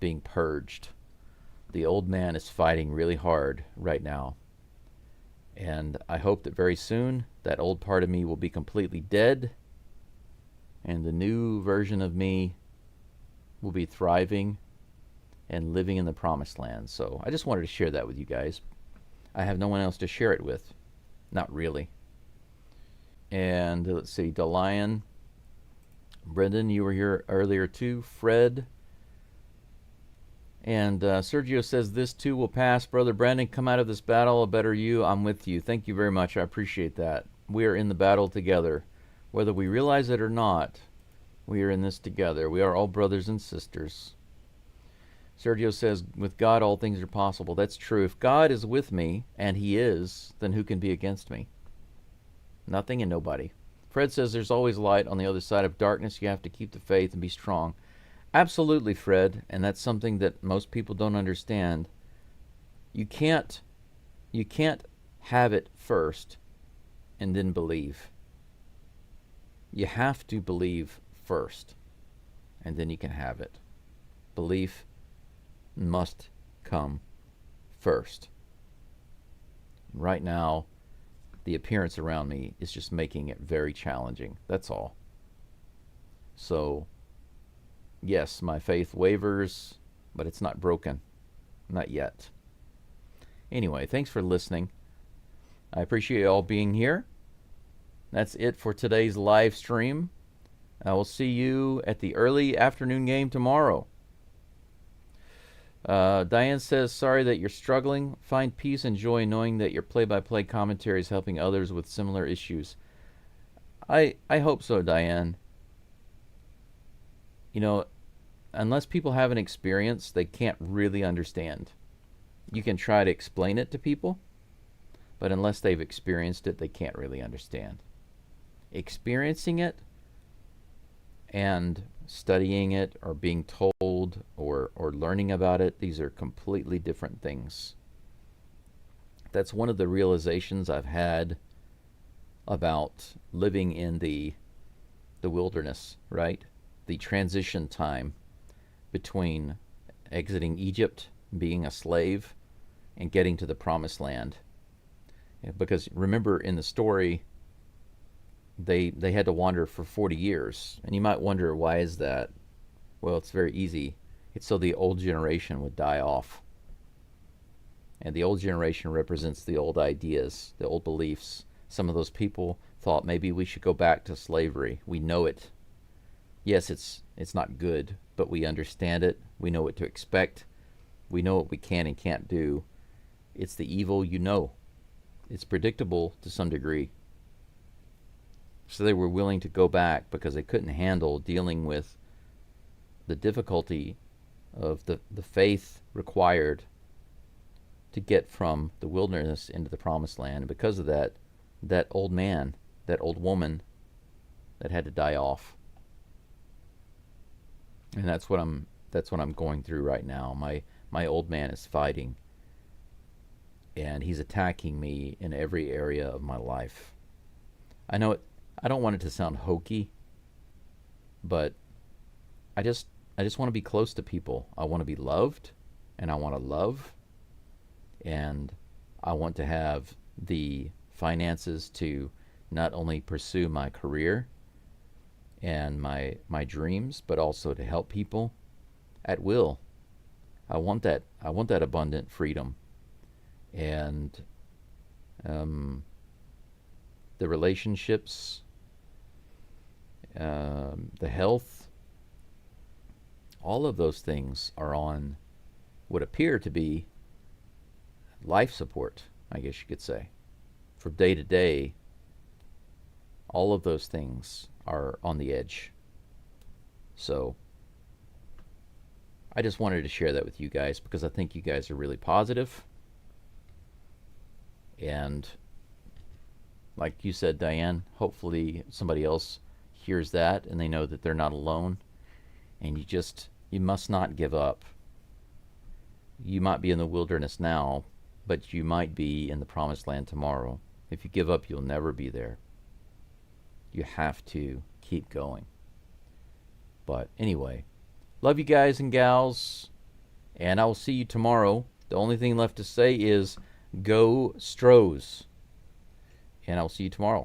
being purged. The old man is fighting really hard right now. And I hope that very soon that old part of me will be completely dead, and the new version of me will be thriving and living in the promised land. So I just wanted to share that with you guys. I have no one else to share it with. Not really. And let's see, DeLion. Brendan, you were here earlier too. Fred. And Sergio says, this too will pass. Brother Brandon, come out of this battle a better you. I'm with you. Thank you very much. I appreciate that. We are in the battle together. Whether we realize it or not, we are in this together. We are all brothers and sisters. Sergio says, with God, all things are possible. That's true. If God is with me, and he is, then who can be against me? Nothing and nobody. Fred says, there's always light on the other side of darkness. You have to keep the faith and be strong. Absolutely, Fred, and that's something that most people don't understand. You can't have it first and then believe. You have to believe first, and then you can have it. Belief must come first. Right now, the appearance around me is just making it very challenging. That's all. So, yes, my faith wavers, but it's not broken. Not yet. Anyway, thanks for listening. I appreciate you all being here. That's it for today's live stream. I will see you at the early afternoon game tomorrow. Diane says, sorry that you're struggling. Find peace and joy knowing that your play-by-play commentary is helping others with similar issues. I hope so, Diane. You know, unless people have an experience, they can't really understand. You can try to explain it to people, but unless they've experienced it, they can't really understand. Experiencing it and studying it or being told or learning about it, these are completely different things. That's one of the realizations I've had about living in the wilderness, right? The transition time between exiting Egypt, being a slave, and getting to the promised land. Because remember in the story, they had to wander for 40 years. And you might wonder, why is that? Well, it's very easy. It's so the old generation would die off. And the old generation represents the old ideas, the old beliefs. Some of those people thought maybe we should go back to slavery. We know it. Yes, it's not good, but we understand it. We know what to expect. We know what we can and can't do. It's the evil you know. It's predictable to some degree. So they were willing to go back because they couldn't handle dealing with the difficulty of the faith required to get from the wilderness into the promised land. And because of that, that old man, that old woman that had to die off. And that's what I'm going through right now. My old man is fighting, and he's attacking me in every area of my life. I know I don't want it to sound hokey, but I just want to be close to people. I want to be loved, and I want to love, and I want to have the finances to not only pursue my career and my dreams, but also to help people at will. I want that abundant freedom, and the relationships, the health, all of those things are on what appear to be life support, I guess you could say. From day to day, all of those things are on the edge. So I just wanted to share that with you guys because I think you guys are really positive. And like you said, Diane, hopefully somebody else hears that and they know that they're not alone. And you must not give up. You might be in the wilderness now, but you might be in the promised land tomorrow. If you give up, you'll never be there. You have to keep going. But anyway, love you guys and gals, and I will see you tomorrow. The only thing left to say is Geaux Stros, and I'll see you tomorrow.